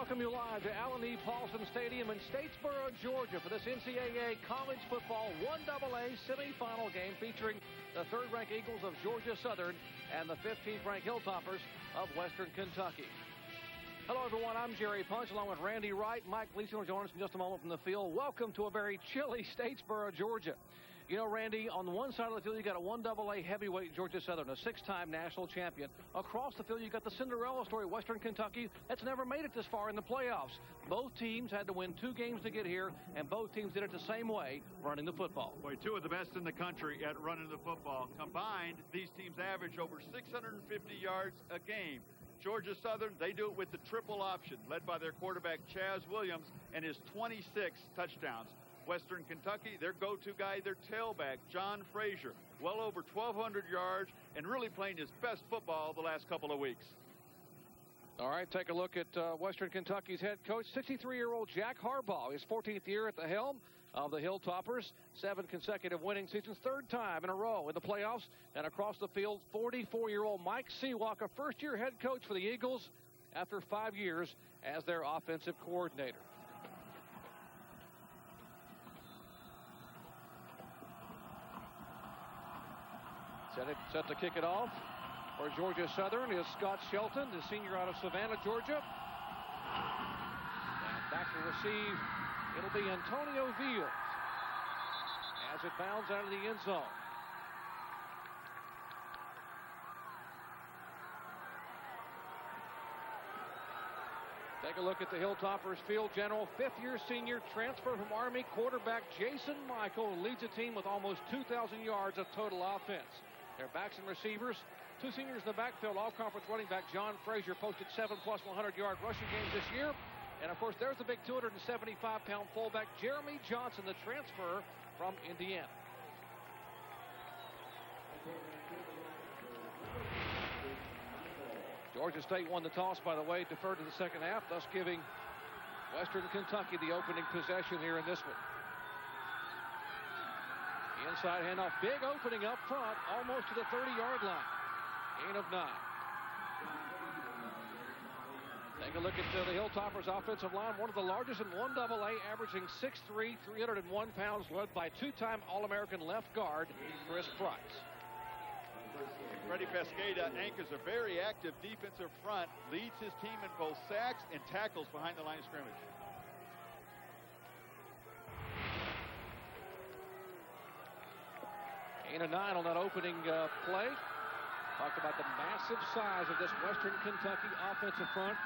welcome you live to Allen E. Paulson Stadium in Statesboro, Georgia for this NCAA College Football 1AA semifinal game featuring the third-ranked Eagles of Georgia Southern and the 15th-ranked Hilltoppers of Western Kentucky. Hello, everyone. I'm Jerry Punch, along with Randy Wright. Mike Gleason will join us in just a moment from the field. Welcome to a very chilly Statesboro, Georgia. You know, Randy, on the one side of the field, you got a 1AA heavyweight Georgia Southern, a 6-time national champion. Across the field, you got the Cinderella story, Western Kentucky, that's never made it this far in the playoffs. Both teams had to win 2 games to get here, and both teams did it the same way, running the football. Boy, 2 of the best in the country at running the football. Combined, these teams average over 650 yards a game. Georgia Southern, they do it with the triple option, led by their quarterback, Chaz Williams, and his 26 touchdowns. Western Kentucky, their go-to guy, their tailback, John Frazier, well over 1,200 yards and really playing his best football the last couple of weeks. All right, take a look at Western Kentucky's head coach, 63-year-old Jack Harbaugh, his 14th year at the helm of the Hilltoppers, 7 consecutive winning seasons, 3rd time in a row in the playoffs. And across the field, 44-year-old Mike Seawalk, a first-year head coach for the Eagles after 5 years as their offensive coordinator. Set to kick it off for Georgia Southern is Scott Shelton, the senior out of Savannah, Georgia. And back to receive, it'll be Antonio Fields as it bounds out of the end zone. Take a look at the Hilltoppers field general. 5th-year senior transfer from Army quarterback Jason Michael leads the team with almost 2,000 yards of total offense. Their backs and receivers, 2 seniors in the backfield. All-conference running back John Frazier posted 7+ 100-yard rushing games this year. And, of course, there's the big 275-pound fullback Jeremy Johnson, the transfer from Indiana. Georgia State won the toss, by the way, deferred to the second half, thus giving Western Kentucky the opening possession here in this one. Inside handoff, big opening up front, almost to the 30-yard line. Gain of 9. Take a look at the Hilltoppers offensive line, one of the largest in 1AA, averaging 6'3", 301 pounds, led by 2-time All-American left guard Chris Price. Freddie Pesqueda anchors a very active defensive front, leads his team in both sacks and tackles behind the line of scrimmage. Gain of 9 on that opening play. Talked about the massive size of this Western Kentucky offensive front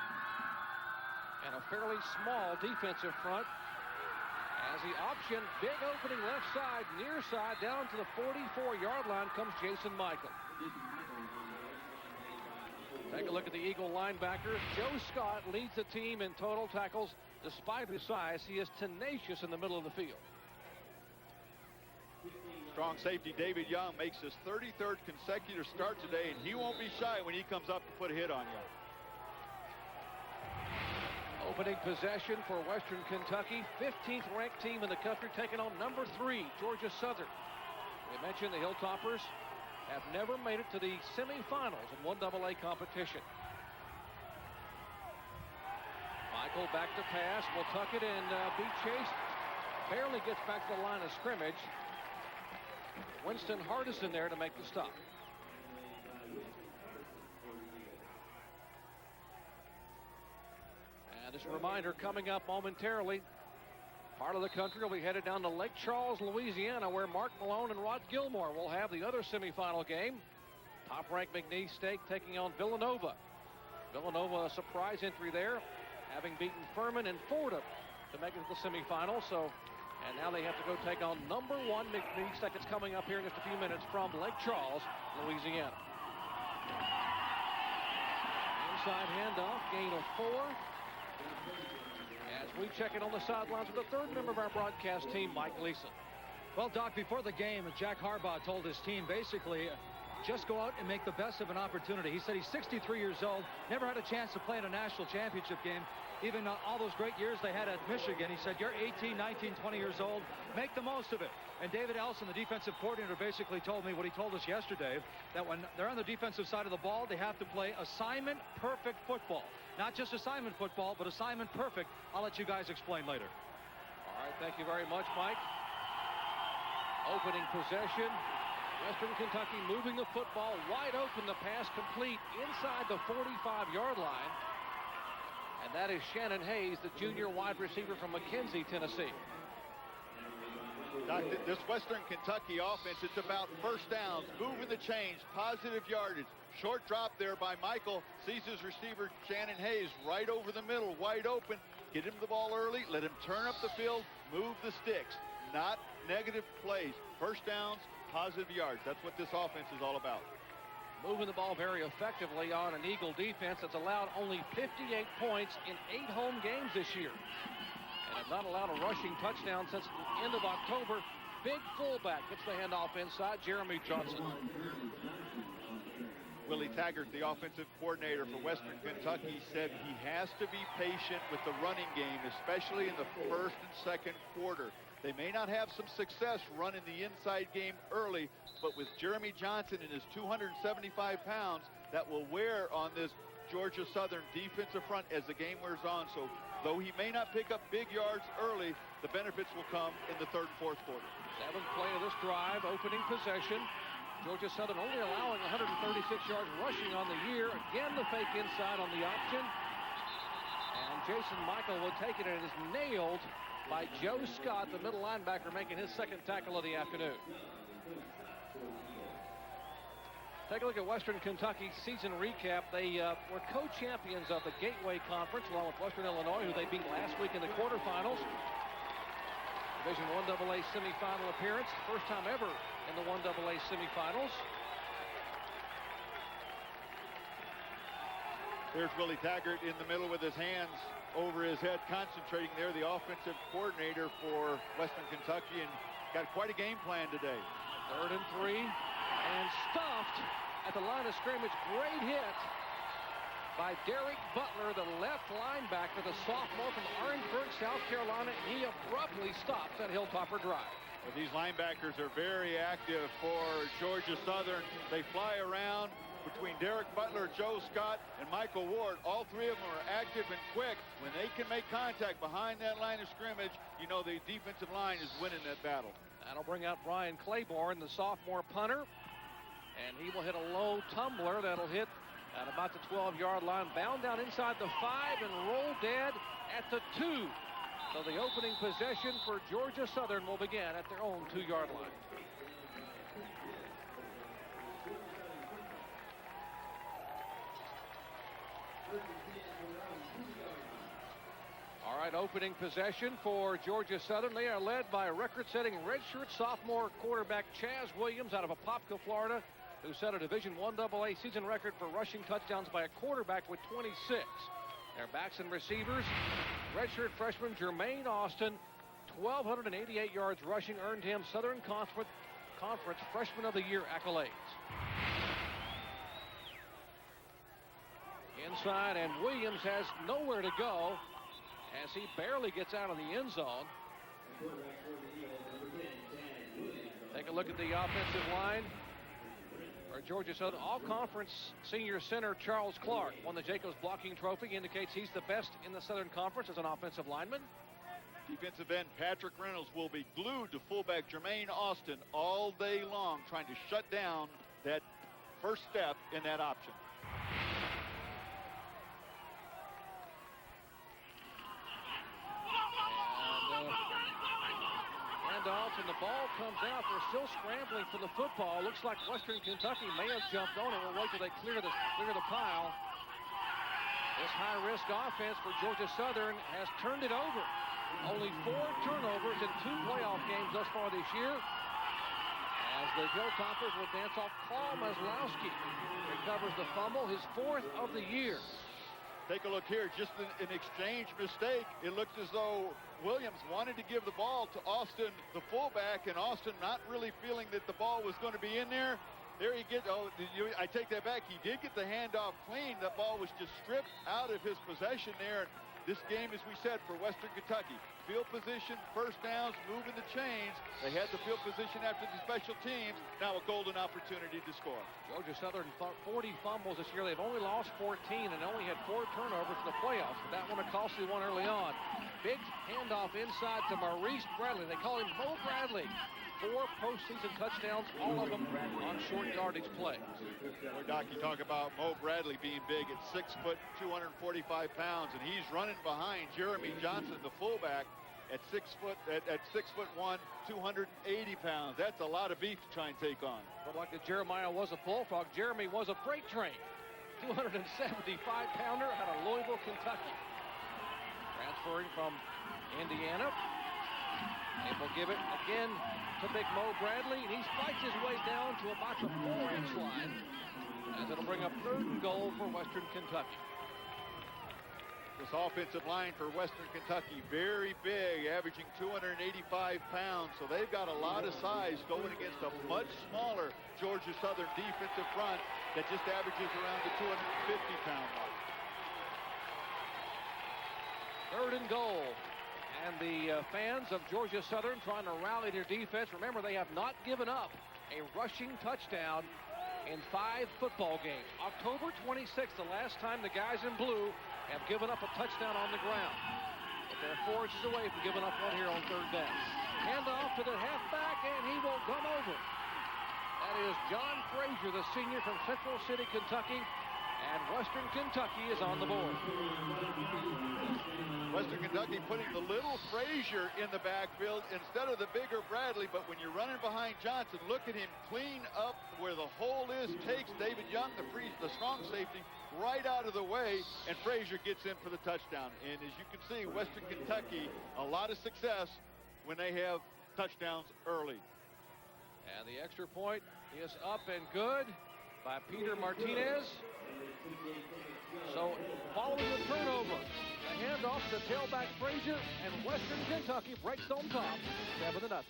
and a fairly small defensive front. As the option, big opening left side, near side, down to the 44-yard line comes Jason Michael. Take a look at the Eagle linebackers. Joe Scott leads the team in total tackles. Despite his size, he is tenacious in the middle of the field. Strong safety David Young makes his 33rd consecutive start today, and he won't be shy when he comes up to put a hit on you. Opening possession for Western Kentucky, 15th ranked team in the country, taking on number 3, Georgia Southern. We mentioned the Hilltoppers have never made it to the semifinals in 1AA competition. Michael back to pass, will tuck it and be chased. Barely gets back to the line of scrimmage. Winston Hardison there to make the stop. And just a reminder, coming up momentarily, part of the country will be headed down to Lake Charles, Louisiana, where Mark Malone and Rod Gilmore will have the other semifinal game. Top-ranked McNeese State taking on Villanova. Villanova, a surprise entry there, having beaten Furman and Fordham to make it to the semifinal. And now they have to go take on number 1 McNeese State. That's coming up here in just a few minutes from Lake Charles, Louisiana. Inside handoff, gain of 4. As we check in on the sidelines with the 3rd member of our broadcast team, Mike Gleason. Well, Doc, before the game, Jack Harbaugh told his team basically just go out and make the best of an opportunity. He said he's 63 years old, never had a chance to play in a national championship game. even all those great years they had at Michigan. He said, you're 18, 19, 20 years old. Make the most of it. And David Ellison, the defensive coordinator, basically told me what he told us yesterday, that when they're on the defensive side of the ball, they have to play assignment perfect football. Not just assignment football, but assignment perfect. I'll let you guys explain later. All right, thank you very much, Mike. Opening possession. Western Kentucky moving the football wide open. The pass complete inside the 45-yard line. And that is Shannon Hayes, the junior wide receiver from McKenzie, Tennessee. Doc, this Western Kentucky offense, it's about first downs, moving the chains, positive yardage. Short drop there by Michael. Sees his receiver, Shannon Hayes, right over the middle, wide open. Get him the ball early, let him turn up the field, move the sticks. Not negative plays. First downs, positive yards. That's what this offense is all about. Moving the ball very effectively on an Eagle defense that's allowed only 58 points in 8 home games this year. And have not allowed a rushing touchdown since the end of October. Big fullback gets the handoff inside, Jeremy Johnson. Willie Taggart, the offensive coordinator for Western Kentucky, said he has to be patient with the running game, especially in the first and second quarter. They may not have some success running the inside game early, but with Jeremy Johnson and his 275 pounds, that will wear on this Georgia Southern defensive front as the game wears on. So though he may not pick up big yards early, the benefits will come in the third and fourth quarter. 7th play of this drive, opening possession. Georgia Southern only allowing 136 yards rushing on the year. Again, the fake inside on the option. And Jason Michael will take it, and it is nailed by Joe Scott, the middle linebacker, making his second tackle of the afternoon. Take a look at Western Kentucky's season recap. They were co-champions of the Gateway Conference along with Western Illinois, who they beat last week in the quarterfinals. Division I AA semifinal appearance, first time ever in the 1AA semifinals. There's Willie Taggart in the middle with his hands over his head, concentrating there, the offensive coordinator for Western Kentucky, and got quite a game plan today. 3rd and 3, and stuffed at the line of scrimmage. Great hit by Derek Butler, the left linebacker, the sophomore from Orangeburg, South Carolina. He abruptly stops that Hilltopper drive. Well, these linebackers are very active for Georgia Southern. They fly around between Derek Butler, Joe Scott, and Michael Ward. All three of them are active and quick. When they can make contact behind that line of scrimmage, you know the defensive line is winning that battle. That'll bring out Brian Claiborne, the sophomore punter. And he will hit a low tumbler that'll hit at about the 12-yard line, bound down inside the 5 and roll dead at the 2. So the opening possession for Georgia Southern will begin at their own 2-yard line. All right, opening possession for Georgia Southern. They are led by a record-setting redshirt sophomore quarterback Chaz Williams out of Apopka, Florida, who set a Division I AA season record for rushing touchdowns by a quarterback with 26. Their backs and receivers, redshirt freshman Jermaine Austin, 1,288 yards rushing, earned him Southern Conference Freshman of the Year accolades. Inside, and Williams has nowhere to go as he barely gets out of the end zone. Take a look at the offensive line. For Georgia Southern, all-conference senior center Charles Clark won the Jacobs Blocking Trophy. Indicates he's the best in the Southern Conference as an offensive lineman. Defensive end Patrick Reynolds will be glued to fullback Jermaine Austin all day long, trying to shut down that first step in that option. Off and the ball comes out. They're still scrambling for the football. Looks like Western Kentucky may have jumped on it. We'll wait till they clear the pile. This high-risk offense for Georgia Southern has turned it over. Only 4 turnovers in 2 playoff games thus far this year. As the Hilltoppers will dance off, Carl Maslowski recovers the fumble, his 4th of the year. Take a look here, just an exchange mistake. It looked as though Williams wanted to give the ball to Austin, the fullback, and Austin not really feeling that the ball was going to be in there. There he gets, I take that back. He did get the handoff clean. The ball was just stripped out of his possession there. This game, as we said, for Western Kentucky, field position, first downs, moving the chains. They had the field position after the special teams. Now a golden opportunity to score. Georgia Southern fought 40 fumbles this year. They've only lost 14 and only had 4 turnovers in the playoffs. But that one a costly one early on. Big handoff inside to Maurice Bradley. They call him Mo Bradley. 4 postseason touchdowns, all of them on short yardage plays. Boy, Doc, you talk about Mo Bradley being big at 6 foot, 245 pounds, and he's running behind Jeremy Johnson, the fullback, at 6 foot, at 6'1", 280 pounds. That's a lot of beef to try and take on. But like the Jeremiah was a bullfrog, Jeremy was a freight train. 275-pounder out of Louisville, Kentucky. Transferring from Indiana. And we'll give it again to big Mo Bradley, and he fights his way down to about the 4-inch line, as it'll bring up 3rd and goal for Western Kentucky. This offensive line for Western Kentucky, very big, averaging 285 pounds, so they've got a lot of size going against a much smaller Georgia Southern defensive front that just averages around the 250-pound mark. 3rd and goal. And the fans of Georgia Southern trying to rally their defense. Remember, they have not given up a rushing touchdown in 5 football games. October 26th, the last time the guys in blue have given up a touchdown on the ground. But they're 4 inches away from giving up one here on 3rd down. Hand off to the halfback, and he will come over. That is John Frazier, the senior from Central City, Kentucky. And Western Kentucky is on the board. Western Kentucky putting the little Frazier in the backfield instead of the bigger Bradley, but when you're running behind Johnson, look at him clean up where the hole is, takes David Young, the strong safety, right out of the way, and Frazier gets in for the touchdown. And as you can see, Western Kentucky, a lot of success when they have touchdowns early. And the extra point is up and good by Peter Martinez. So following the turnover, a handoff to tailback Frazier, and Western Kentucky breaks on top, 7-0.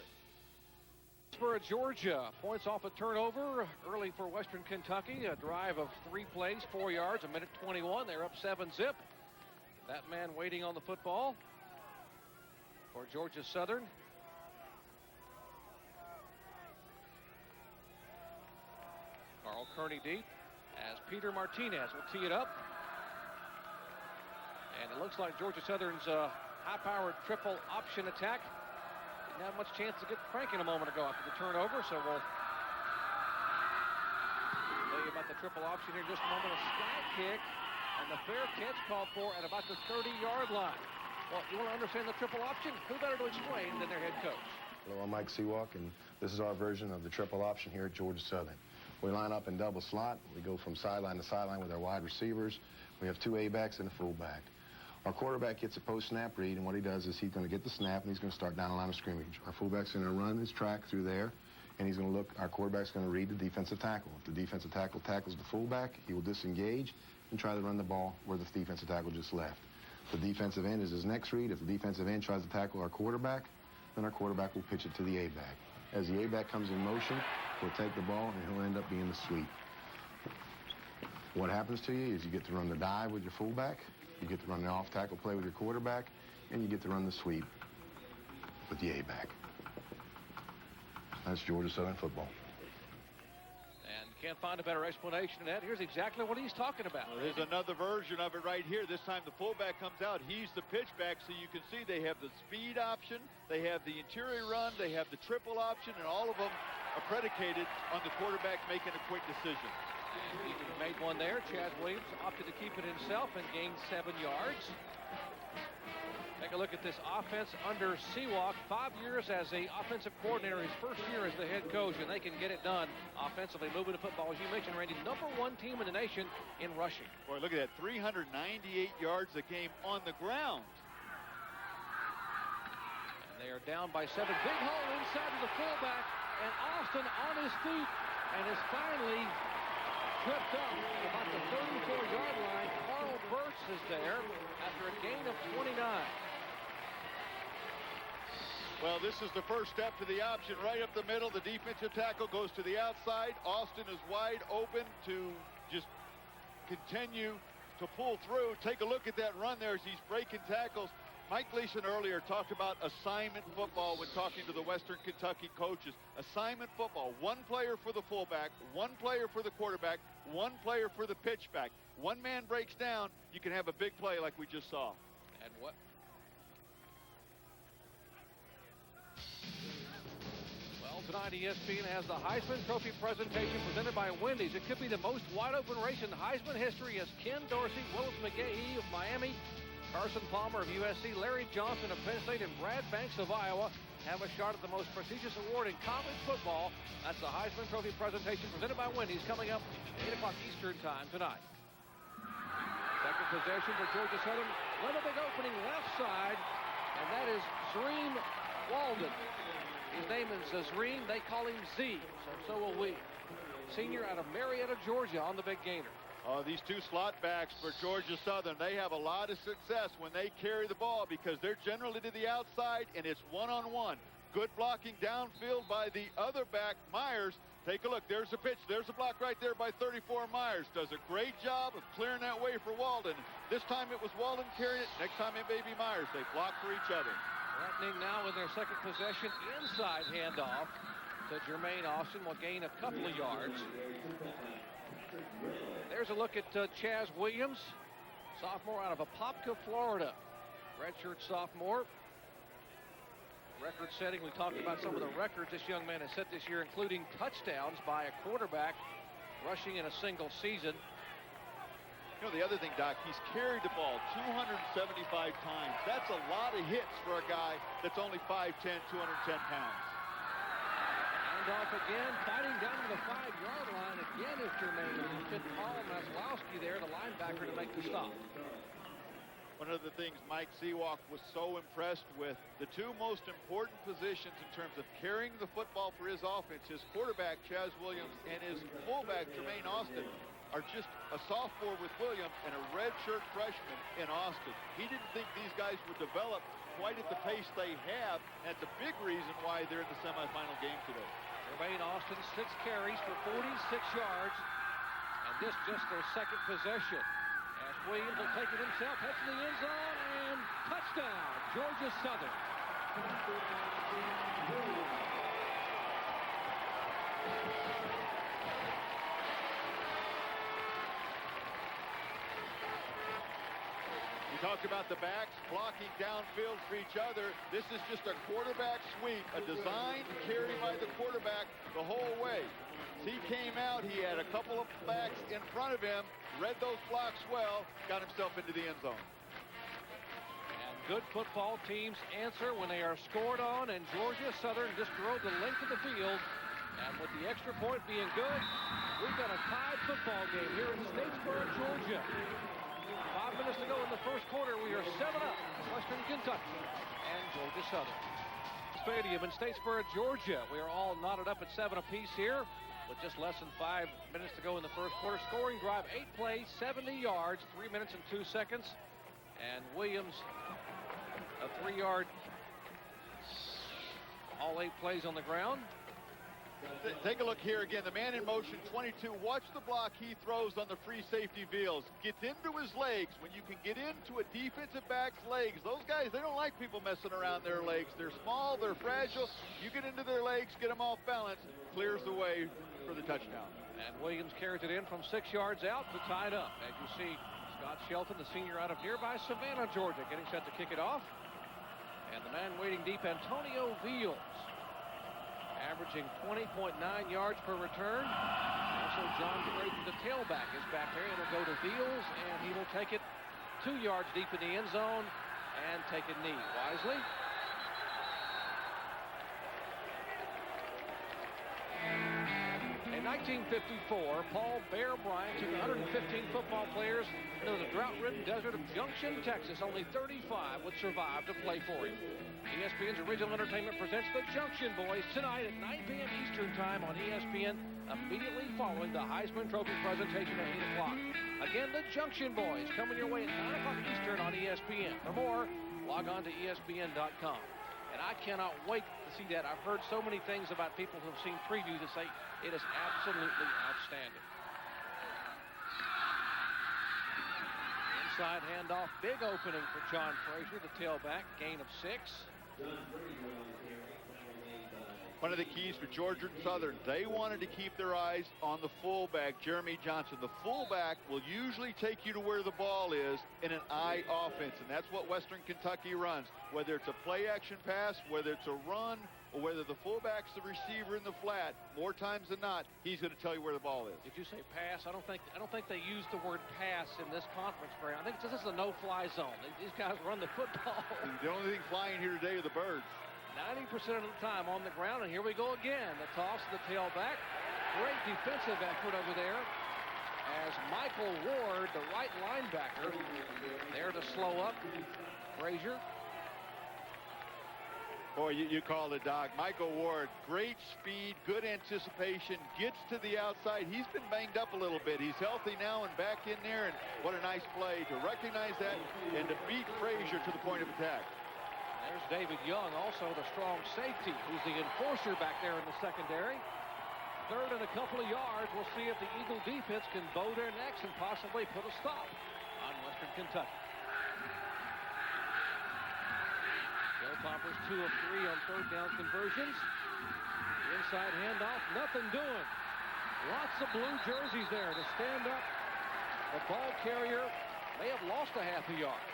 For Georgia, points off a turnover early for Western Kentucky. A drive of 3 plays, 4 yards, 1:21. They're up 7-zip. That man waiting on the football for Georgia Southern. Carl Kearney deep as Peter Martinez will tee it up. And it looks like Georgia Southern's high-powered triple option attack didn't have much chance to get cranking a moment ago after the turnover, so we'll tell you about the triple option here in just a moment. A sky kick and the fair catch called for at about the 30-yard line. Well, you want to understand the triple option? Who better to explain than their head coach? Hello, I'm Mike Seawalk, and this is our version of the triple option here at Georgia Southern. We line up in double slot. We go from sideline to sideline with our wide receivers. We have 2 A-backs and a fullback. Our quarterback gets a post-snap read, and what he does is he's going to get the snap, and he's going to start down the line of scrimmage. Our fullback's going to run his track through there, and he's going to look. Our quarterback's going to read the defensive tackle. If the defensive tackle tackles the fullback, he will disengage and try to run the ball where the defensive tackle just left. The defensive end is his next read. If the defensive end tries to tackle our quarterback, then our quarterback will pitch it to the A-back. As the A-back comes in motion, he'll take the ball, and he'll end up being the sweep. What happens to you is you get to run the dive with your fullback, you get to run the off-tackle play with your quarterback, and you get to run the sweep with the A-back. That's Georgia Southern football. And can't find a better explanation than that. Here's exactly what he's talking about. Well, there's another version of it right here. This time the fullback comes out. He's the pitchback, so you can see they have the speed option, they have the interior run, they have the triple option, and all of them are predicated on the quarterback making a quick decision. He made one there. Chaz Williams opted to keep it himself and gained 7 yards. Take a look at this offense under Seawalk. 5 years as a offensive coordinator, his first year as the head coach, and they can get it done offensively, moving the football. As you mentioned, Randy, #1 team in the nation in rushing. Boy, look at that, 398 yards a game on the ground. And they are down by 7. Big hole inside to the fullback, and Austin on his feet, and is finally tripped up at about the 34-yard line. Carl Burks is there after a gain of 29. Well, this is the first step to the option right up the middle. The defensive tackle goes to the outside. Austin is wide open to just continue to pull through. Take a look at that run there as he's breaking tackles. Mike Gleason earlier talked about assignment football when talking to the Western Kentucky coaches. Assignment football, one player for the fullback, one player for the quarterback, one player for the pitchback. One man breaks down, you can have a big play like we just saw. And what? Well, tonight ESPN has the Heisman Trophy presentation presented by Wendy's. It could be the most wide-open race in Heisman history as Ken Dorsey, Willis McGahee of Miami, Carson Palmer of USC, Larry Johnson of Penn State, and Brad Banks of Iowa have a shot at the most prestigious award in college football. That's the Heisman Trophy presentation presented by Wendy's coming up at 8 o'clock Eastern time tonight. Second possession for Georgia Southern. One big opening left side, and that is Zreem Walden. His name is Zreem. They call him Z, so will we. Senior out of Marietta, Georgia on the big gainer. These two slot backs for Georgia Southern, they have a lot of success when they carry the ball because they're generally to the outside and it's one-on-one. Good blocking downfield by the other back, Myers. Take a look. There's a pitch. There's a block right there by 34 Myers. Does a great job of clearing that way for Walden. This time it was Walden carrying it. Next time it may be Myers. They block for each other. Threatening now in their second possession. Inside handoff to Jermaine Austin. Will gain a couple of yards. There's a look at Chaz Williams, sophomore out of Apopka, Florida. Redshirt sophomore. Record setting. We talked about some of the records this young man has set this year, including touchdowns by a quarterback rushing in a single season. You know, the other thing, Doc, he's carried the ball 275 times. That's a lot of hits for a guy that's only 5'10", 210 pounds. Off again, fighting down to the 5-yard line. Again is Jermaine. It's been Paul Maslowski there, the linebacker, to make the stop. One of the things Mike Seawalk was so impressed with, the two most important positions in terms of carrying the football for his offense, his quarterback, Chaz Williams, and his fullback, Jermaine Austin, are just a sophomore with Williams and a redshirt freshman in Austin. He didn't think these guys would develop quite at the pace they have. And that's a big reason why they're in the semifinal game today. Jermaine Austin, 6 carries for 46 yards. And this just their second possession. As Williams will take it himself, heads to the end zone, and touchdown, Georgia Southern. Talked about the backs blocking downfield for each other. This is just a quarterback sweep, a designed carry by the quarterback the whole way. As he came out, he had a couple of backs in front of him, read those blocks well, got himself into the end zone. And good football teams answer when they are scored on, and Georgia Southern just drove the length of the field. And with the extra point being good, we've got a tied football game here in Statesboro, Georgia. 5 minutes to go in the first quarter. We are 7-up. Western Kentucky and Georgia Southern. Stadium in Statesboro, Georgia. We are all knotted up at 7 apiece here with just less than 5 minutes to go in the first quarter. Scoring drive, 8 plays, 70 yards, 3 minutes and 2 seconds. And Williams, a 3-yard, all 8 plays on the ground. Take a look here again. The man in motion, 22. Watch the block he throws on the free safety Veals. Gets into his legs. When you can get into a defensive back's legs, those guys, they don't like people messing around their legs. They're small, they're fragile. You get into their legs, get them off balance, clears the way for the touchdown. And Williams carries it in from 6 yards out to tie it up. As you see, Scott Shelton, the senior out of nearby Savannah, Georgia, getting set to kick it off. And the man waiting deep, Antonio Veals, averaging 20.9 yards per return. Also, John Creighton, the tailback, is back there. It'll go to Veals, and he will take it 2 yards deep in the end zone and take a knee wisely. In 1954, Paul Bear Bryant took 115 football players into the drought-ridden desert of Junction, Texas. Only 35 would survive to play for him. ESPN's Original Entertainment presents the Junction Boys tonight at 9 p.m. Eastern Time on ESPN, immediately following the Heisman Trophy presentation at 8 o'clock. Again, the Junction Boys coming your way at 9 o'clock Eastern on ESPN. For more, log on to ESPN.com. And I cannot wait to see that. I've heard so many things about people who have seen previews that say it is absolutely outstanding. Inside handoff, big opening for John Frazier, the tailback, gain of 6. One of the keys for Georgia Southern, they wanted to keep their eyes on the fullback, Jeremy Johnson. The fullback will usually take you to where the ball is in an I offense, and that's what Western Kentucky runs. Whether it's a play-action pass, whether it's a run, or whether the fullback's the receiver in the flat, more times than not, he's going to tell you where the ball is. Did you say pass? I don't think they use the word pass in this conference very. I think this is a no-fly zone. These guys run the football. The only thing flying here today are the birds. 90% of the time on the ground, and here we go again. The toss to the tailback. Great defensive effort over there as Michael Ward, the right linebacker, there to slow up Frazier. Boy, you called it, Doc. Michael Ward, great speed, good anticipation, gets to the outside. He's been banged up a little bit. He's healthy now and back in there, and what a nice play to recognize that and to beat Frazier to the point of attack. There's David Young, also the strong safety, who's the enforcer back there in the secondary. Third and a couple of yards. We'll see if the Eagle defense can bow their necks and possibly put a stop on Western Kentucky. Bill Toppers 2 of 3 on third down conversions. Inside handoff, nothing doing. Lots of blue jerseys there to stand up. The ball carrier may have lost a half a yard.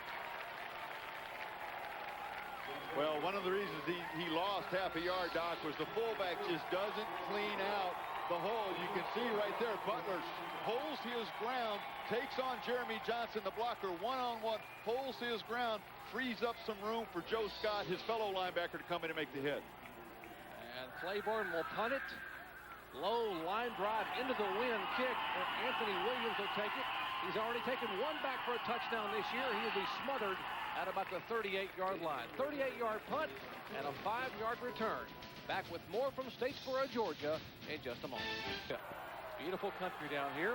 Well, one of the reasons he lost half a yard, Doc, was the fullback just doesn't clean out the hole. You can see right there, Butler holds his ground, takes on Jeremy Johnson, the blocker, one-on-one, holds his ground, frees up some room for Joe Scott, his fellow linebacker, to come in and make the hit. And Claiborne will punt it. Low line drive into the wind kick, and Anthony Williams will take it. He's already taken one back for a touchdown this year. He will be smothered at about the 38-yard line. 38-yard punt and a 5-yard return. Back with more from Statesboro, Georgia in just a moment. Beautiful country down here.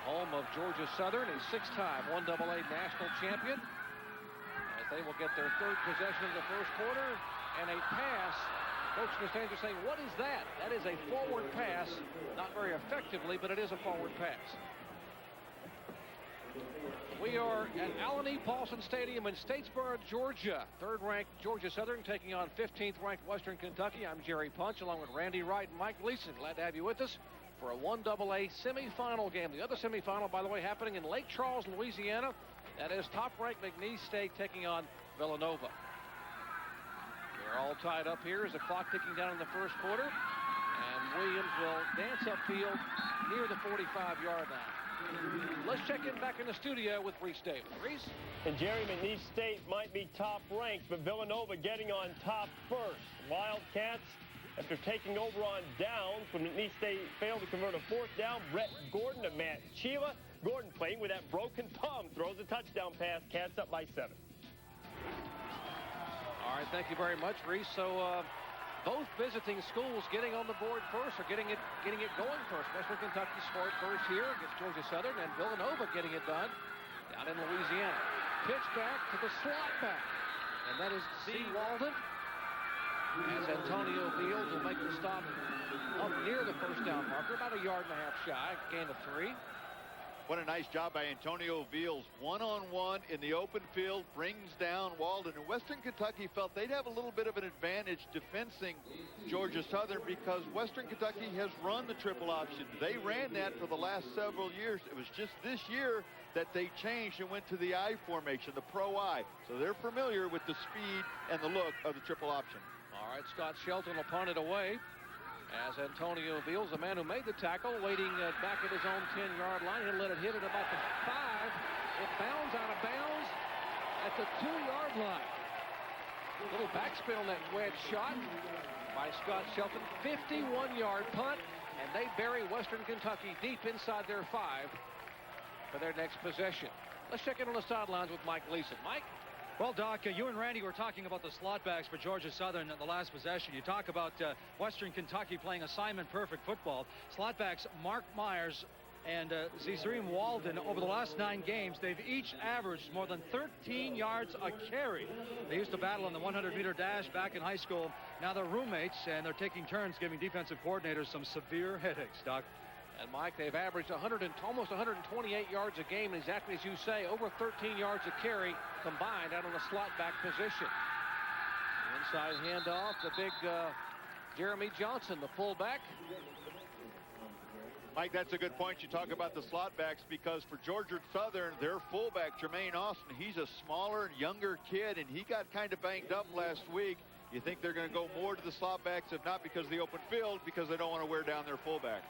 Home of Georgia Southern, a 6-time 1AA national champion. As they will get their third possession of the first quarter and a pass. Folks in the stands are saying, what is that? That is a forward pass. Not very effectively, but it is a forward pass. We are at Alan E. Paulson Stadium in Statesboro, Georgia. Third-ranked Georgia Southern taking on 15th-ranked Western Kentucky. I'm Jerry Punch, along with Randy Wright and Mike Gleason. Glad to have you with us for a 1AA semifinal game. The other semifinal, by the way, happening in Lake Charles, Louisiana. That is top-ranked McNeese State taking on Villanova. They're all tied up here as the clock ticking down in the first quarter. And Williams will dance upfield near the 45-yard line. Let's check in back in the studio with Reese Davis. Reese? And Jerry, McNeese State might be top ranked, but Villanova getting on top first. Wildcats, after taking over on downs when McNeese State failed to convert a fourth down, Brett Gordon to Matt Sheila. Gordon playing with that broken thumb, throws a touchdown pass, Cats up by 7. All right, thank you very much, Reese. So both visiting schools getting on the board first, or getting it going first. Western Kentucky scored first here against Georgia Southern, and Villanova getting it done down in Louisiana. Pitch back to the slot back, and that is C. Walden. As Antonio Fields will make the stop up near the first down marker, about a yard and a half shy, gain of 3. What a nice job by Antonio Fields. One-on-one in the open field, brings down Walden. And Western Kentucky felt they'd have a little bit of an advantage defensing Georgia Southern because Western Kentucky has run the triple option. They ran that for the last several years. It was just this year that they changed and went to the I formation, the pro I. So they're familiar with the speed and the look of the triple option. All right, Scott Shelton will punt it away. As Antonio Fields, the man who made the tackle, waiting back at his own 10-yard line. He'll let it hit at about the 5. It bounds out of bounds at the 2-yard line. Little backspin on that wedge shot by Scott Shelton. 51-yard punt, and they bury Western Kentucky deep inside their 5 for their next possession. Let's check in on the sidelines with Mike Gleason. Mike? Well, Doc, you and Randy were talking about the slot backs for Georgia Southern at the last possession. You talk about Western Kentucky playing assignment-perfect football. Slot backs Mark Myers and Zerim Walden, over the last 9 games, they've each averaged more than 13 yards a carry. They used to battle on the 100-meter dash back in high school. Now they're roommates, and they're taking turns giving defensive coordinators some severe headaches, Doc. And, Mike, they've averaged almost 128 yards a game, and exactly as you say, over 13 yards a carry combined out on the slot back position. Inside handoff, the big Jeremy Johnson, the fullback. Mike, that's a good point. You talk about the slot backs, because for Georgia Southern, their fullback, Jermaine Austin, he's a smaller and younger kid, and he got kind of banged up last week. You think they're going to go more to the slot backs, if not because of the open field, because they don't want to wear down their fullback.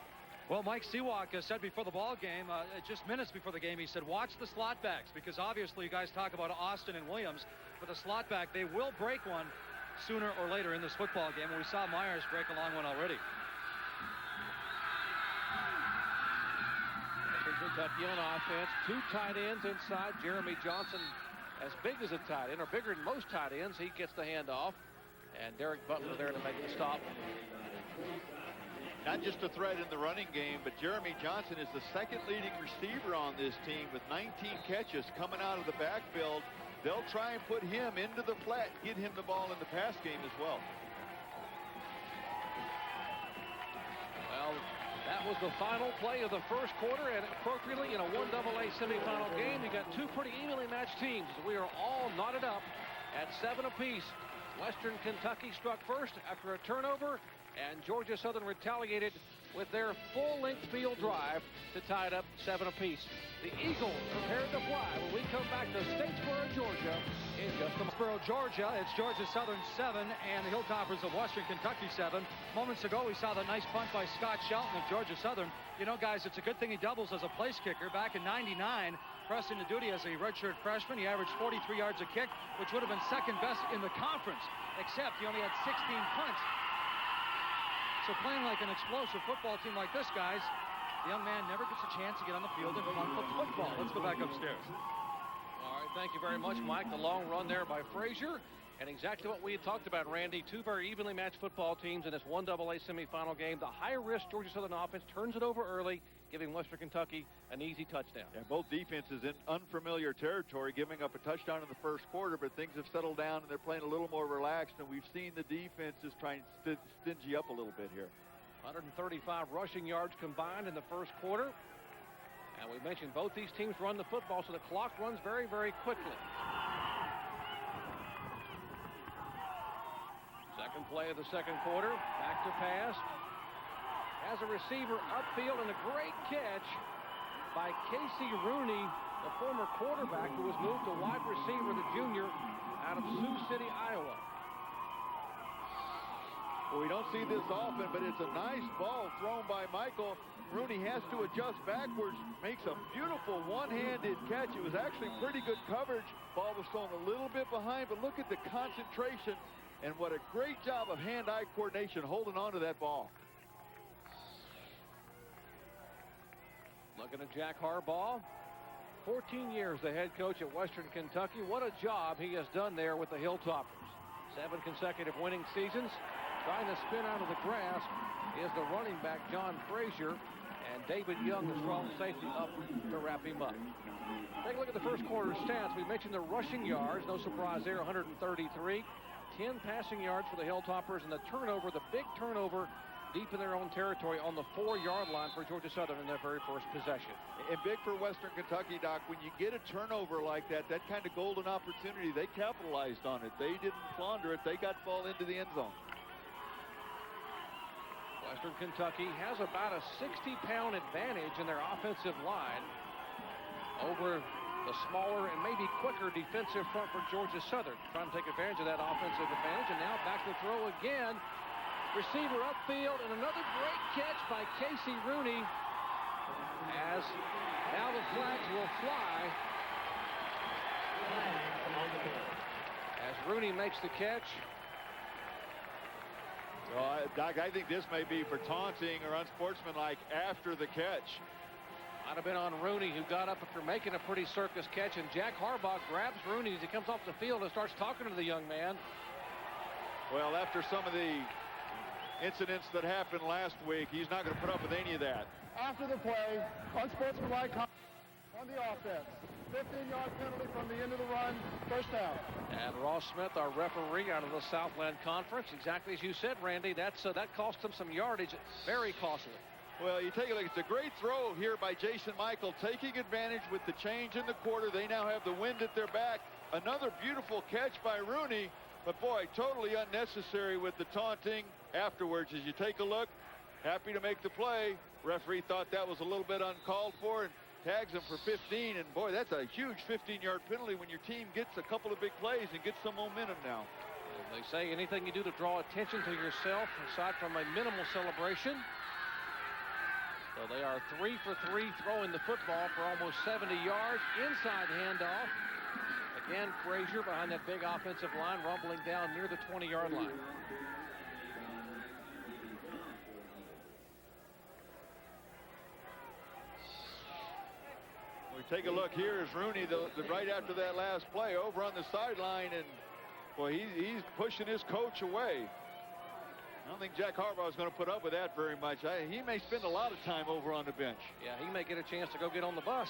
Well, Mike Sewak said before the ball game, just minutes before the game, he said, watch the slot backs, because obviously you guys talk about Austin and Williams, but the slot back, they will break one sooner or later in this football game, and we saw Myers break a long one already. Kentucky on offense, 2 tight ends inside. Jeremy Johnson, as big as a tight end, or bigger than most tight ends, he gets the handoff, and Derek Butler there to make the stop. Not just a threat in the running game, but Jeremy Johnson is the second leading receiver on this team with 19 catches coming out of the backfield. They'll try and put him into the flat, get him the ball in the pass game as well. Well, that was the final play of the first quarter, and appropriately in a 1AA semifinal game, you got 2 pretty evenly matched teams. We are all knotted up at 7 apiece. Western Kentucky struck first after a turnover, and Georgia Southern retaliated with their full-length field drive to tie it up 7 apiece. The Eagles prepared to fly when we come back to Statesboro, Georgia in just a moment. Statesboro, Georgia, it's Georgia Southern 7 and the Hilltoppers of Western Kentucky 7. Moments ago, we saw the nice punt by Scott Shelton of Georgia Southern. You know, guys, it's a good thing he doubles as a place kicker. Back in '99, pressing the duty as a redshirt freshman, he averaged 43 yards a kick, which would have been second best in the conference, except he only had 16 punts. So playing like an explosive football team like this, guys, the young man never gets a chance to get on the field and punt the football. Let's go back upstairs. All right, thank you very much, Mike. The long run there by Frazier. And exactly what we had talked about, Randy. 2 very evenly matched football teams in this 1AA semifinal game. The high-risk Georgia Southern offense turns it over early, giving Western Kentucky an easy touchdown. Yeah, both defenses in unfamiliar territory, giving up a touchdown in the first quarter, but things have settled down and they're playing a little more relaxed, and we've seen the defenses trying to stingy up a little bit here. 135 rushing yards combined in the first quarter. And we mentioned both these teams run the football, so the clock runs very, very quickly. Second play of the second quarter. Back to pass. Has a receiver upfield, and a great catch by Casey Rooney, the former quarterback who was moved to wide receiver, the junior, out of Sioux City, Iowa. Well, we don't see this often, but it's a nice ball thrown by Michael. Rooney has to adjust backwards, makes a beautiful one-handed catch. It was actually pretty good coverage. Ball was thrown a little bit behind, but look at the concentration, and what a great job of hand-eye coordination holding on to that ball. Looking at Jack Harbaugh, 14 years the head coach at Western Kentucky. What a job he has done there with the Hilltoppers. 7 consecutive winning seasons. Trying to spin out of the grass is the running back, John Frazier, and David Young, the strong safety, up to wrap him up. Take a look at the first quarter stats. We mentioned the rushing yards. No surprise there, 133. 10 passing yards for the Hilltoppers, and the turnover, the big turnover, deep in their own territory on the 4-yard line for Georgia Southern in their very first possession. And big for Western Kentucky, Doc. When you get a turnover like that, that kind of golden opportunity, they capitalized on it. They didn't flounder it. They got the ball into the end zone. Western Kentucky has about a 60-pound advantage in their offensive line over the smaller and maybe quicker defensive front for Georgia Southern. Trying to take advantage of that offensive advantage, and now back to throw again. Receiver upfield, and another great catch by Casey Rooney, as now the flags will fly as Rooney makes the catch. Well, Doc, I think this may be for taunting or unsportsmanlike after the catch. Might have been on Rooney, who got up after making a pretty circus catch, and Jack Harbaugh grabs Rooney as he comes off the field and starts talking to the young man. Well, after some of the incidents that happened last week, he's not going to put up with any of that. after the play, unsportsmanlike conduct on the offense. 15-yard penalty from the end of the run, first down. And Ross Smith, our referee out of the Southland Conference, exactly as you said, Randy, that cost them some yardage, very costly. Well, you take a look. It's a great throw here by Jason Michael, taking advantage with the change in the quarter. They now have the wind at their back. Another beautiful catch by Rooney, but boy, totally unnecessary with the taunting afterwards. As you take a look, happy to make the play. Referee thought that was a little bit uncalled for and tags him for 15. And boy, that's a huge 15-yard penalty when your team gets a couple of big plays and gets some momentum now. They say anything you do to draw attention to yourself, aside from a minimal celebration. So they are 3 for 3 throwing the football for almost 70 yards. Inside handoff. Again, Frazier behind that big offensive line, rumbling down near the 20-yard line. We take a look here as Rooney, right after that last play, over on the sideline, and boy, he's pushing his coach away. I don't think Jack Harbaugh is going to put up with that very much. He may spend a lot of time over on the bench. Yeah, he may get a chance to go get on the bus.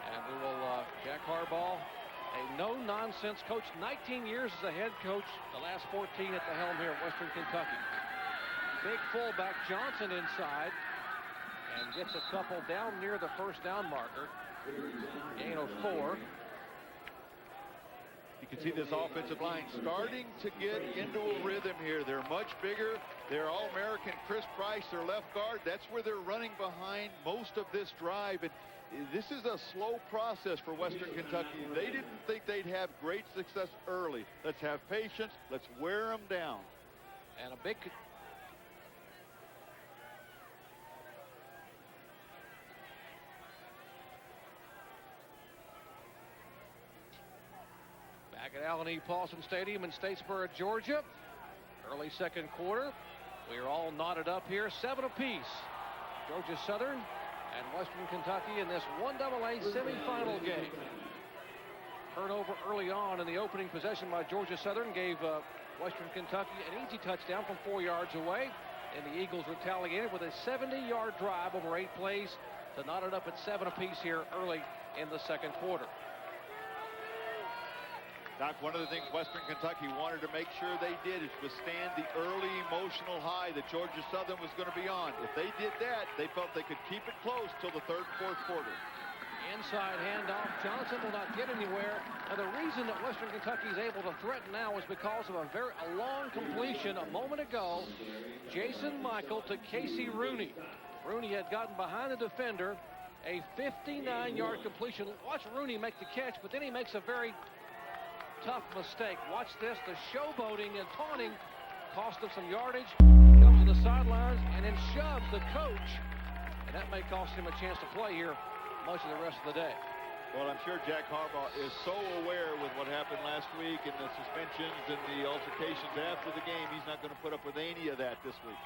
And we will, Jack Harbaugh, a no-nonsense coach, 19 years as a head coach, the last 14 at the helm here at Western Kentucky. Big fullback Johnson inside, and gets a couple down near the first down marker. Gain of 4. You can see this offensive line starting to get into a rhythm here. They're much bigger. They're All-American Chris Price, their left guard. That's where they're running behind most of this drive. And this is a slow process for Western Kentucky. They didn't think they'd have great success early. Let's have patience. Let's wear them down. And a big... Back at Allen E. Paulson Stadium in Statesboro, Georgia. Early second quarter. We are all knotted up here, 7 apiece. Georgia Southern and Western Kentucky in this 1AA semifinal game. Turnover early on in the opening possession by Georgia Southern gave Western Kentucky an easy touchdown from 4 yards away. And the Eagles retaliated with a 70-yard drive over 8 plays to knot it up at 7 apiece here early in the second quarter. Doc, one of the things Western Kentucky wanted to make sure they did is withstand the early emotional high that Georgia Southern was going to be on. If they did that, they felt they could keep it close till the third, fourth quarter. Inside handoff. Johnson will not get anywhere. And the reason that Western Kentucky is able to threaten now is because of a long completion a moment ago. Jason Michael to Casey Rooney. Rooney had gotten behind the defender. A 59-yard completion. Watch Rooney make the catch, but then he makes a very tough mistake. Watch this. The showboating and taunting cost him some yardage. Comes to the sidelines and then shoves the coach. And that may cost him a chance to play here much of the rest of the day. Well, I'm sure Jack Harbaugh is so aware with what happened last week and the suspensions and the altercations after the game. He's not going to put up with any of that this week.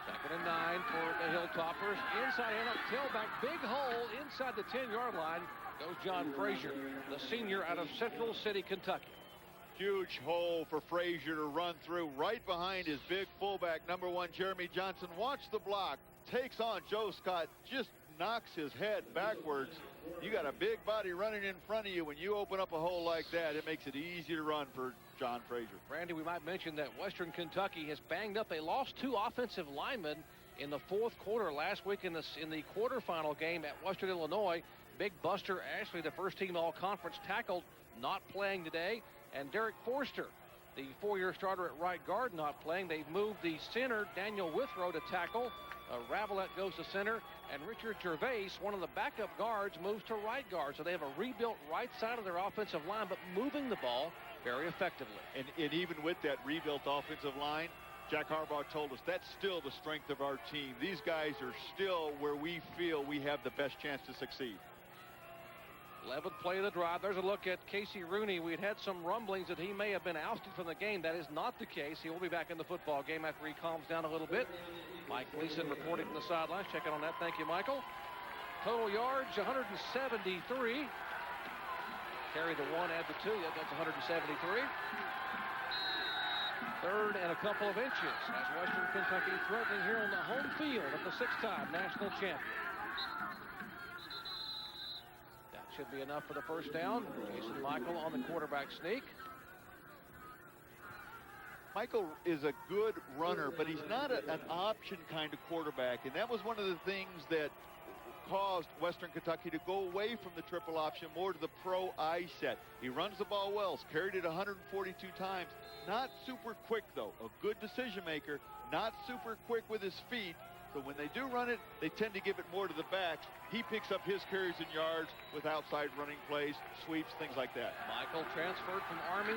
2nd and 9 for the Hilltoppers. Inside and up, tailback, big hole inside the 10-yard line. Goes John Frazier, the senior out of Central City, Kentucky. Huge hole for Frazier to run through right behind his big fullback, number 1, Jeremy Johnson. Watch the block. Takes on Joe Scott. Just knocks his head backwards. You got a big body running in front of you. When you open up a hole like that, it makes it easy to run for John Frazier. Randy, we might mention that Western Kentucky has banged up. They lost 2 offensive linemen in the fourth quarter last week in the quarterfinal game at Western Illinois. Big Buster Ashley, the first team all-conference tackle, not playing today. And Derek Forster, the 4-year starter at right guard, not playing. They've moved the center, Daniel Withrow, to tackle. Ravelette goes to center. And Richard Gervais, one of the backup guards, moves to right guard. So they have a rebuilt right side of their offensive line, but moving the ball very effectively. And even with that rebuilt offensive line, Jack Harbaugh told us that's still the strength of our team. These guys are still where we feel we have the best chance to succeed. 11th play of the drive. There's a look at Casey Rooney. We'd had some rumblings that he may have been ousted from the game. That is not the case. He will be back in the football game after he calms down a little bit. Mike Gleason reporting from the sidelines. Checking on that. Thank you, Michael. Total yards, 173. Carry the 1, add the 2. That's 173. 3rd and a couple of inches as Western Kentucky threatening here on the home field of the 6-time national champion. That should be enough for the first down. Jason Michael on the quarterback sneak. Michael is a good runner, but he's not an option kind of quarterback, and that was one of the things that caused Western Kentucky to go away from the triple option more to the pro I set. He runs the ball well, he's carried it 142 times. Not super quick, though. A good decision maker, not super quick with his feet. So when they do run it, they tend to give it more to the backs. He picks up his carries and yards with outside running plays, sweeps, things like that. Michael transferred from Army,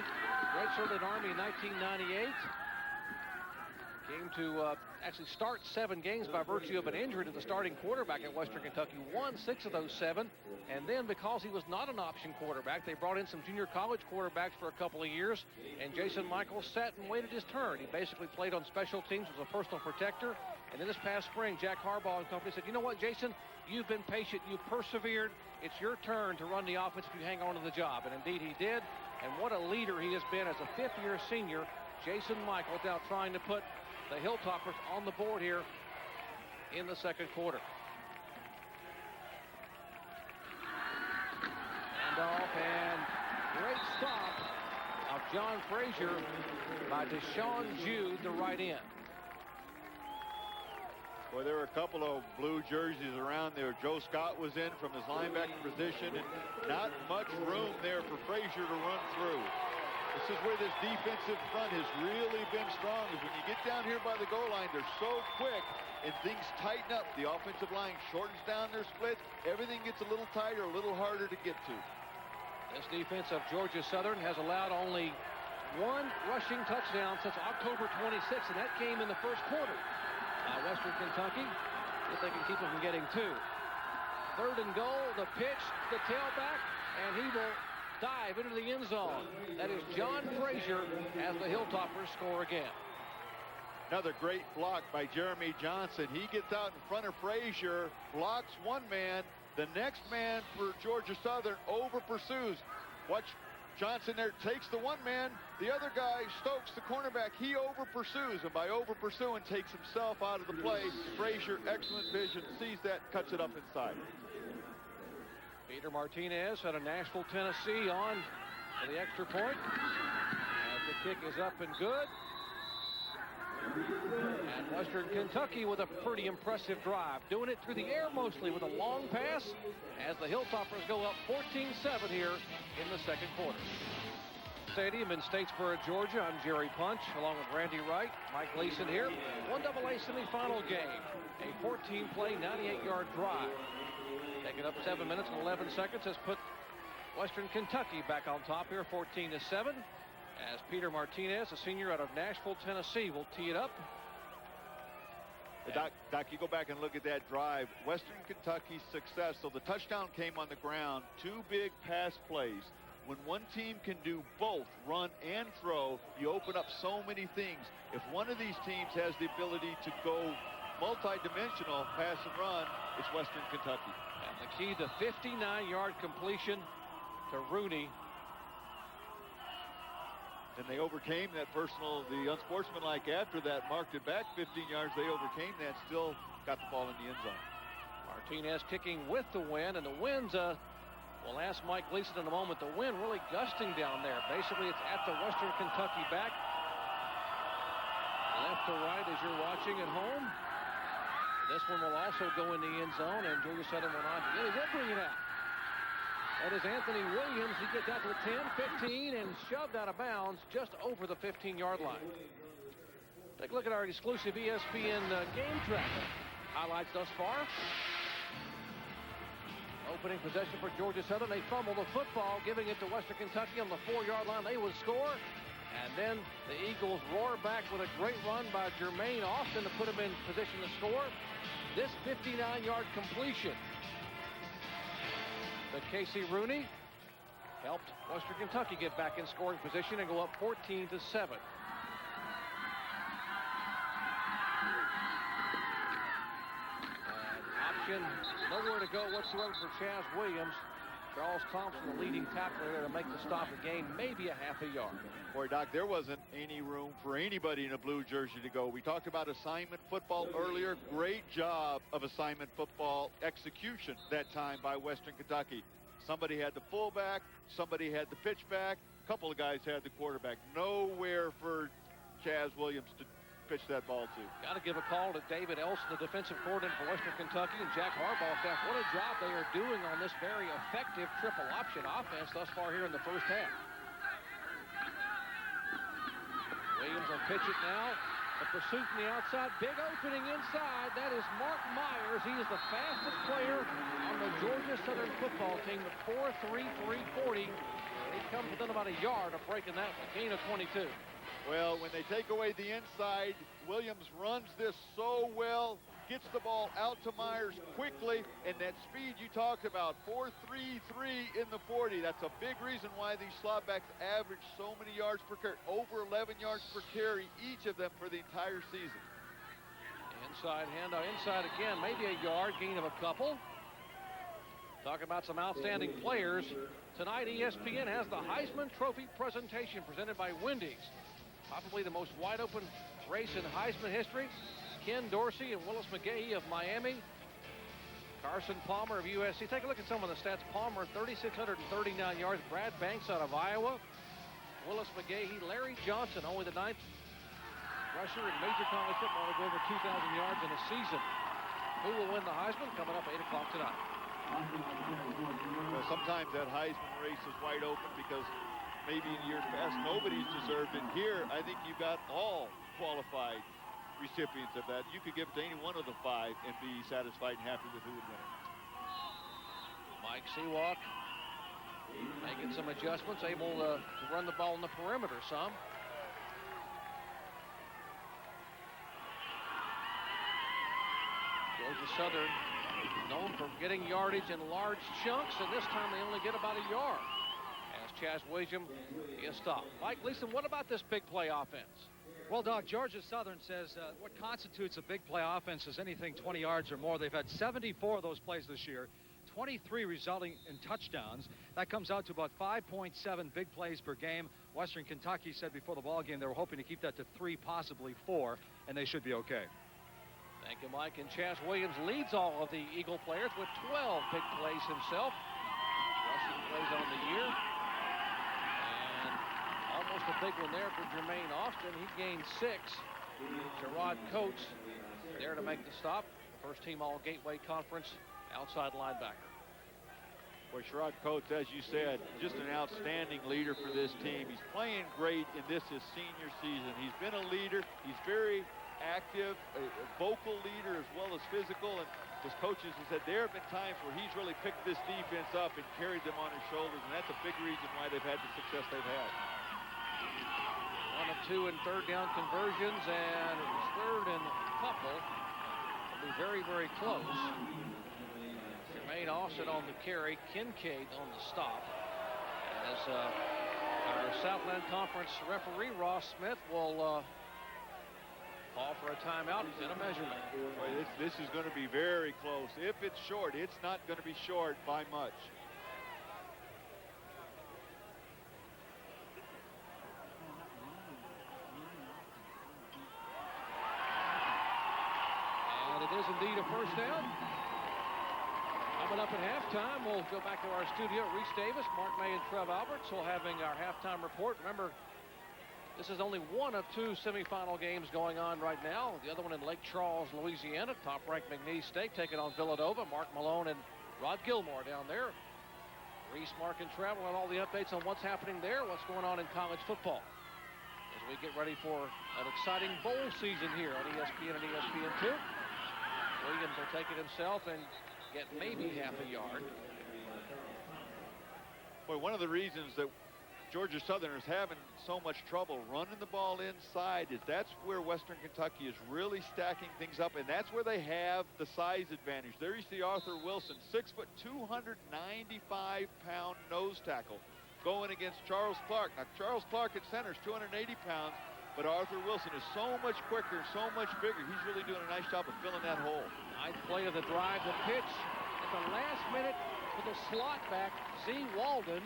redshirted Army in 1998. Came to actually start 7 games by virtue of an injury to the starting quarterback at Western Kentucky. Won 6 of those 7. And then because he was not an option quarterback, they brought in some junior college quarterbacks for a couple of years. And Jason Michael sat and waited his turn. He basically played on special teams, was a personal protector. And then this past spring, Jack Harbaugh and company said, you know what, Jason, you've been patient, you persevered. It's your turn to run the offense if you hang on to the job. And indeed he did. And what a leader he has been as a 5th-year senior. Jason Michael now trying to put the Hilltoppers on the board here in the 2nd quarter. Handoff and great stop of John Frazier by Deshaun Jude, the right end. Boy, there were a couple of blue jerseys around there. Joe Scott was in from his linebacker position, and not much room there for Frazier to run through. This is where this defensive front has really been strong, is when you get down here by the goal line, they're so quick and things tighten up. The offensive line shortens down their splits. Everything gets a little tighter, a little harder to get to. This defense of Georgia Southern has allowed only 1 rushing touchdown since October 26th, and that came in the 1st quarter. Western Kentucky, if they can keep them from getting 2. 3rd and goal, the pitch, the tailback, and he will dive into the end zone. That is John Frazier as the Hilltoppers score again. Another great block by Jeremy Johnson. He gets out in front of Frazier, blocks one man. The next man for Georgia Southern over pursues. Watch Johnson there, takes the one man. The other guy, Stokes, the cornerback, he over pursues. And by over pursuing, takes himself out of the play. Frazier, excellent vision, sees that, cuts it up inside. Peter Martinez out of Nashville, Tennessee on for the extra point. As the kick is up and good. And Western Kentucky with a pretty impressive drive. Doing it through the air mostly with a long pass as the Hilltoppers go up 14-7 here in the 2nd quarter. Stadium in Statesboro, Georgia. I'm Jerry Punch along with Randy Wright, Mike Gleason here. 1AA semifinal game. A 14-play, 98-yard drive. Taking up 7 minutes and 11 seconds has put Western Kentucky back on top here, 14-7. As Peter Martinez, a senior out of Nashville, Tennessee, will tee it up. Doc, you go back and look at that drive. Western Kentucky's success, so the touchdown came on the ground. 2 big pass plays. When one team can do both, run and throw, you open up so many things. If one of these teams has the ability to go multi-dimensional pass and run, it's Western Kentucky. And the key to 59-yard completion to Rooney. And they overcame that personal, the unsportsmanlike after that, marked it back 15 yards. They overcame that, still got the ball in the end zone. Martinez kicking with the wind, and the wind's, we'll ask Mike Gleason in a moment, the wind really gusting down there. Basically, it's at the Western Kentucky back. Left to right as you're watching at home. This one will also go in the end zone, and Georgia Southern will not. Yeah, he will bring it out. That is Anthony Williams. He gets out to the 10, 15, and shoved out of bounds just over the 15-yard line. Take a look at our exclusive ESPN game tracker. Highlights thus far. Opening possession for Georgia Southern. They fumble the football, giving it to Western Kentucky on the 4-yard line. They would score. And then the Eagles roar back with a great run by Jermaine Austin to put them in position to score. This 59-yard completion to Casey Rooney helped Western Kentucky get back in scoring position and go up 14-7. Option, nowhere to go whatsoever for Chaz Williams. Charles Thompson, the leading tackler there to make the stop and gain maybe a half a yard. Boy, Doc, there wasn't any room for anybody in a blue jersey to go. We talked about assignment football earlier. Great job of assignment football execution that time by Western Kentucky. Somebody had the fullback, somebody had the pitchback, a couple of guys had the quarterback. Nowhere for Chaz Williams to pitch that ball to. Got to give a call to David Elson, the defensive coordinator for Western Kentucky, and Jack Harbaugh's staff. What a job they are doing on this very effective triple option offense thus far here in the first half. Williams will pitch it now. The pursuit from the outside. Big opening inside. That is Mark Myers. He is the fastest player on the Georgia Southern football team with 4.33 40. He comes within about a yard of breaking that, a gain of 22. Well, when they take away the inside, Williams runs this so well, gets the ball out to Myers quickly, and that speed you talked about, 4.33 in the 40. That's a big reason why these slotbacks average so many yards per carry, over 11 yards per carry, each of them for the entire season. Inside handout, inside again, maybe a yard, gain of a couple. Talking about some outstanding players. Tonight, ESPN has the Heisman Trophy presentation presented by Wendy's. Probably the most wide-open race in Heisman history. Ken Dorsey and Willis McGahee of Miami. Carson Palmer of USC. Take a look at some of the stats. Palmer, 3,639 yards. Brad Banks out of Iowa. Willis McGahee. Larry Johnson, only the 9th rusher in major college football to go over 2,000 yards in a season. Who will win the Heisman? Coming up at 8 o'clock tonight. Well, sometimes that Heisman race is wide open because maybe in years past nobody's deserved it. Here, I think you've got all qualified recipients of that. You could give it to any one of the 5 and be satisfied and happy with who would win it. Mike Seawalk making some adjustments, able to run the ball in the perimeter some. Georgia Southern known for getting yardage in large chunks, and this time they only get about a yard. Chaz Williams is stopped. Mike Gleason, what about this big play offense? Well, Doc, Georgia Southern says what constitutes a big play offense is anything 20 yards or more. They've had 74 of those plays this year, 23 resulting in touchdowns. That comes out to about 5.7 big plays per game. Western Kentucky said before the ball game they were hoping to keep that to 3, possibly 4, and they should be okay. Thank you, Mike. And Chaz Williams leads all of the Eagle players with 12 big plays himself. Rushing plays on the year. Almost a big one there for Jermaine Austin. He gained 6. Gerard Coates there to make the stop. First team all Gateway Conference outside linebacker. Boy, Gerard Coates, as you said, just an outstanding leader for this team. He's playing great in this his senior season. He's been a leader. He's very active, a vocal leader as well as physical. And his coaches have said there have been times where he's really picked this defense up and carried them on his shoulders. And that's a big reason why they've had the success they've had. 1 of 2 and third down conversions, and it was third and a couple. It'll be very, very close. Jermaine Austin on the carry, Kincaid on the stop. As our Southland Conference referee, Ross Smith, will call for a timeout and a measurement. Boy, this is going to be very close. If it's short, it's not going to be short by much. It is indeed a first down. Coming up at halftime, we'll go back to our studio. Reese Davis, Mark May, and Trev Alberts will having our halftime report. Remember, this is only one of 2 semifinal games going on right now. The other one in Lake Charles, Louisiana. Top-ranked McNeese State taking on Villanova. Mark Malone and Rod Gilmore down there. Reese, Mark, and Trev will have all the updates on what's happening there, what's going on in college football, as we get ready for an exciting bowl season here on ESPN and ESPN2. Williams will take it himself and get maybe half a yard. Boy, one of the reasons that Georgia Southern is having so much trouble running the ball inside is that's where Western Kentucky is really stacking things up, and that's where they have the size advantage. There you see Arthur Wilson, 6 foot, 295-pound nose tackle, going against Charles Clark. Now, Charles Clark at center is 280 pounds. But Arthur Wilson is so much quicker, so much bigger. He's really doing a nice job of filling that hole. 9th play of the drive. The pitch at the last minute for the the slot back, Z. Walden.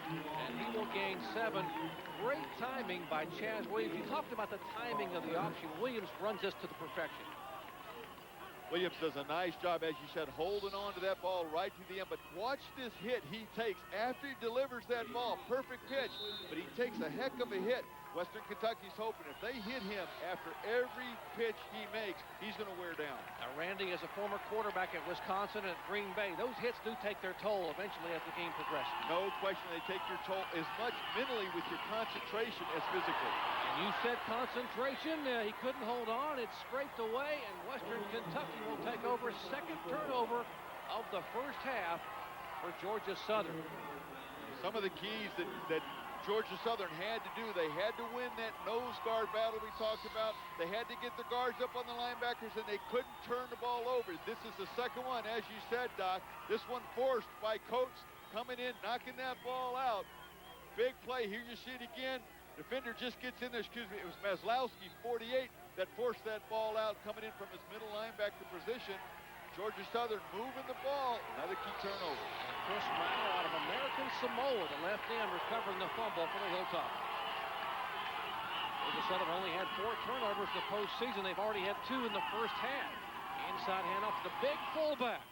And he will gain 7. Great timing by Chaz Williams. You talked about the timing of the option. Williams runs this to the perfection. Williams does a nice job, as you said, holding on to that ball right to the end. But watch this hit he takes after he delivers that ball. Perfect pitch, but he takes a heck of a hit. Western Kentucky's hoping if they hit him after every pitch he makes, he's going to wear down. Now, Randy is a former quarterback at Wisconsin and at Green Bay. Those hits do take their toll eventually as the game progresses. No question they take your toll as much mentally with your concentration as physically. And you said concentration. He couldn't hold on. It scraped away, and Western Kentucky will take over. Second turnover of the first half for Georgia Southern. Some of the keys that Georgia Southern had to do, they had to win that nose guard battle we talked about. They had to get the guards up on the linebackers, and they couldn't turn the ball over. This is the second one, as you said, Doc. This one forced by Coates coming in, knocking that ball out. Big play. Here you see it again. Defender just gets in there. Excuse me, it was Maslowski, 48, that forced that ball out, coming in from his middle linebacker position. Georgia Southern moving the ball. Another key turnover. Chris Mao out of American Samoa, the left end, recovering the fumble for the Hilltop. Georgia Southern only had 4 turnovers in the postseason. They've already had 2 in the first half. Inside handoff to the big fullback.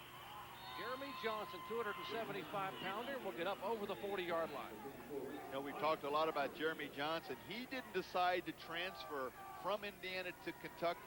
Jeremy Johnson, 275-pounder, will get up over the 40-yard line. You know, we talked a lot about Jeremy Johnson. He didn't decide to transfer from Indiana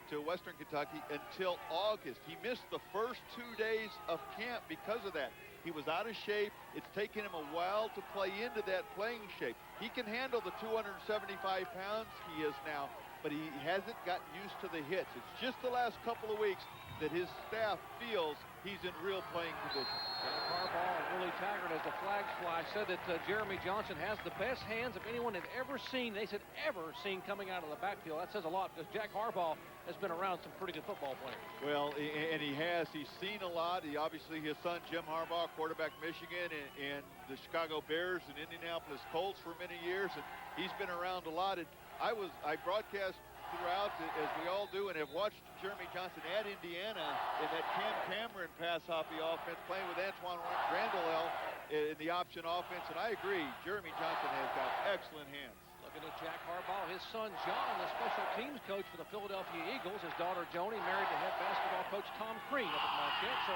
to Western Kentucky until August. He missed the first 2 days of camp because of that. He was out of shape. It's taken him a while to play into that playing shape. He can handle the 275 pounds he is now, but he hasn't gotten used to the hits. It's just the last couple of weeks that his staff feels he's in real playing position. Jack Harbaugh and Willie Taggart, as the flags fly, said that Jeremy Johnson has the best hands of anyone they've ever seen. They said ever seen coming out of the backfield. That says a lot because Jack Harbaugh has been around some pretty good football players. Well, and he has. He's seen a lot. Obviously, his son, Jim Harbaugh, quarterback Michigan and the Chicago Bears and Indianapolis Colts for many years, and he's been around a lot. And I broadcast throughout, as we all do, and have watched Jeremy Johnson at Indiana in that Cam Cameron pass hoppy offense, playing with Antoine Randall in the option offense, and I agree, Jeremy Johnson has got excellent hands. Looking at Jack Harbaugh, his son John, the special teams coach for the Philadelphia Eagles. His daughter Joni married to head basketball coach Tom Crean up at Marquette, so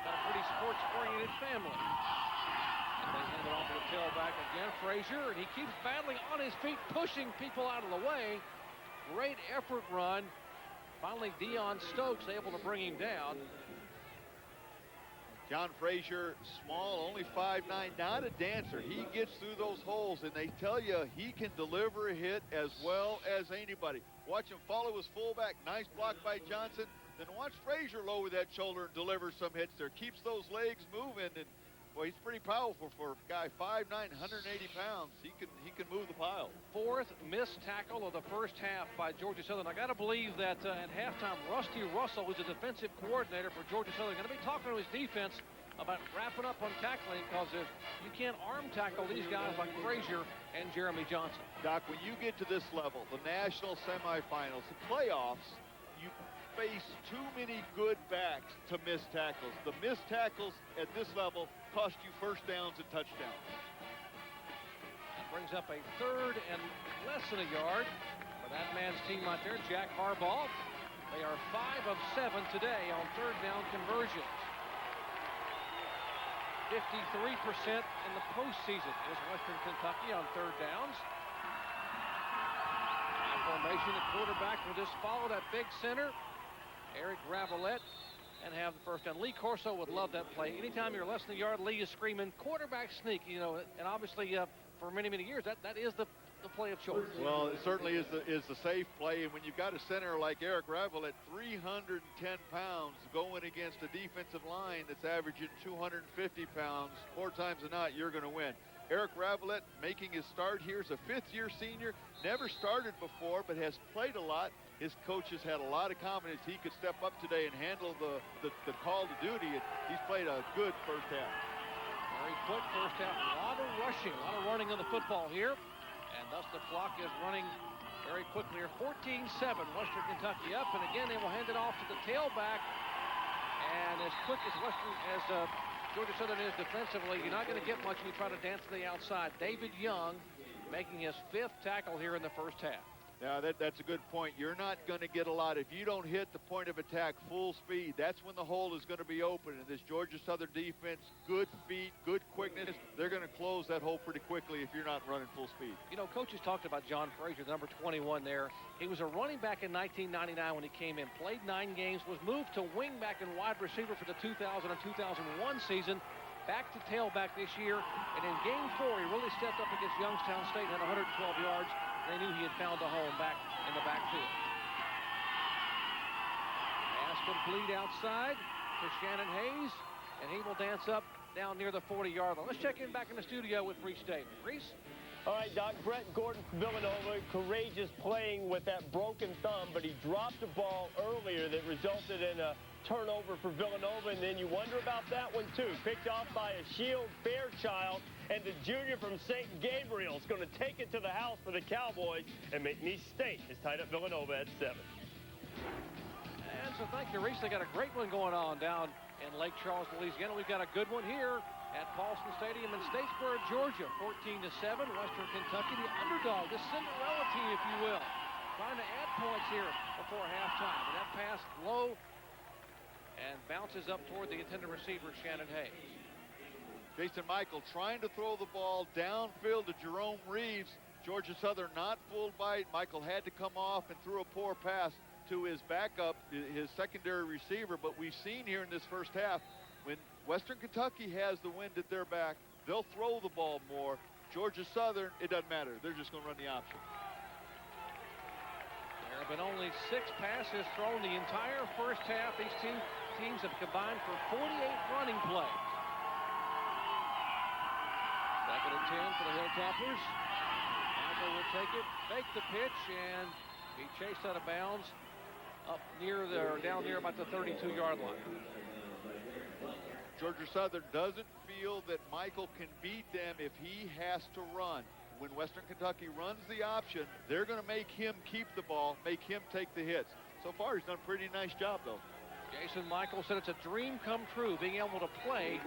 got a pretty sports-oriented family. And they hand it off to the tailback again, Frazier, and he keeps battling on his feet, pushing people out of the way. Great effort run. Finally, Deion Stokes able to bring him down. John Frazier, small, only 5'9", not a dancer. He gets through those holes, and they tell you he can deliver a hit as well as anybody. Watch him follow his fullback. Nice block by Johnson. Then watch Frazier lower that shoulder and deliver some hits there. Keeps those legs moving, and well, he's pretty powerful for a guy 5'9", 180 pounds. He can move the pile. 4th missed tackle of the first half by Georgia Southern. I got to believe that at halftime, Rusty Russell, who's the defensive coordinator for Georgia Southern, going to be talking to his defense about wrapping up on tackling, because if you can't arm tackle these guys like Frazier and Jeremy Johnson. Doc, when you get to this level, the national semifinals, the playoffs, you face too many good backs to miss tackles. The missed tackles at this level cost you first downs and touchdowns. That brings up a 3rd and less than a yard for that man's team out there, Jack Harbaugh. They are 5 of 7 today on 3rd down conversions. 53% in the postseason is Western Kentucky on 3rd downs. High formation, the quarterback will just follow that big center, Eric Ravelette, and have the first down. Lee Corso would love that play. Anytime you're less than a yard, Lee is screaming quarterback sneak, you know, and obviously for many years that is the play of choice. Well, it certainly is the safe play, and when you've got a center like Eric Ravelette, 310 pounds, going against a defensive line that's averaging 250 pounds, 4 times a night, you're going to win. Eric Ravelette making his start here as a 5th-year senior, never started before, but has played a lot. His coaches had a lot of confidence he could step up today and handle the call to duty. He's played a good first half. Very quick first half, a lot of rushing, a lot of running on the football here. And thus the clock is running very quickly here. 14-7, Western Kentucky up. And again, they will hand it off to the tailback. And as quick as Georgia Southern is defensively, you're not going to get much when you try to dance to the outside. David Young making his 5th tackle here in the first half. Now, that's a good point. You're not going to get a lot. If you don't hit the point of attack full speed, that's when the hole is going to be open. And this Georgia Southern defense, good feet, good quickness, they're going to close that hole pretty quickly if you're not running full speed. You know, coaches talked about John Frazier, number 21 there. He was a running back in 1999 when he came in, played 9 games, was moved to wing back and wide receiver for the 2000 and 2001 season. Back to tailback this year, and in game 4, he really stepped up against Youngstown State, had 112 yards. They knew he had found a home back in the backfield. Pass complete outside to Shannon Hayes, and he will dance up down near the 40-yard line. Let's check in back in the studio with Reese Davis. Reese? All right, Doc, Brett Gordon from Villanova, courageous playing with that broken thumb, but he dropped a ball earlier that resulted in a turnover for Villanova, and then you wonder about that one too. Picked off by a Shield Fairchild, and the junior from St. Gabriel is going to take it to the house for the Cowboys, and McNeese State is tied up Villanova at 7. And so thank you, Reese. They got a great one going on down in Lake Charles, Louisiana. We've got a good one here at Paulson Stadium in Statesboro, Georgia. 14-7, Western Kentucky, the underdog, the Cinderella team, if you will, trying to add points here before halftime. And that pass low and bounces up toward the intended receiver, Shannon Hayes. Jason Michael trying to throw the ball downfield to Jerome Reeves. Georgia Southern not fooled by it. Michael had to come off and threw a poor pass to his backup, his secondary receiver. But we've seen here in this first half, when Western Kentucky has the wind at their back, they'll throw the ball more. Georgia Southern, it doesn't matter. They're just going to run the option. There have been only 6 passes thrown the entire first half. These teams have combined for 48 running plays. 2nd and 10 for the Hilltoppers. Michael will take it, fake the pitch, and be chased out of bounds up near down near about the 32-yard line. Georgia Southern doesn't feel that Michael can beat them if he has to run. When Western Kentucky runs the option, they're going to make him keep the ball, make him take the hits. So far, he's done a pretty nice job, though. Jason Michael said it's a dream come true, being able to play,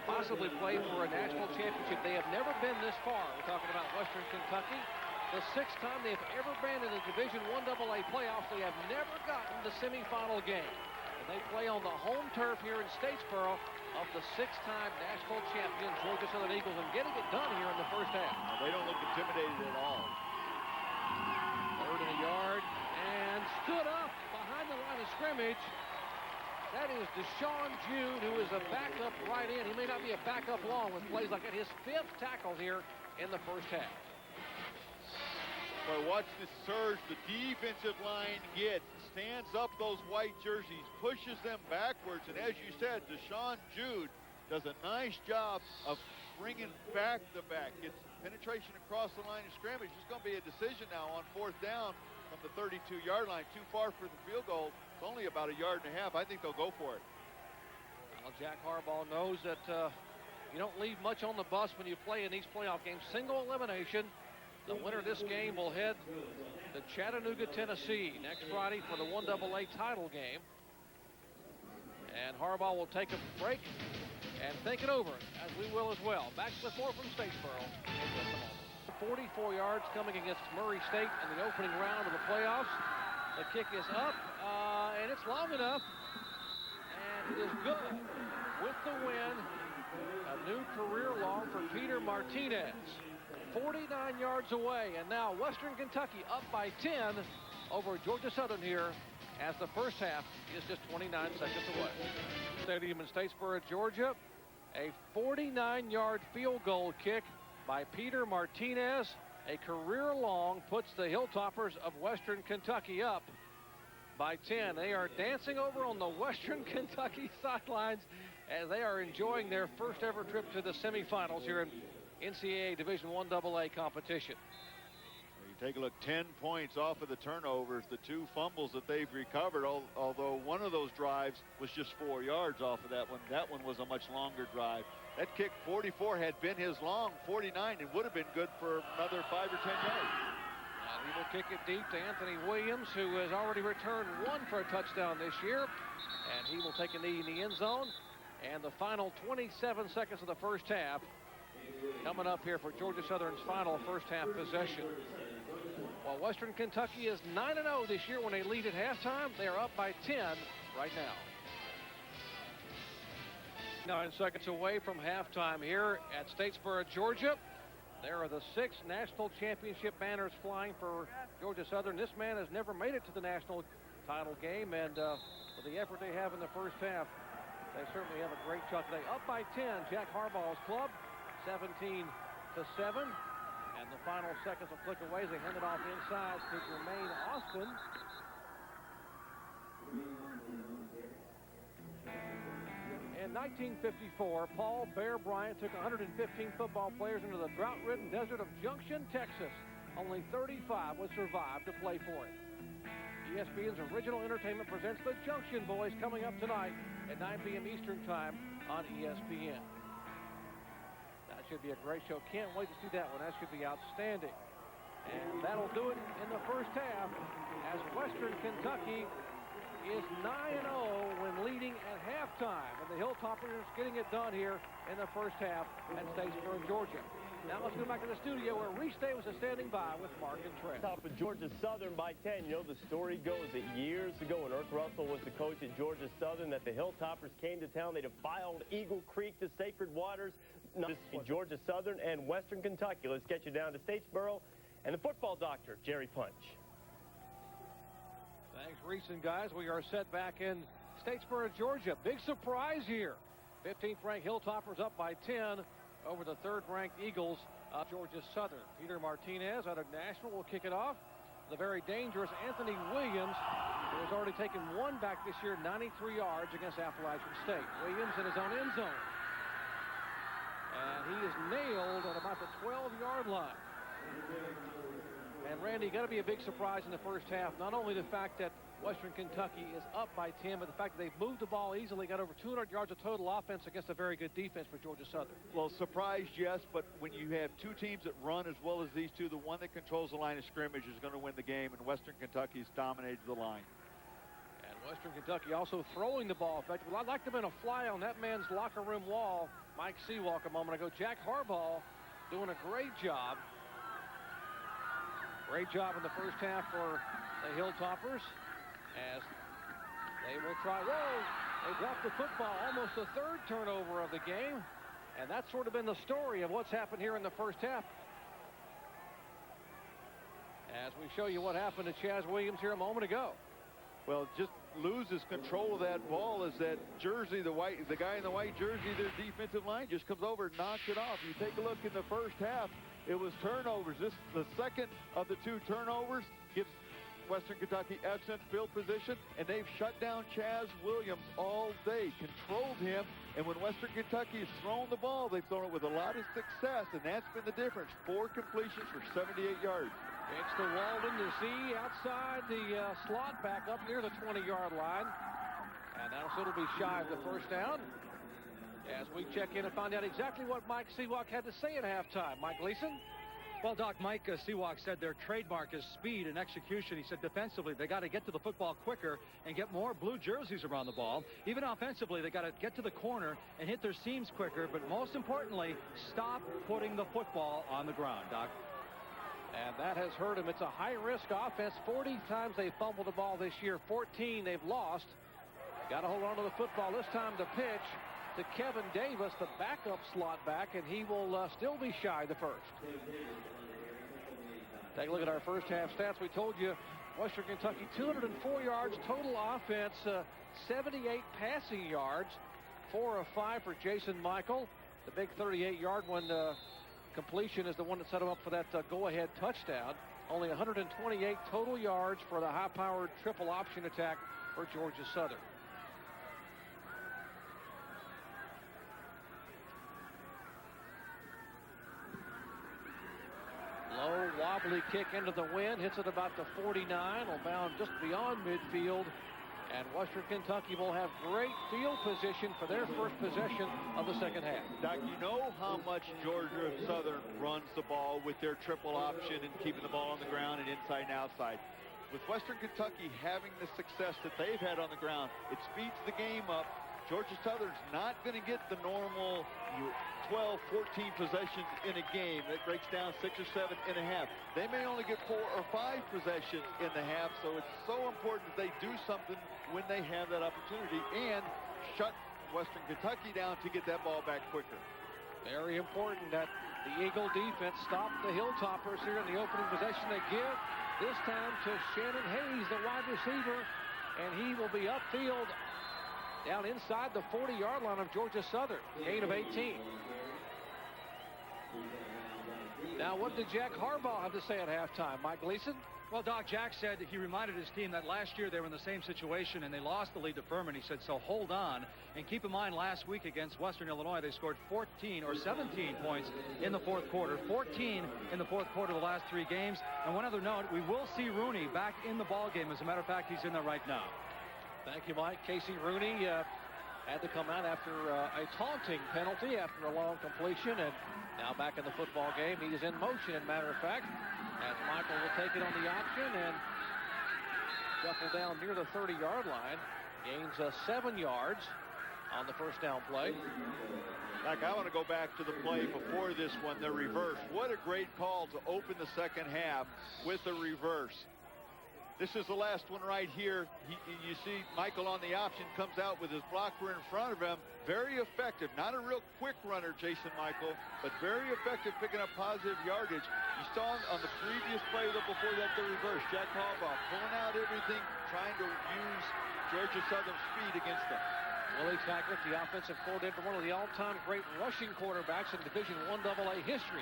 possibly play for a national championship. They have never been this far. We're talking about Western Kentucky. The 6th time they've ever been in the Division I AA playoffs, they have never gotten the semifinal game. And they play on the home turf here in Statesboro of the 6-time national champion Georgia Southern Eagles, and getting it done here in the first half. They don't look intimidated at all. 3rd and a yard, and stood up behind the line of scrimmage. That is Deshaun Jude, who is a backup right in. He may not be a backup long with plays like that. His 5th tackle here in the first half. Boy, watch this surge the defensive line gets. Stands up those white jerseys, pushes them backwards, and as you said, Deshaun Jude does a nice job of bringing back the back. Gets penetration across the line of scrimmage. It's going to be a decision now on 4th down from the 32-yard line. Too far for the field goal. It's only about a yard and a half. I think they'll go for it. Well, Jack Harbaugh knows that you don't leave much on the bus when you play in these playoff games. Single elimination. The winner of this game will head to Chattanooga, Tennessee next Friday for the 1AA title game. And Harbaugh will take a break and think it over, as we will as well. Back with more from Statesboro in just a moment. 44 yards coming against Murray State in the opening round of the playoffs. The kick is up, and it's long enough, and it is good. With the win, a new career long for Peter Martinez. 49 yards away, and now Western Kentucky up by 10 over Georgia Southern here as the first half is just 29 seconds away. Stadium in Statesboro, Georgia. A 49-yard field goal kick by Peter Martinez. A career long puts the Hilltoppers of Western Kentucky up by 10. They are dancing over on the Western Kentucky sidelines as they are enjoying their first ever trip to the semifinals here in NCAA Division I AA competition. You take a look, 10 points off of the turnovers, the 2 fumbles that they've recovered, although one of those drives was just 4 yards off of that one. That one was a much longer drive. That kick, 44, had been his long. 49, it would have been good for another 5 or 10 yards. And he will kick it deep to Anthony Williams, who has already returned 1 for a touchdown this year. And he will take a knee in the end zone. And the final 27 seconds of the first half coming up here for Georgia Southern's final first half possession. While Western Kentucky is 9-0 this year when they lead at halftime, they are up by 10 right now. 9 seconds away from halftime here at Statesboro, Georgia. There are the 6 national championship banners flying for Georgia Southern. This man has never made it to the national title game, and with the effort they have in the first half, they certainly have a great shot today. Up by 10, Jack Harbaugh's club, 17-7. And the final seconds will click away as they hand it off inside to Jermaine Austin. In 1954, Paul Bear Bryant took 115 football players into the drought-ridden desert of Junction, Texas. Only 35 would survive to play for him. ESPN's original entertainment presents the Junction Boys coming up tonight at 9 p.m. Eastern Time on ESPN. That should be a great show. Can't wait to see that one. That should be outstanding. And that'll do it in the first half as Western Kentucky is 9-0 when leading at halftime. And the Hilltoppers getting it done here in the first half at Statesboro, Georgia. Now let's go back to the studio where Reese Davis is standing by with Mark and Trent. Top of Georgia Southern by 10. You know, the story goes that years ago when Irk Russell was the coach at Georgia Southern, that the Hilltoppers came to town. They defiled Eagle Creek, the sacred waters. Georgia Southern and Western Kentucky. Let's get you down to Statesboro and the football doctor, Jerry Punch. Thanks, Reese and guys. We are set back in Statesboro, Georgia. Big surprise here. 15th ranked Hilltoppers up by 10 over the 3rd-ranked Eagles of Georgia Southern. Peter Martinez out of Nashville will kick it off. The very dangerous Anthony Williams, who has already taken one back this year, 93 yards against Appalachian State. Williams in his own end zone. And he is nailed at about the 12-yard line. And Randy, got to be a big surprise in the first half. Not only the fact that Western Kentucky is up by 10, but the fact that they've moved the ball easily, got over 200 yards of total offense against a very good defense for Georgia Southern. Well, surprised, yes, but when you have 2 teams that run as well as these two, the one that controls the line of scrimmage is going to win the game, and Western Kentucky's dominated the line. And Western Kentucky also throwing the ball effectively. I'd like to have been a fly on that man's locker room wall, Mike Seawalk, a moment ago. Jack Harbaugh doing a great job. Great job in the first half for the Hilltoppers as they will try. Whoa! They dropped the football. Almost the 3rd turnover of the game. And that's sort of been the story of what's happened here in the first half. As we show you what happened to Chaz Williams here a moment ago. Well, just loses control of that ball as that jersey, the guy in the white jersey, their defensive line just comes over and knocks it off. You take a look in the first half, it was turnovers. This, the second of the 2 turnovers, gives Western Kentucky excellent field position, and they've shut down Chaz Williams all day, controlled him, and when Western Kentucky has thrown the ball, they've thrown it with a lot of success, and that's been the difference. 4 completions for 78 yards. It's the Walden to see outside the slot back up near the 20-yard line. And that'll be shy of the first down. As we check in and find out exactly what Mike Seawalk had to say at halftime. Mike Gleason? Well, Doc, Mike Seawalk said their trademark is speed and execution. He said defensively they got to get to the football quicker and get more blue jerseys around the ball. Even offensively, they got to get to the corner and hit their seams quicker. But most importantly, stop putting the football on the ground, Doc. And that has hurt him. It's a high-risk offense. 40 times they fumbled the ball this year. 14 they've lost. Got to hold on to the football. This time the pitch to Kevin Davis, the backup slot back, and he will still be shy the first. Take a look at our first half stats. We told you Western Kentucky 204 yards total offense, 78 passing yards, 4 of 5 for Jason Michael. The big 38-yard one completion is the one that set him up for that go-ahead touchdown. Only 128 total yards for the high-powered triple option attack for Georgia Southern. Low, wobbly kick into the wind, hits it about the 49, will bound just beyond midfield. And Western Kentucky will have great field position for their first possession of the second half. Doc, you know how much Georgia Southern runs the ball with their triple option and keeping the ball on the ground and inside and outside. With Western Kentucky having the success that they've had on the ground, it speeds the game up. Georgia Southern's not going to get the normal 12, 14 possessions in a game. That breaks down 6 or 7 in a half. They may only get 4 or 5 possessions in the half, so it's so important that they do something when they have that opportunity and shut Western Kentucky down to get that ball back quicker. Very important that the Eagle defense stop the Hilltoppers here in the opening possession. They give this time to Shannon Hayes, the wide receiver, and he will be upfield down inside the 40-yard line of Georgia Southern. Gain of 18. Now, what did Jack Harbaugh have to say at halftime? Mike Gleason? Well, Doc, Jack said he reminded his team that last year they were in the same situation and they lost the lead to Furman. He said, so hold on. And keep in mind, last week against Western Illinois, they scored 14 or 17 points in the fourth quarter. 14 in the fourth quarter of the last 3 games. And one other note, we will see Rooney back in the ball game. As a matter of fact, he's in there right now. Thank you, Mike. Casey Rooney had to come out after a taunting penalty after a long completion, and now back in the football game. He is in motion, as a matter of fact, as Michael will take it on the option and shuffle down near the 30-yard line. Gains 7 yards on the first down play. Like, I want to go back to the play before this one, the reverse. What a great call to open the second half with the reverse. This is the last one right here. You see Michael on the option, comes out with his blocker in front of him. Very effective. Not a real quick runner, Jason Michael, but very effective picking up positive yardage. You saw on the previous play before that, the reverse. Jack Harbaugh pulling out everything, trying to use Georgia Southern's speed against them. Willie Taggart, the offensive coordinator, one of the all-time great rushing quarterbacks in Division I AA history.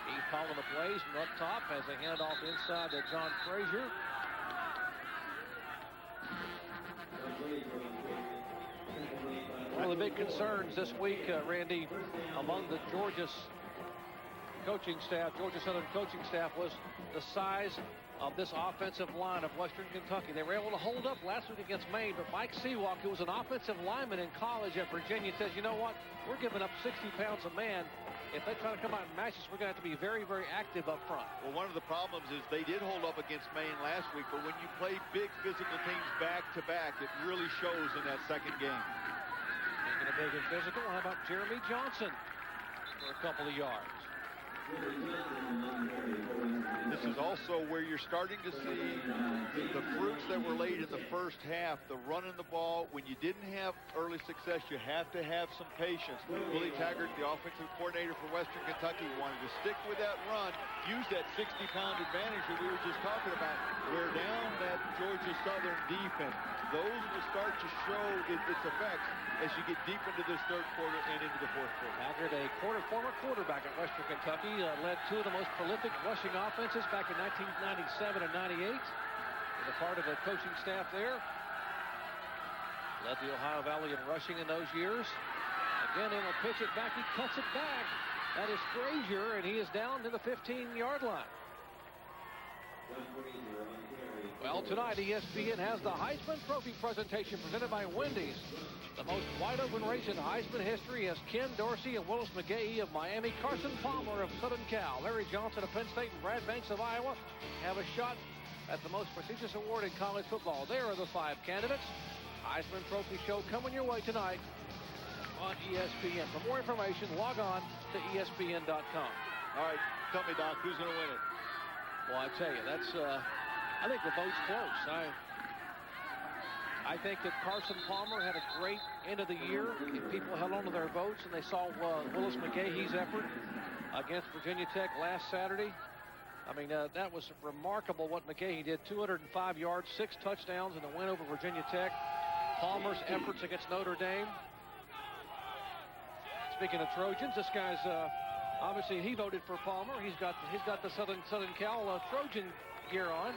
He's calling the plays from up top as they hand off inside to John Frazier. One of the big concerns this week, Randy, among the Georgia Southern coaching staff, was the size of this offensive line of Western Kentucky. They were able to hold up last week against Maine, but Mike Seawalk, who was an offensive lineman in college at Virginia, says, you know what, we're giving up 60 pounds a man. If they try to come out and match us, we're going to have to be very, very active up front. Well, one of the problems is they did hold up against Maine last week, but when you play big physical teams back-to-back, it really shows in that second game. Speaking of big and physical, how about Jeremy Johnson for a couple of yards? This is also where you're starting to see the fruits that were laid in the first half, the running the ball. When you didn't have early success, you have to have some patience. Willie Taggart, the offensive coordinator for Western Kentucky, wanted to stick with that run, use that 60-pound advantage that we were just talking about, wear down that Georgia Southern defense. Those will start to show its effects as you get deep into this third quarter and into the fourth quarter. Taggart, a former quarterback at Western Kentucky, led 2 of the most prolific rushing offenses back in 1997 and 98. Was a part of the coaching staff there. Led the Ohio Valley in rushing in those years. Again, he'll pitch it back. He cuts it back. That is Frazier, and he is down to the 15-yard line. Well, tonight ESPN has the Heisman Trophy presentation presented by Wendy's. The most wide-open race in Heisman history as Ken Dorsey and Willis McGahee of Miami, Carson Palmer of Southern Cal, Larry Johnson of Penn State, and Brad Banks of Iowa have a shot at the most prestigious award in college football. There are the 5 candidates. Heisman Trophy show coming your way tonight on ESPN. For more information, log on to ESPN.com. All right, tell me, Doc, who's going to win it? Well, I tell you, that's, I think the vote's close. I think that Carson Palmer had a great end of the year. People held on to their votes, and they saw Willis McGahee's effort against Virginia Tech last Saturday. I mean, that was remarkable what McGahee did. 205 yards, 6 touchdowns in the win over Virginia Tech. Palmer's efforts against Notre Dame. Speaking of Trojans, this guy's obviously he voted for Palmer. He's got the Southern Cal Trojan gear on.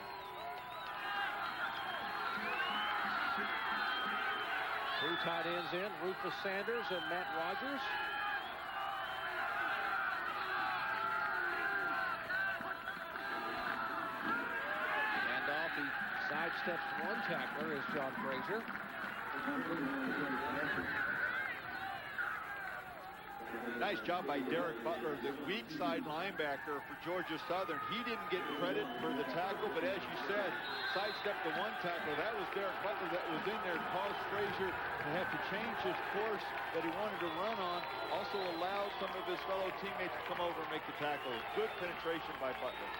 Two tight ends in, Rufus Sanders and Matt Rogers. And off, he sidesteps one tackler is John Frazier. Nice job by Derek Butler, the weak side linebacker for Georgia Southern. He didn't get credit for the tackle, but as you said, sidestepped the one tackle. That was Derek Butler that was in there and caused Frazier to have to change his course that he wanted to run on. Also allowed some of his fellow teammates to come over and make the tackle. Good penetration by Butler.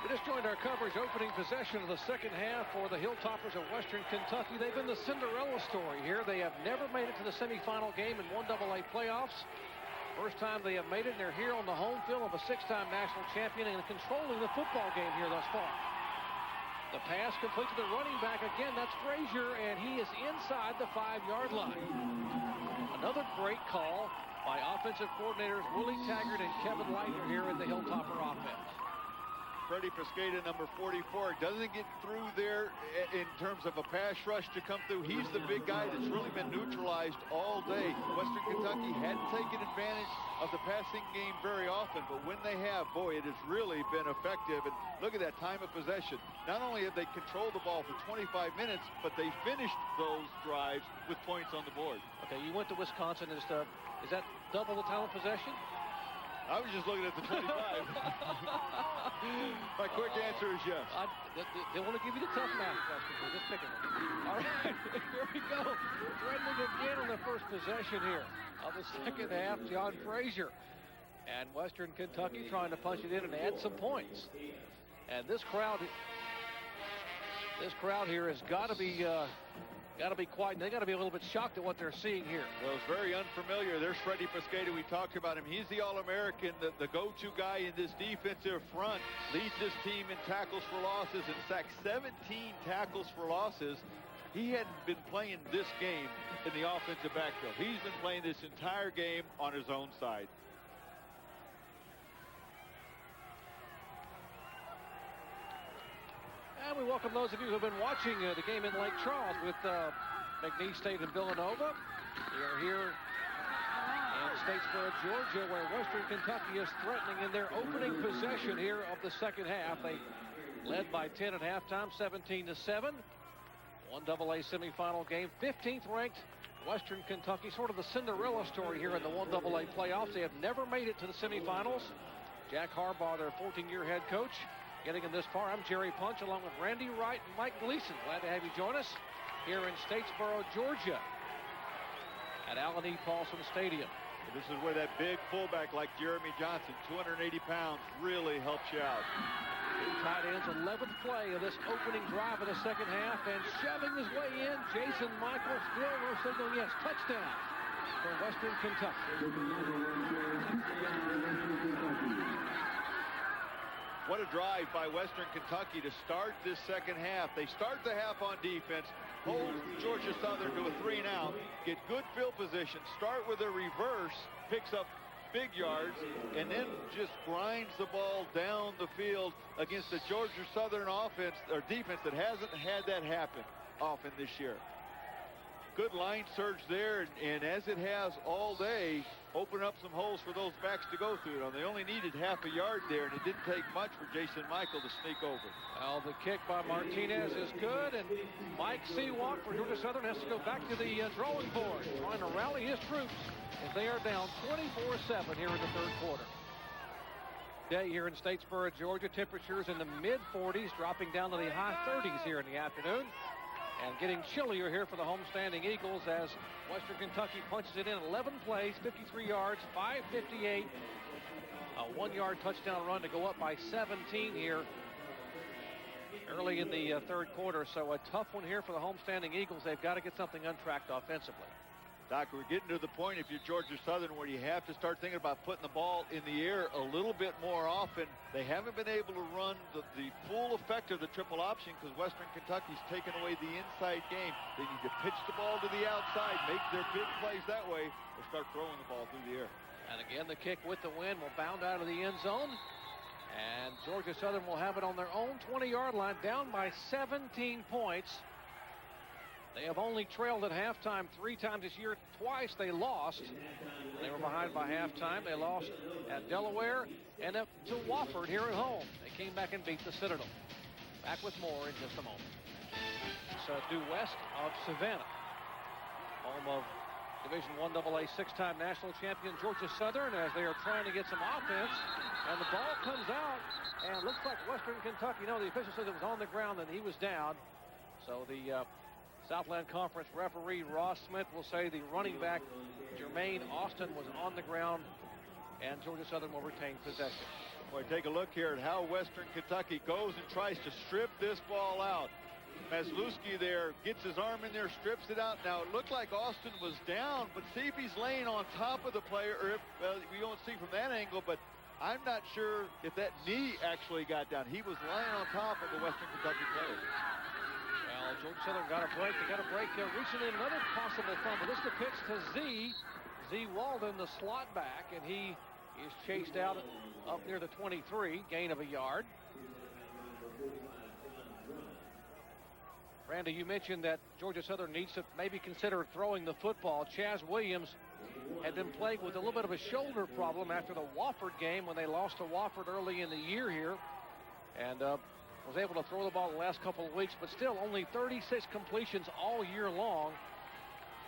We just joined our coverage opening possession of the second half for the Hilltoppers of Western Kentucky. They've been the Cinderella story here. They have never made it to the semifinal game in 1AA playoffs. First time they have made it, and they're here on the home field of a six-time national champion and controlling the football game here thus far. The pass complete to the running back again. That's Frazier, and he is inside the 5-yard line. Another great call by offensive coordinators Willie Taggart and Kevin Leitner here in the Hilltopper offense. Freddie Pesqueda, number 44, doesn't get through there in terms of a pass rush to come through. He's the big guy that's really been neutralized all day. Western Kentucky hadn't taken advantage of the passing game very often, but when they have, boy, it has really been effective. And look at that time of possession. Not only have they controlled the ball for 25 minutes, but they finished those drives with points on the board. Okay, you went to Wisconsin. Is that double the time of possession? I was just looking at the 25. My quick answer is yes. They want to give you the tough math question. We're just picking it. All right, here we go. Threatening again on the first possession here of the second half, John Frazier. And Western Kentucky trying to punch it in and add some points. And this crowd here has got to be quiet, and they got to be a little bit shocked at what they're seeing here. Well, it's very unfamiliar. There's Freddie Pesqueda. We talked about him. He's the All-American, the go-to guy in this defensive front. Leads this team in tackles for losses. In fact, 17 tackles for losses. He hadn't been playing this game in the offensive backfield. He's been playing this entire game on his own side. And we welcome those of you who have been watching the game in Lake Charles with McNeese State and Villanova. We are here in Statesboro, Georgia, where Western Kentucky is threatening in their opening possession here of the second half. They led by 10 at halftime, 17-7. 1AA semifinal game, 15th ranked Western Kentucky, sort of the Cinderella story here in the 1AA playoffs. They have never made it to the semifinals. Jack Harbaugh, their 14-year head coach, getting in this far. I'm Jerry Punch along with Randy Wright and Mike Gleason. Glad to have you join us here in Statesboro, Georgia at Alan E. Paulson Stadium. This is where that big fullback like Jeremy Johnson, 280 pounds, really helps you out. Tight ends, 11th play of this opening drive of the second half, and shoving his way in, Jason Michael. Still no signal, yes, touchdown for Western Kentucky. What a drive by Western Kentucky to start this second half. They start the half on defense, hold Georgia Southern to a 3-and-out, get good field position, start with a reverse, picks up big yards, and then just grinds the ball down the field against the Georgia Southern offense or defense that hasn't had that happen often this year. Good line surge there, and as it has all day, open up some holes for those backs to go through. Now, they only needed half a yard there, and it didn't take much for Jason Michael to sneak over. Well, the kick by Martinez is good, and Mike Seawalk for Georgia Southern has to go back to the drawing board, trying to rally his troops as they are down 24-7 here in the third quarter. Day here in Statesboro, Georgia, temperatures in the mid-40s, dropping down to the high 30s here in the afternoon. And getting chillier here for the homestanding Eagles as Western Kentucky punches it in 11 plays, 53 yards, 558. A 1-yard touchdown run to go up by 17 here early in the third quarter. So a tough one here for the homestanding Eagles. They've got to get something untracked offensively. Doc, we're getting to the point, if you're Georgia Southern, where you have to start thinking about putting the ball in the air a little bit more often. They haven't been able to run the full effect of the triple option because Western Kentucky's taken away the inside game. They need to pitch the ball to the outside, make their big plays that way, or start throwing the ball through the air. And again, the kick with the wind will bound out of the end zone. And Georgia Southern will have it on their own 20-yard line, down by 17 points. They have only trailed at halftime 3 times this year. Twice they lost. They were behind by halftime. They lost at Delaware and up to Wofford here at home. They came back and beat the Citadel. Back with more in just a moment. It's due west of Savannah, home of Division I AA six-time national champion Georgia Southern, as they are trying to get some offense. And the ball comes out, and looks like Western Kentucky. No, the official said it was on the ground and he was down. So the Southland Conference referee Ross Smith will say the running back Jermaine Austin was on the ground, and Georgia Southern will retain possession. Boy, take a look here at how Western Kentucky goes and tries to strip this ball out. Maslewski there gets his arm in there, strips it out. Now, it looked like Austin was down, but see if he's laying on top of the player, or if, well, we don't see from that angle, but I'm not sure if that knee actually got down. He was lying on top of the Western Kentucky player. Well, Georgia Southern got a break. They got a break there. Reaching in another possible fumble. This is the pitch to Z Walden, the slot back, and he is chased out up near the 23, gain of a yard. Randy, you mentioned that Georgia Southern needs to maybe consider throwing the football. Chaz Williams had been plagued with a little bit of a shoulder problem after the Wofford game when they lost to Wofford early in the year here, and was able to throw the ball the last couple of weeks, but still only 36 completions all year long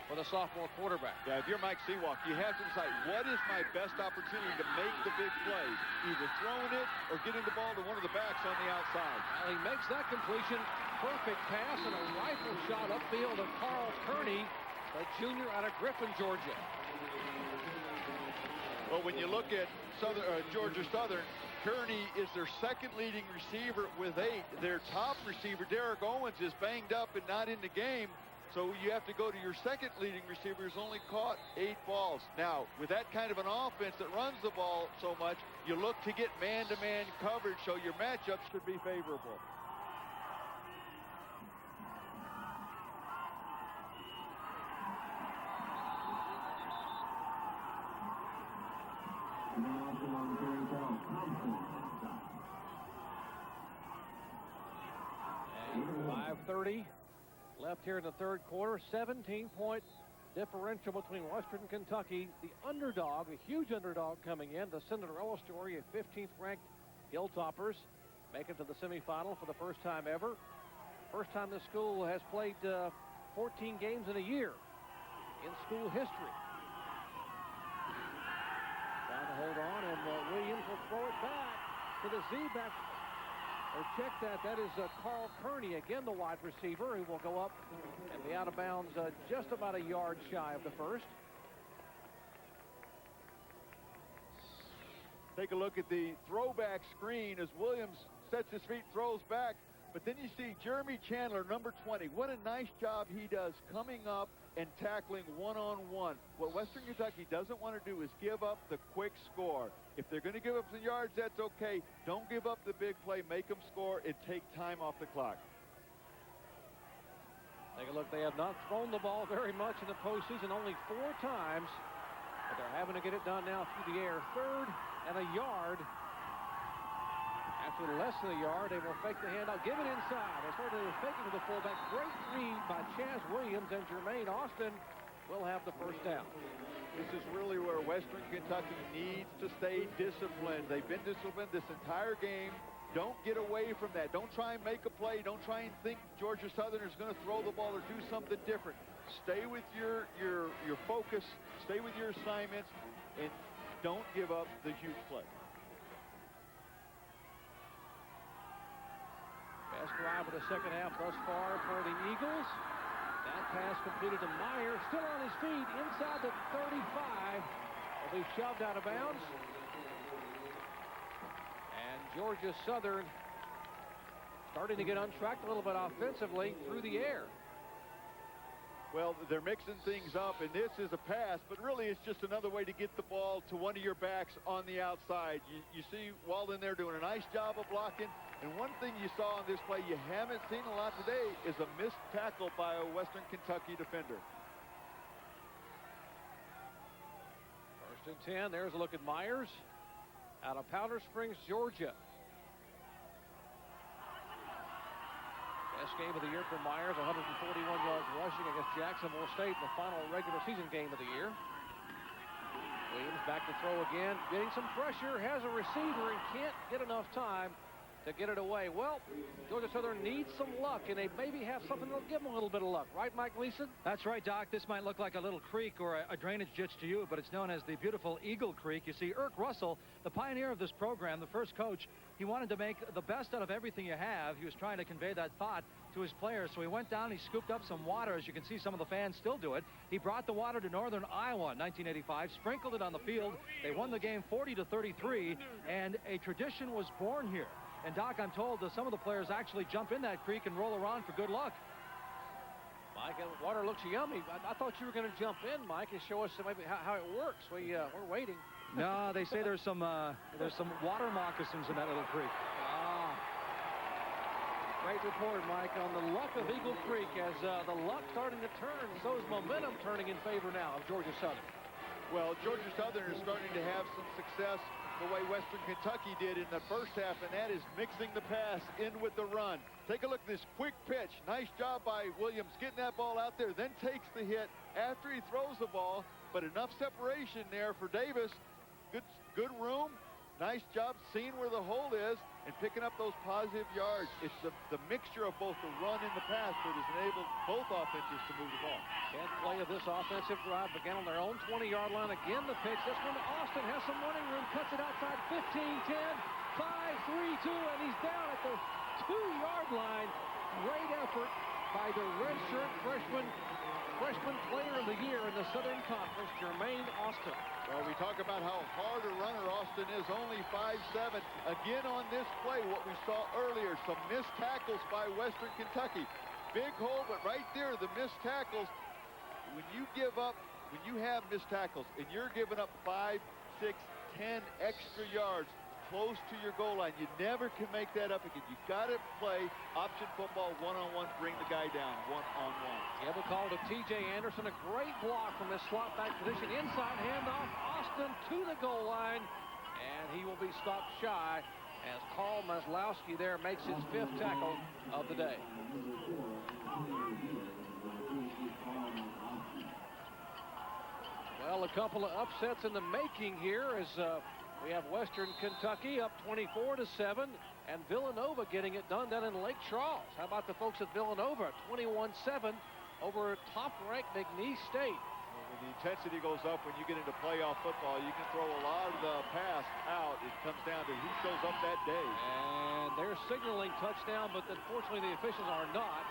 for the sophomore quarterback. Yeah, if you're Mike Seawalk, you have to decide, what is my best opportunity to make the big play? Either throwing it or getting the ball to one of the backs on the outside. Well, he makes that completion. Perfect pass and a rifle shot upfield of Carl Kearney, a junior out of Griffin, Georgia. Well, when you look at Georgia Southern, Kearney is their second leading receiver with 8. Their top receiver, Derek Owens, is banged up and not in the game. So you have to go to your second leading receiver, who's only caught 8 balls. Now, with that kind of an offense that runs the ball so much, you look to get man-to-man coverage, so your matchups should be favorable. And 5:30 left here in the third quarter. 17-point differential between Western Kentucky, the underdog, a huge underdog coming in, the Cinderella story of 15th ranked Hilltoppers make it to the semifinal for the first time ever. First time the school has played 14 games in a year in school history. Trying to hold on, and Williams will throw it back to the Z-back. Or check that. That is Carl Kearney, again the wide receiver, who will go up and be out of bounds just about a yard shy of the first. Take a look at the throwback screen as Williams sets his feet, throws back. But then you see Jeremy Chandler, number 20. What a nice job he does coming up and tackling one-on-one. What Western Kentucky doesn't want to do is give up the quick score. If they're going to give up some yards, that's okay. Don't give up the big play. Make them score and take time off the clock. Take a look. They have not thrown the ball very much in the postseason, only 4 times. But they're having to get it done now through the air. 3rd and a yard. After less than a yard, they will fake the handout, give it inside. They started to fake it to the fullback. Great read by Chaz Williams, and Jermaine Austin will have the first down. This is really where Western Kentucky needs to stay disciplined. They've been disciplined this entire game. Don't get away from that. Don't try and make a play. Don't try and think Georgia Southern is going to throw the ball or do something different. Stay with your focus. Stay with your assignments, and don't give up the huge play. Best drive of the second half thus far for the Eagles. That pass completed to Meyer, still on his feet, inside the 35. Will be shoved out of bounds. And Georgia Southern starting to get untracked a little bit offensively through the air. Well, they're mixing things up, and this is a pass, but really it's just another way to get the ball to one of your backs on the outside. You see Walden there doing a nice job of blocking, and one thing you saw on this play you haven't seen a lot today is a missed tackle by a Western Kentucky defender. 1st and 10. There's a look at Myers out of Powder Springs, Georgia. Best game of the year for Myers, 141 yards rushing against Jacksonville State in the final regular season game of the year. Williams back to throw again, getting some pressure, has a receiver and can't get enough time to get it away. Well, Georgia Southern needs some luck, and they maybe have something that'll give them a little bit of luck. Right, Mike Gleason? That's right, Doc. This might look like a little creek or a drainage ditch to you, but it's known as the beautiful Eagle Creek. You see, Irk Russell, the pioneer of this program, the first coach, he wanted to make the best out of everything you have. He was trying to convey that thought to his players. So he went down, he scooped up some water. As you can see, some of the fans still do it. He brought the water to Northern Iowa in 1985, sprinkled it on the field. They won the game 40-33, and a tradition was born here. And, Doc, I'm told that some of the players actually jump in that creek and roll around for good luck. Mike, the water looks yummy. I thought you were going to jump in, Mike, and show us maybe how it works. We're waiting. No, they say there's some water moccasins in that little creek. Great report, Mike, on the luck of Eagle Creek as the luck starting to turn. So is momentum turning in favor now of Georgia Southern. Well, Georgia Southern is starting to have some success the way Western Kentucky did in the first half, and that is mixing the pass in with the run. Take a look at this quick pitch. Nice job by Williams getting that ball out there, then takes the hit after he throws the ball, but enough separation there for Davis. Good room. Nice job seeing where the hole is and picking up those positive yards. It's the mixture of both the run and the pass that has enabled both offenses to move the ball. 10th play of this offensive drive began on their own 20-yard line. Again, the pitch. This one to Austin. Has some running room. Cuts it outside 15, 10, 5, 3, 2, and he's down at the 2-yard line. Great effort by the redshirt freshman player of the year in the Southern Conference, Jermaine Austin. Well, we talk about how hard a runner Austin is, only 5'7". Again on this play, what we saw earlier, some missed tackles by Western Kentucky. Big hole, but right there, the missed tackles. When you have missed tackles, and you're giving up 5, 6, 10 extra yards close to your goal line, you never can make that up again. You've got to play option football one-on-one, bring the guy down one-on-one. Give a call to T.J. Anderson. A great block from his slot back position. Inside handoff. Austin to the goal line. And he will be stopped shy as Carl Maslowski there makes his 5th tackle of the day. Well, a couple of upsets in the making here as we have Western Kentucky up 24-7, and Villanova getting it done down in Lake Charles. How about the folks at Villanova? 21-7 over top-ranked McNeese State. Well, when the intensity goes up when you get into playoff football, you can throw a lot of the pass out. It comes down to who shows up that day. And they're signaling touchdown, but unfortunately the officials are not.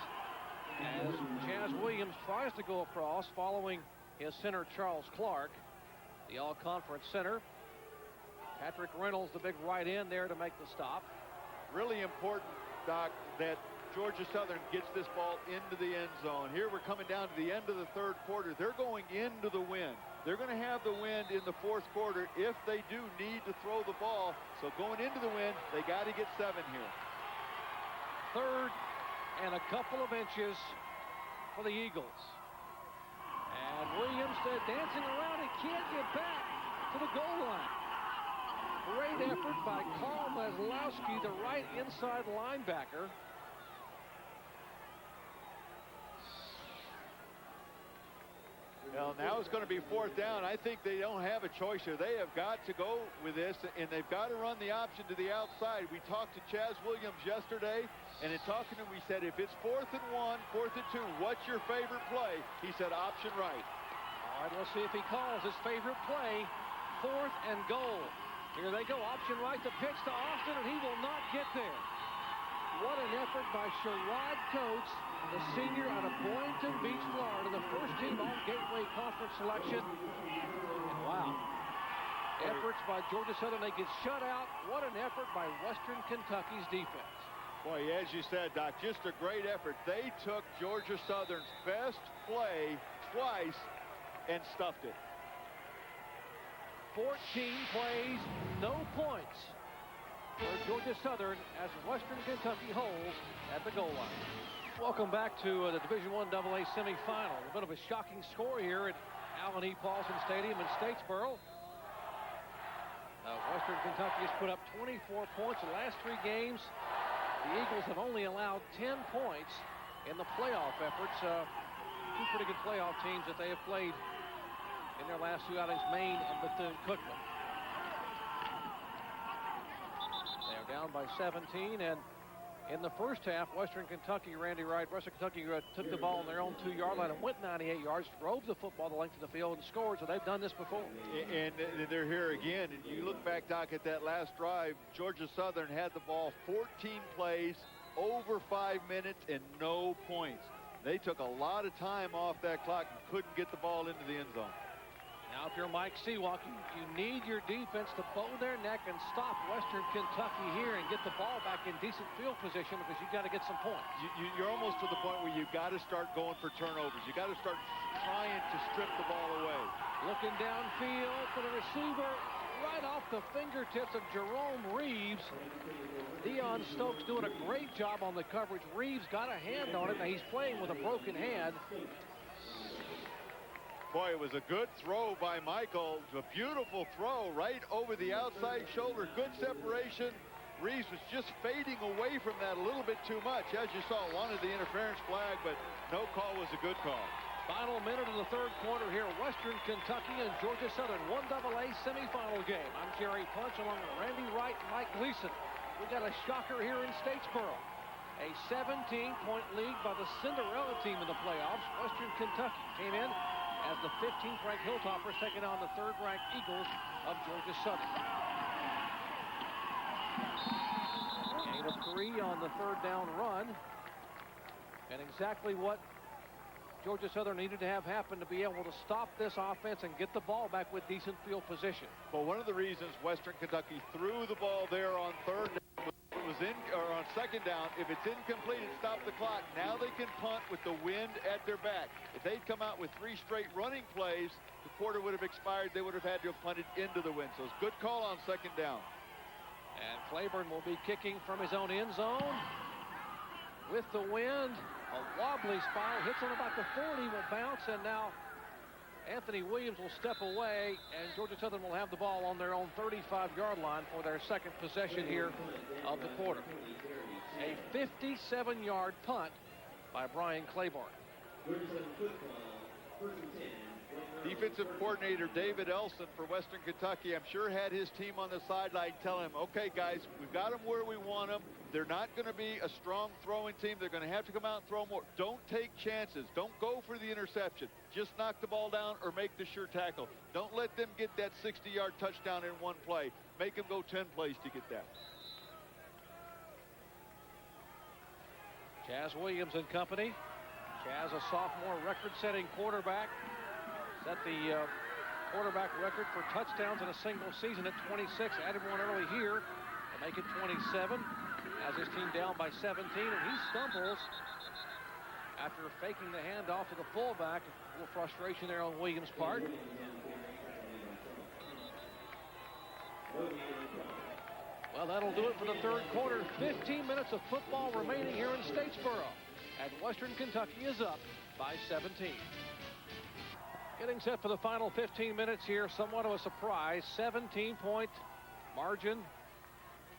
As Chaz Williams tries to go across following his center, Charles Clark, the all-conference center. Patrick Reynolds, the big right end there to make the stop. Really important, Doc, that Georgia Southern gets this ball into the end zone. Here we're coming down to the end of the 3rd quarter. They're going into the wind. They're going to have the wind in the 4th quarter if they do need to throw the ball. So going into the wind, they got to get 7 here. 3rd and a couple of inches for the Eagles. And Williams dancing around. He can't get back to the goal line. Great effort by Carl Maslowski, the right inside linebacker. Well, now it's going to be 4th down. I think they don't have a choice here. They have got to go with this, and they've got to run the option to the outside. We talked to Chaz Williams yesterday, and in talking to him, we said, if it's 4th and 1, 4th and 2, what's your favorite play? He said, option right. All right, let's see if he calls his favorite play, 4th and goal. Here they go, option right, the pitch to Austin, and he will not get there. What an effort by Sherrod Coates, the senior out of Boynton Beach, Florida, the first team on Gateway Conference selection. And wow, efforts by Georgia Southern, they get shut out. What an effort by Western Kentucky's defense. Boy, as you said, Doc, just a great effort. They took Georgia Southern's best play twice and stuffed it. 14 plays, no points for Georgia Southern as Western Kentucky holds at the goal line. Welcome back to the Division I AA semifinal. A bit of a shocking score here at Alan E. Paulson Stadium in Statesboro. Western Kentucky has put up 24 points in the last 3 games. The Eagles have only allowed 10 points in the playoff efforts. 2 pretty good playoff teams that they have played in their last 2 outings, Maine and Bethune-Cookman. They are down by 17. And in the first half, Western Kentucky, Randy Wright, Western Kentucky took the ball on their own 2-yard line and went 98 yards, drove the football the length of the field and scored. So they've done this before. And they're here again. And you look back, Doc, at that last drive, Georgia Southern had the ball 14 plays, over 5 minutes, and no points. They took a lot of time off that clock and couldn't get the ball into the end zone. Now, if you're Mike Seawalk, you need your defense to bow their neck and stop Western Kentucky here and get the ball back in decent field position because you've got to get some points. You're almost to the point where you've got to start going for turnovers. You've got to start trying to strip the ball away. Looking downfield for the receiver, right off the fingertips of Jerome Reeves. Deion Stokes doing a great job on the coverage. Reeves got a hand on it. Now he's playing with a broken hand. Boy, it was a good throw by Michael. A beautiful throw right over the outside shoulder. Good separation. Reeves was just fading away from that a little bit too much. As you saw, wanted the interference flag, but no call was a good call. Final minute of the third quarter here. Western Kentucky and Georgia Southern 1AA semifinal game. I'm Jerry Punch along with Randy Wright and Mike Gleason. We got a shocker here in Statesboro. A 17-point lead by the Cinderella team in the playoffs. Western Kentucky came in as the 15th ranked Hilltoppers taking on the 3rd ranked Eagles of Georgia Southern. Gain of 3 on the 3rd down run. And exactly what Georgia Southern needed to have happen to be able to stop this offense and get the ball back with decent field position. Well, one of the reasons Western Kentucky threw the ball there on 3rd down on 2nd down, if it's incomplete, it stopped the clock. Now they can punt with the wind at their back. If they'd come out with 3 straight running plays, the quarter would have expired. They would have had to have punted into the wind. So it's a good call on 2nd down. And Claiborne will be kicking from his own end zone. With the wind, a wobbly spot, hits on about the 40, will bounce, and now Anthony Williams will step away, and Georgia Southern will have the ball on their own 35-yard line for their second possession here of the quarter. A 57-yard punt by Brian Claiborne. Defensive coordinator David Elson for Western Kentucky, I'm sure, had his team on the sideline telling him, okay, guys, we've got them where we want them. They're not going to be a strong throwing team. They're going to have to come out and throw more. Don't take chances. Don't go for the interception. Just knock the ball down or make the sure tackle. Don't let them get that 60-yard touchdown in one play. Make them go 10 plays to get that. Chaz Williams and company. Chaz, a sophomore record-setting quarterback. Set the quarterback record for touchdowns in a single season at 26. Added one early here to make it 27. Has his team down by 17, and he stumbles after faking the handoff to the fullback. A little frustration there on Williams' part. Well, that'll do it for the third quarter. 15 minutes of football remaining here in Statesboro. And Western Kentucky is up by 17. Getting set for the final 15 minutes here. Somewhat of a surprise. 17-point margin.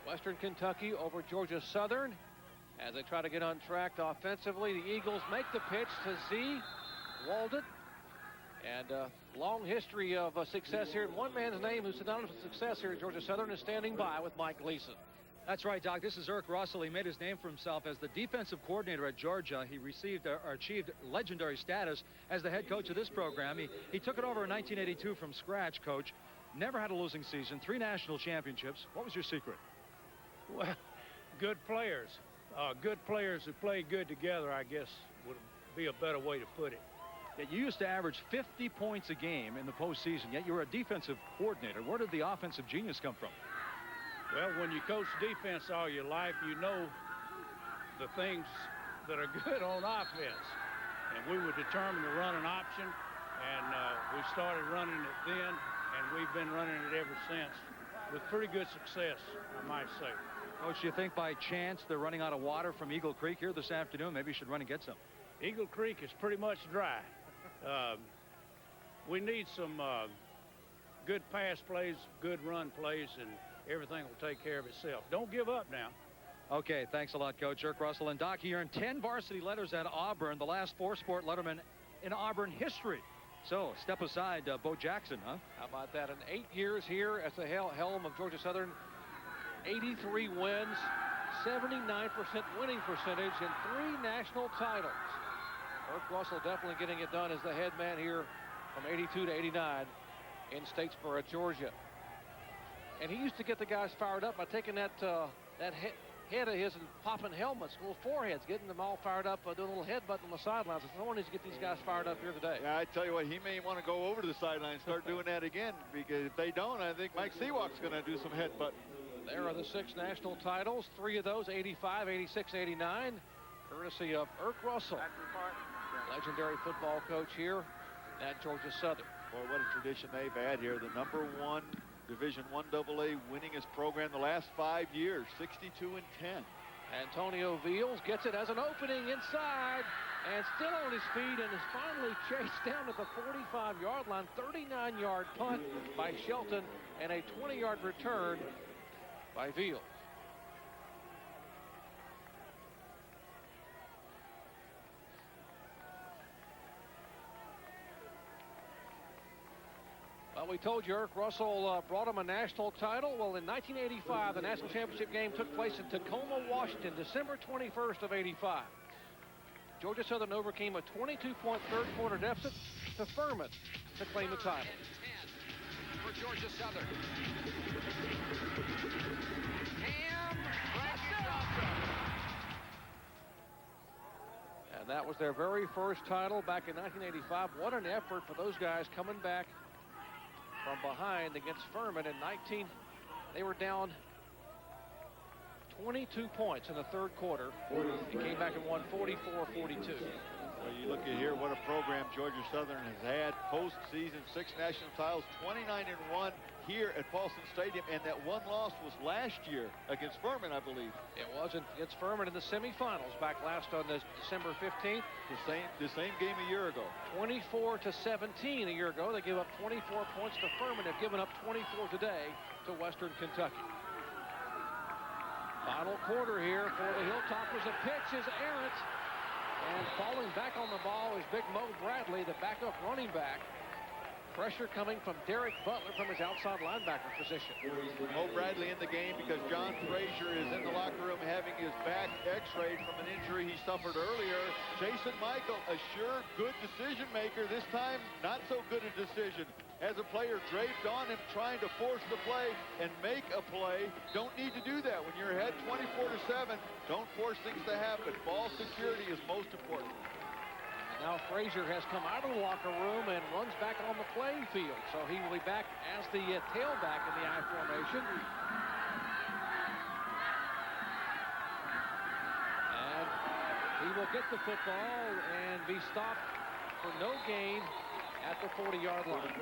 Western Kentucky over Georgia Southern. As they try to get on track offensively, the Eagles make the pitch to Z. Walden. And long history of success here. And one man's name who's synonymous with success here at Georgia Southern is standing by with Mike Gleason. That's right, Doc. This is Eric Russell. He made his name for himself as the defensive coordinator at Georgia. He received or achieved legendary status as the head coach of this program. He took it over in 1982 from scratch, Coach. Never had a losing season, 3 national championships. What was your secret? Well, good players. Good players who play good together, I guess, would be a better way to put it. Yet you used to average 50 points a game in the postseason, yet you were a defensive coordinator. Where did the offensive genius come from? Well, when you coach defense all your life, you know the things that are good on offense. And we were determined to run an option, and we started running it then, and we've been running it ever since with pretty good success, I might say. Coach, do you think by chance they're running out of water from Eagle Creek here this afternoon? Maybe you should run and get some. Eagle Creek is pretty much dry. We need some good pass plays, good run plays, and everything will take care of itself. Don't give up now. Okay, thanks a lot, Coach. Eric Russell. And Doc, he earned 10 varsity letters at Auburn, the last 4-sport letterman in Auburn history. So, step aside, Bo Jackson, huh? How about that? In 8 years here at the helm of Georgia Southern, 83 wins, 79% winning percentage, and 3 national titles. Erk Russell definitely getting it done as the head man here from 82 to 89 in Statesboro, Georgia. And he used to get the guys fired up by taking that head of his and popping helmets, little foreheads, getting them all fired up, doing a little headbutt on the sidelines. Someone needs to get these guys fired up here today. Yeah, I tell you what, he may want to go over to the sideline and start doing that again, because if they don't, I think Mike Seawalk's going to do some headbutt. There are the 6 national titles, 3 of those 85, 86, 89, courtesy of Erk Russell, legendary football coach here at Georgia Southern. Boy, what a tradition they've had here. The #1 Division I AA winningest program the last 5 years, 62-10. Antonio Veals gets it as an opening inside and still on his feet and is finally chased down at the 45-yard line. 39-yard punt by Shelton and a 20-yard return by Veals. Well, we told you Erk Russell brought him a national title. Well, in 1985, the national championship game took place in Tacoma, Washington, December 21st of 85. Georgia Southern overcame a 22-point third-quarter deficit to Furman to claim the title. For Georgia Southern. And that was their very first title back in 1985. What an effort for those guys coming back from behind against Furman in 19. They were down 22 points in the third quarter. They came back and won 44-42. Well, you look at here, what a program Georgia Southern has had. Postseason, 6 national titles, 29-1 here at Paulson Stadium, and that one loss was last year against Furman, I believe. It wasn't. It's Furman in the semifinals back last on December 15th. The same game a year ago. 24-17 a year ago. They gave up 24 points to Furman. They've given up 24 today to Western Kentucky. Final quarter here for the Hilltoppers. The pitch is errant. And falling back on the ball is Big Mo Bradley, the backup running back. Pressure coming from Derek Butler from his outside linebacker position. Mo Bradley in the game because John Frazier is in the locker room having his back x-rayed from an injury he suffered earlier. Jason Michael, a sure good decision maker. This time, not so good a decision. As a player draped on him, trying to force the play and make a play. Don't need to do that. When you're ahead 24-7, don't force things to happen. Ball security is most important. Now Frazier has come out of the locker room and runs back on the playing field. So he will be back as the tailback in the I formation. And he will get the football and be stopped for no gain at the 40-yard line.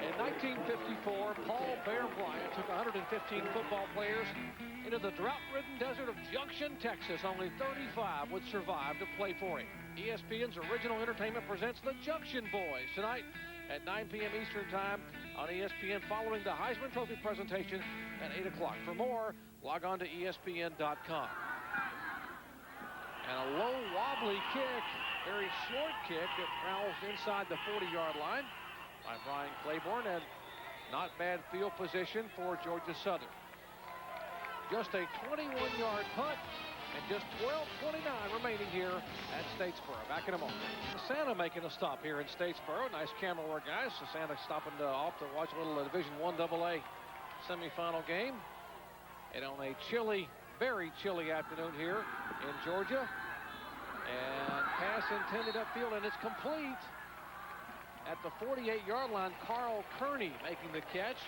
In 1954, Paul Bear Bryant took 115 football players into the drought-ridden desert of Junction, Texas. Only 35 would survive to play for him. ESPN's original entertainment presents the Junction Boys tonight at 9 p.m. Eastern Time on ESPN, following the Heisman Trophy presentation at 8 o'clock. For more, log on to ESPN.com. And a low, wobbly kick, very short kick that prowls inside the 40-yard line by Brian Claiborne, and not bad field position for Georgia Southern. Just a 21-yard punt and just 12:29 remaining here at Statesboro. Back in a moment. Santa making a stop here in Statesboro. Nice camera work, guys. Santa stopping off to watch a little Division I AA semifinal game. And on a chilly, very chilly afternoon here in Georgia. And pass intended upfield, and it's complete. At the 48-yard line, Carl Kearney making the catch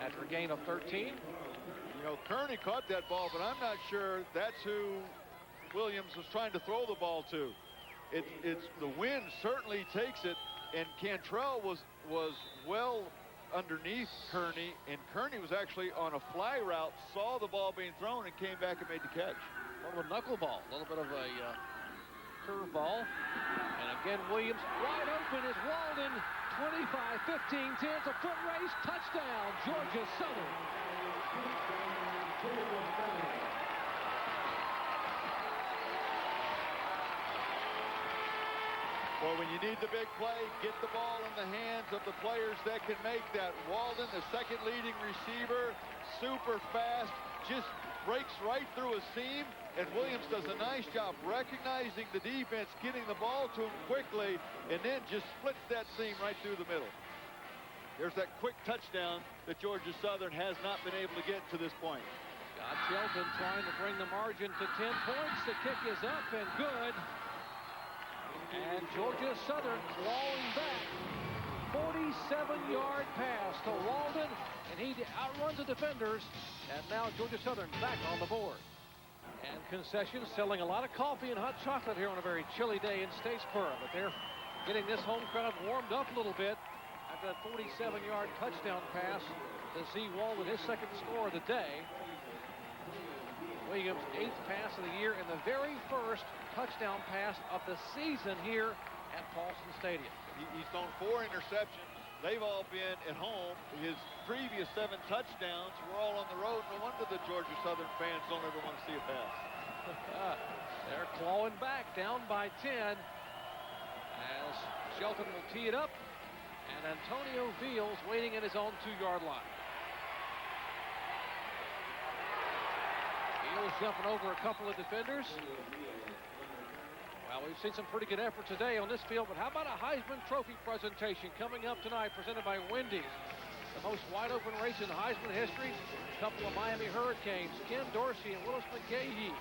after a gain of 13. You know, Kearney caught that ball, but I'm not sure that's who Williams was trying to throw the ball to. It's the wind certainly takes it, and Cantrell was well underneath Kearney, and Kearney was actually on a fly route, saw the ball being thrown, and came back and made the catch. A little knuckleball, a little bit of a curveball. And again, Williams wide open is Walden. 25-15, 10, it's a foot race, touchdown, Georgia Southern. Boy, when you need the big play, get the ball in the hands of the players that can make that. Walden, the second leading receiver, super fast, just breaks right through a seam, and Williams does a nice job recognizing the defense, getting the ball to him quickly, and then just splits that seam right through the middle. There's that quick touchdown that Georgia Southern has not been able to get to this point. Scott Shelton trying to bring the margin to 10 points. The kick is up and good. And Georgia Southern clawing back. 47-yard pass to Walden, and he outruns the defenders. And now Georgia Southern back on the board. And concessions selling a lot of coffee and hot chocolate here on a very chilly day in Statesboro. But they're getting this home crowd warmed up a little bit after that 47-yard touchdown pass to Z. Walden, his second score of the day. Williams' 8th pass of the year and the very first touchdown pass of the season here at Paulson Stadium. He's thrown 4 interceptions. They've all been at home. His previous 7 touchdowns were all on the road. No wonder the Georgia Southern fans don't ever want to see a pass. They're clawing back, down by 10, as Shelton will tee it up, and Antonio Fields waiting at his own 2-yard line. Jumping over a couple of defenders. Well, we've seen some pretty good effort today on this field, but how about a Heisman Trophy presentation coming up tonight, presented by Wendy's? The most wide-open race in Heisman history. A couple of Miami Hurricanes, Ken Dorsey and Willis McGahee.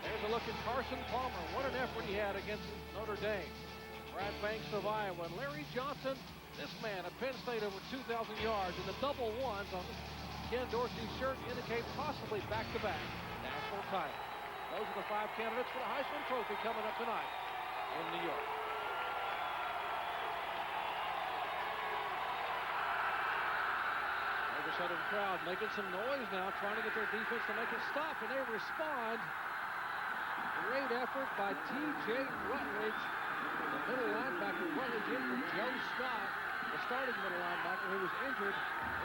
There's a look at Carson Palmer. What an effort he had against Notre Dame. Brad Banks of Iowa. And Larry Johnson, this man at Penn State, over 2,000 yards, and the double ones on Ken Dorsey's shirt indicate possibly back-to-back national title. Those are the 5 candidates for the Heisman Trophy coming up tonight in New York. The Southern crowd making some noise now, trying to get their defense to make a stop, and they respond. Great effort by T.J. Rutledge, the middle linebacker. Rutledge in for Joe Scott, the starting middle linebacker who was injured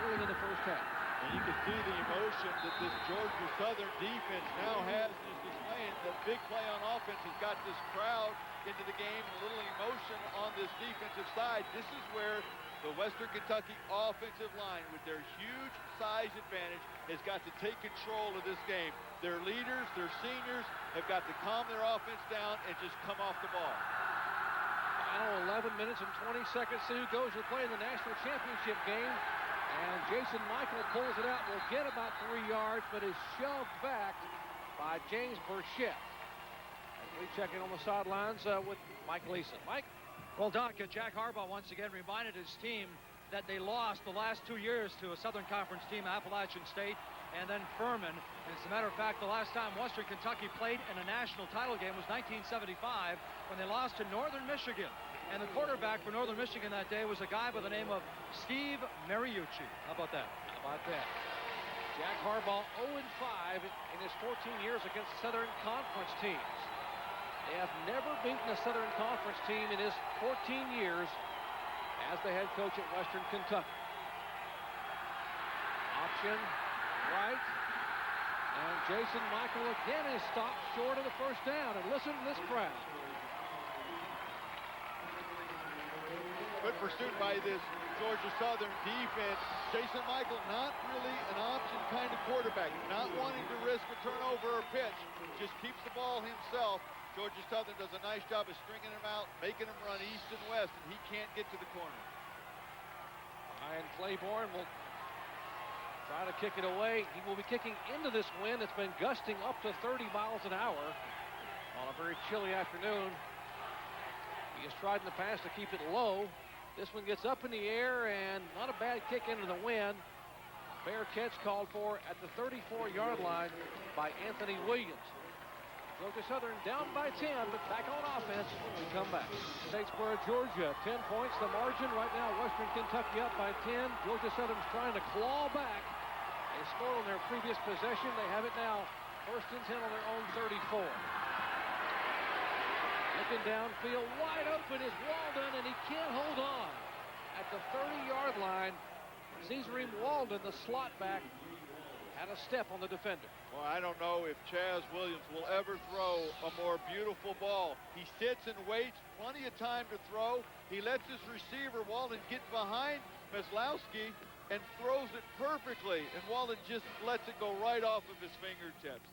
early in the first half. And you can see the emotion that this Georgia Southern defense now has and is displaying. That big play on offense has got this crowd into the game, and a little emotion on this defensive side. This is where the Western Kentucky offensive line, with their huge size advantage, has got to take control of this game. Their leaders, their seniors, have got to calm their offense down and just come off the ball. Final 11 minutes and 20 seconds. See who goes to play in the national championship game. And Jason Michael pulls it out, will get about 3 yards, but is shoved back by James Burchett. And we check in on the sidelines with Mike Leeson. Mike? Well, Doc, Jack Harbaugh once again reminded his team that they lost the last 2 years to a Southern Conference team, Appalachian State, and then Furman. And as a matter of fact, the last time Western Kentucky played in a national title game was 1975 when they lost to Northern Michigan. And the quarterback for Northern Michigan that day was a guy by the name of Steve Mariucci. How about that? How about that? Jack Harbaugh 0-5 in his 14 years against Southern Conference teams. They have never beaten a Southern Conference team in his 14 years as the head coach at Western Kentucky. Option right. And Jason Michael again is stopped short of the first down. And listen to this crowd. Good pursuit by this Georgia Southern defense. Jason Michael, not really an option kind of quarterback, not wanting to risk a turnover or pitch, just keeps the ball himself. Georgia Southern does a nice job of stringing him out, making him run east and west, and he can't get to the corner. Ryan Claiborne will try to kick it away. He will be kicking into this wind. It's been gusting up to 30 miles an hour on a very chilly afternoon. He has tried in the past to keep it low. This one gets up in the air, and not a bad kick into the wind. Fair catch called for at the 34-yard line by Anthony Williams. Georgia Southern down by 10, but back on offense when we come back. Statesboro, Georgia, 10 points the margin. Right now, Western Kentucky up by 10. Georgia Southern's trying to claw back. They scored on their previous possession. They have it now first and 10 on their own 34. Looking downfield, wide open is Walden, and he can't hold on. At the 30-yard line, Caesarine Walden, the slot back, Had a step on the defender. Well, I don't know if Chaz Williams will ever throw a more beautiful ball. He sits and waits, plenty of time to throw. He lets his receiver, Walden, get behind Meslowski and throws it perfectly. And Walden just lets it go right off of his fingertips.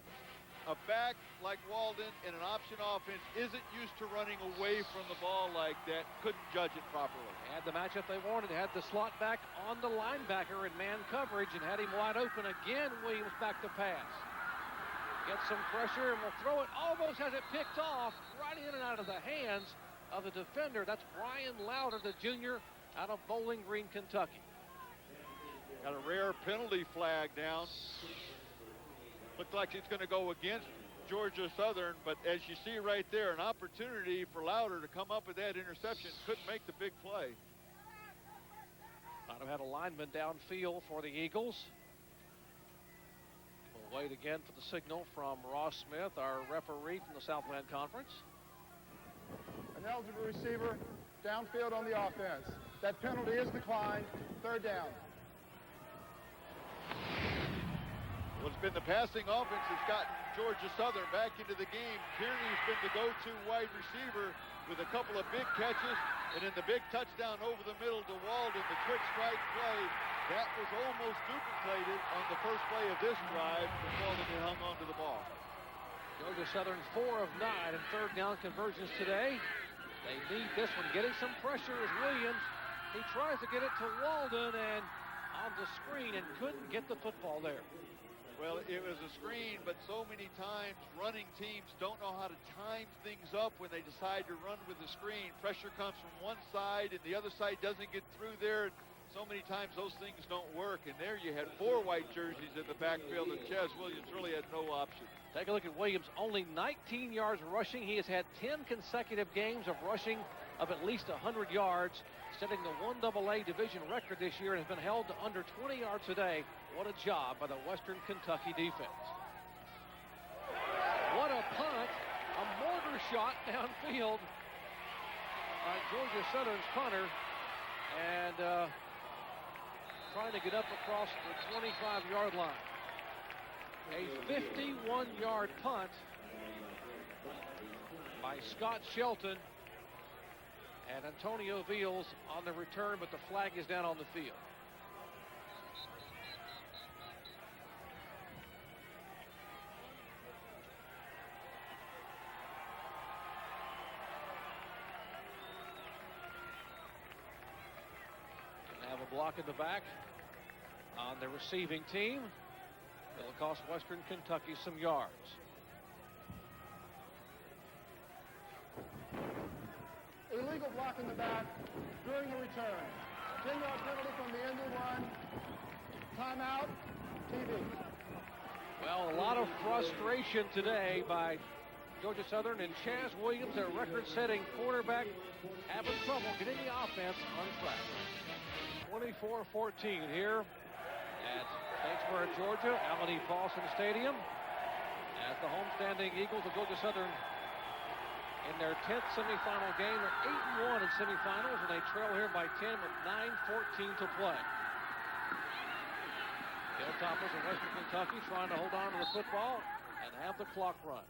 A back like Walden in an option offense isn't used to running away from the ball like that. Couldn't judge it properly. Had the matchup they wanted. Had the slot back on the linebacker in man coverage and had him wide open again. Williams back to pass. Gets some pressure and will throw it. Almost has it picked off right in and out of the hands of the defender. That's Brian Lauder, the junior out of Bowling Green, Kentucky. Got a rare penalty flag down. Looked like it's going to go against Georgia Southern, but as you see right there, an opportunity for Lauder to come up with that interception. Couldn't make the big play. Might have had a lineman downfield for the Eagles. We'll wait again for the signal from Ross Smith, our referee from the Southland Conference. An eligible receiver downfield on the offense. That penalty is declined. Third down. Well, it's been the passing offense that's gotten Georgia Southern back into the game. Kearney's been the go-to wide receiver with a couple of big catches, and then the big touchdown over the middle to Walden, the quick strike play. That was almost duplicated on the first play of this drive when Walden had hung onto the ball. Georgia Southern 4 of 9 in third down conversions today. They need this one. Getting some pressure is Williams. He tries to get it to Walden and on the screen and couldn't get the football there. Well, it was a screen, but so many times running teams don't know how to time things up when they decide to run with the screen. Pressure comes from one side and the other side doesn't get through there. So many times those things don't work. And there you had 4 white jerseys in the backfield, and Chaz Williams really had no option. Take a look at Williams, only 19 yards rushing. He has had 10 consecutive games of rushing of at least 100 yards, setting the 1AA division record this year and has been held to under 20 yards a day. What a job by the Western Kentucky defense. What a punt, a mortar shot downfield by Georgia Southern's punter, and trying to get up across the 25-yard line. A 51-yard punt by Scott Shelton, and Antonio Veals on the return, but the flag is down on the field. Have a block in the back on the receiving team. It'll cost Western Kentucky some yards. Illegal block in the back during the return. 10-yard penalty from the end of the run. Timeout, TV. Well, a lot of frustration today by Georgia Southern, and Chaz Williams, their record-setting quarterback, having trouble getting the offense on track. 24-14 here at Statesboro, Georgia, Allen E. Paulson Stadium, as the homestanding Eagles of Georgia Southern in their 10th semifinal game. They're 8-1 in semifinals, and they trail here by 10 with 9:14 to play. Hilltoppers of Western Kentucky trying to hold on to the football and have the clock run.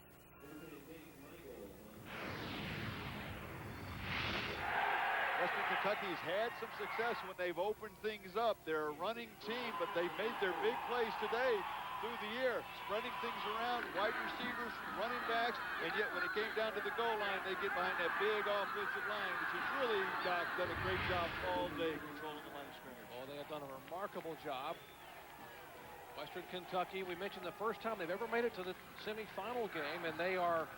Western Kentucky's had some success when they've opened things up. They're a running team, but they've made their big plays today through the year, spreading things around, wide receivers, running backs, and yet when it came down to the goal line, they get behind that big offensive line, which has really, Doc, done a great job all day controlling the line of scrimmage. Oh, they have done a remarkable job. Western Kentucky, we mentioned the first time they've ever made it to the semifinal game, and they are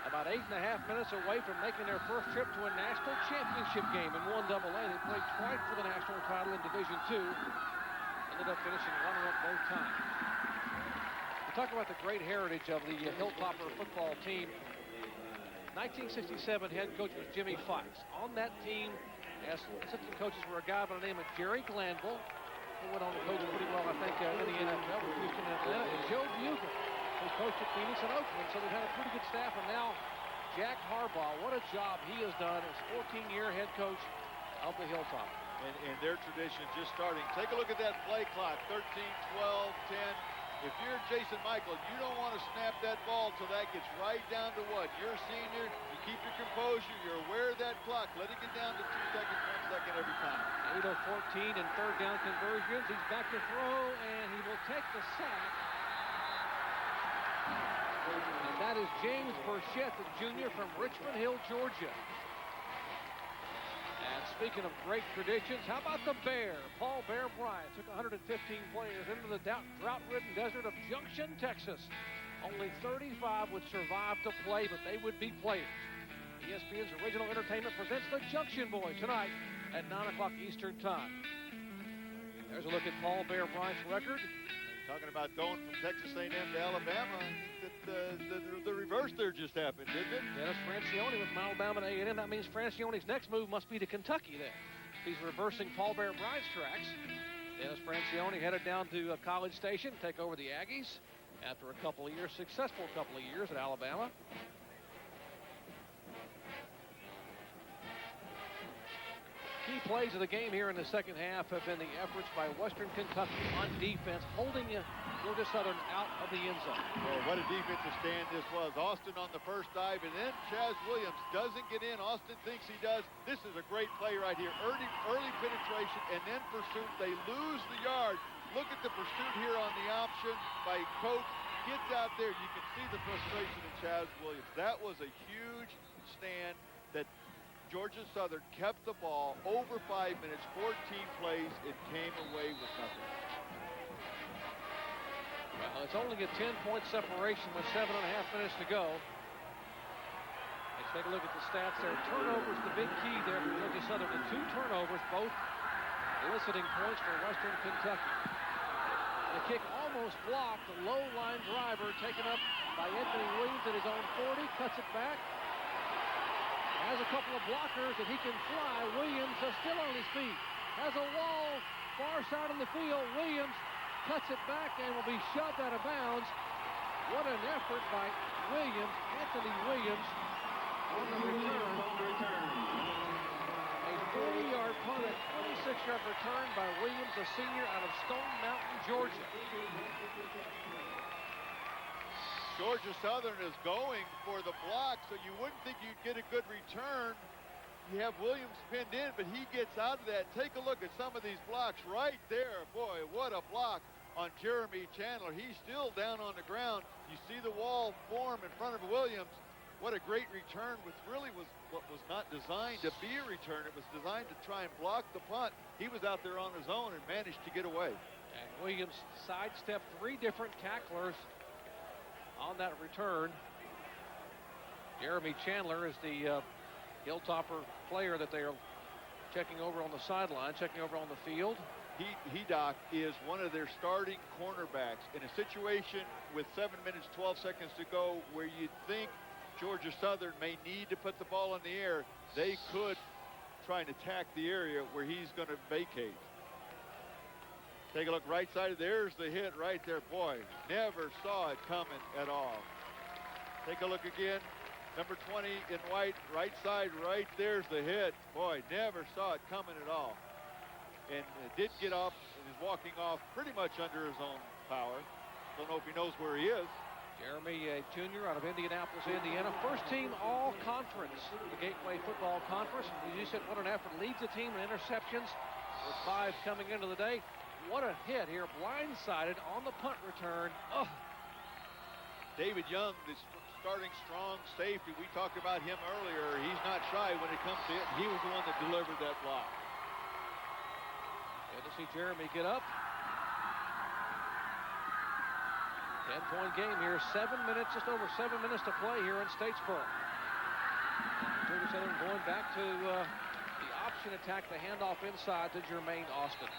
about 8.5 minutes away from making their first trip to a national championship game in 1AA. They played twice for the national title in Division II. Ended up finishing runner-up both times. We talk about the great heritage of the Hilltopper football team. 1967 head coach was Jimmy Fox. On that team, as assistant coaches were a guy by the name of Jerry Glanville, who went on to coach pretty well, I think, in the NFL with Houston and Atlanta, and Joe Bugle, who coached at Phoenix and Oakland. So they've had a pretty good staff, and now Jack Harbaugh, what a job he has done as 14-year head coach of the Hilltoppers. And their tradition just starting. Take a look at that play clock. 13, 12, 10. If you're Jason Michael, you don't want to snap that ball till that gets right down to what? You're a senior, you keep your composure, you're aware of that clock. Let it get down to 2 seconds, 1 second every time. 8 of 14 in third down conversions. He's back to throw, and he will take the sack. And that is James Burchett, the junior from Richmond Hill, Georgia. And speaking of great traditions, how about the Bear? Paul Bear Bryant took 115 players into the drought-ridden desert of Junction, Texas. Only 35 would survive to play, but they would be players. ESPN's original entertainment presents the Junction Boy tonight at 9 o'clock Eastern Time. There's a look at Paul Bear Bryant's record. Talking about going from Texas A&M to Alabama, the reverse there just happened, didn't it? Dennis Francione with Alabama to A&M. That means Francione's next move must be to Kentucky then. He's reversing Paul Bear Bryant's tracks. Dennis Francione headed down to College Station, take over the Aggies after a couple of years, successful couple of years at Alabama. Key plays of the game here in the second half have been the efforts by Western Kentucky on defense, holding Georgia Southern out of the end zone. Oh, what a defensive stand this was. Austin on the first dive, and then Chaz Williams doesn't get in. Austin thinks he does. This is a great play right here. Early penetration, and then pursuit. They lose the yard. Look at the pursuit here on the option by Coates. Gets out there. You can see the frustration in Chaz Williams. That was a huge stand that Georgia Southern kept the ball over 5 minutes, 14 plays. It came away with nothing. Well, it's only a 10-point separation with 7.5 minutes to go. Let's take a look at the stats there. Turnovers, the big key there for Georgia Southern. The 2 turnovers, both eliciting points for Western Kentucky. The kick almost blocked. The low line driver taken up by Anthony Williams at his own 40, cuts it back. Has a couple of blockers that he can fly. Williams is still on his feet. Has a wall far side of the field. Williams cuts it back and will be shoved out of bounds. What an effort by Williams, Anthony Williams, on the return. A 40-yard punt, a 26-yard return by Williams, a senior out of Stone Mountain, Georgia. Georgia Southern is going for the block, so you wouldn't think you'd get a good return. You have Williams pinned in, but he gets out of that. Take a look at some of these blocks right there. Boy, what a block on Jeremy Chandler. He's still down on the ground. You see the wall form in front of Williams. What a great return, which really was what was not designed to be a return. It was designed to try and block the punt. He was out there on his own and managed to get away. And Williams sidestepped 3 different tacklers on that return. Jeremy Chandler is the Hilltopper player that they are checking over on the sideline, checking over on the field. He, Doc, is one of their starting cornerbacks in a situation with 7 minutes, 12 seconds to go where you'd think Georgia Southern may need to put the ball in the air. They could try and attack the area where he's going to vacate. Take a look right side. There's the hit right there. Boy, never saw it coming at all. Take a look again. Number 20 in white, right side, right there's the hit. Boy, never saw it coming at all. And did get up and is walking off pretty much under his own power. Don't know if he knows where he is. Jeremy, a junior out of Indianapolis, Indiana. First team all-conference, the Gateway Football Conference. As you said, what an effort. Leads the team in interceptions with 5 coming into the day. What a hit here, blindsided on the punt return. Oh. David Young, this starting strong safety. We talked about him earlier. He's not shy when it comes to it. He was the one that delivered that block. Good to see Jeremy get up. 10-point game here. 7 minutes, just over 7 minutes to play here in Statesboro. Georgia Southern going back to the option attack, the handoff inside to Jermaine Austin.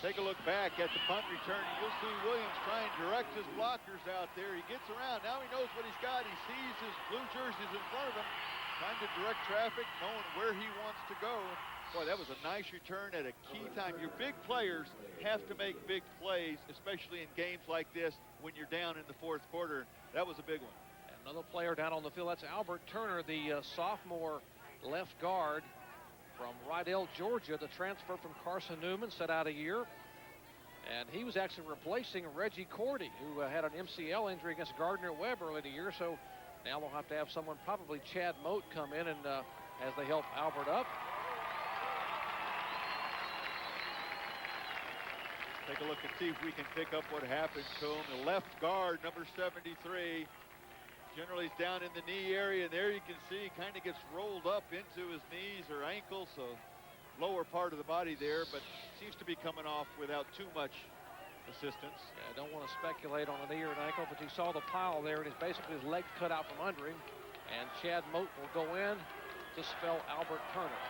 Take a look back at the punt return. You'll see Williams trying to direct his blockers out there. He gets around. Now he knows what he's got. He sees his blue jerseys in front of him. Trying to direct traffic, knowing where he wants to go. Boy, that was a nice return at a key time. Your big players have to make big plays, especially in games like this when you're down in the 4th quarter. That was a big one. Another player down on the field, that's Albert Turner, the sophomore left guard. from Rydell, Georgia, the transfer from Carson Newman, set out a year. And he was actually replacing Reggie Cordy, who had an MCL injury against Gardner Webb early in the year. So now they'll have to have someone, probably Chad Moat, come in and as they help Albert up. Take a look and see if we can pick up what happened to him. The left guard, number 73, generally is down in the knee area, and there you can see he kind of gets rolled up into his knees or ankles, so lower part of the body there, but seems to be coming off without too much assistance. I don't want to speculate on a knee or an ankle, but you saw the pile there, and it's basically his leg cut out from under him, and Chad Moat will go in to spell Albert Turner.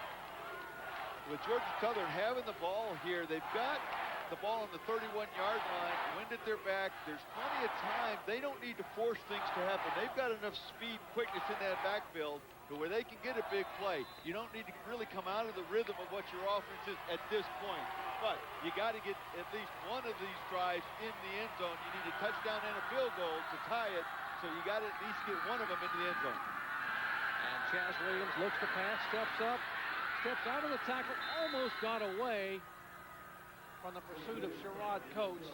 With Georgia Southern having the ball here, they've got the ball on the 31-yard line, wind at their back. There's plenty of time. They don't need to force things to happen. They've got enough speed, quickness in that backfield to where they can get a big play. You don't need to really come out of the rhythm of what your offense is at this point. But you got to get at least one of these drives in the end zone. You need a touchdown and a field goal to tie it. So you got to at least get one of them into the end zone. And Chaz Williams looks to pass, steps up, steps out of the tackle, almost got away from the pursuit of Sherrod Coates,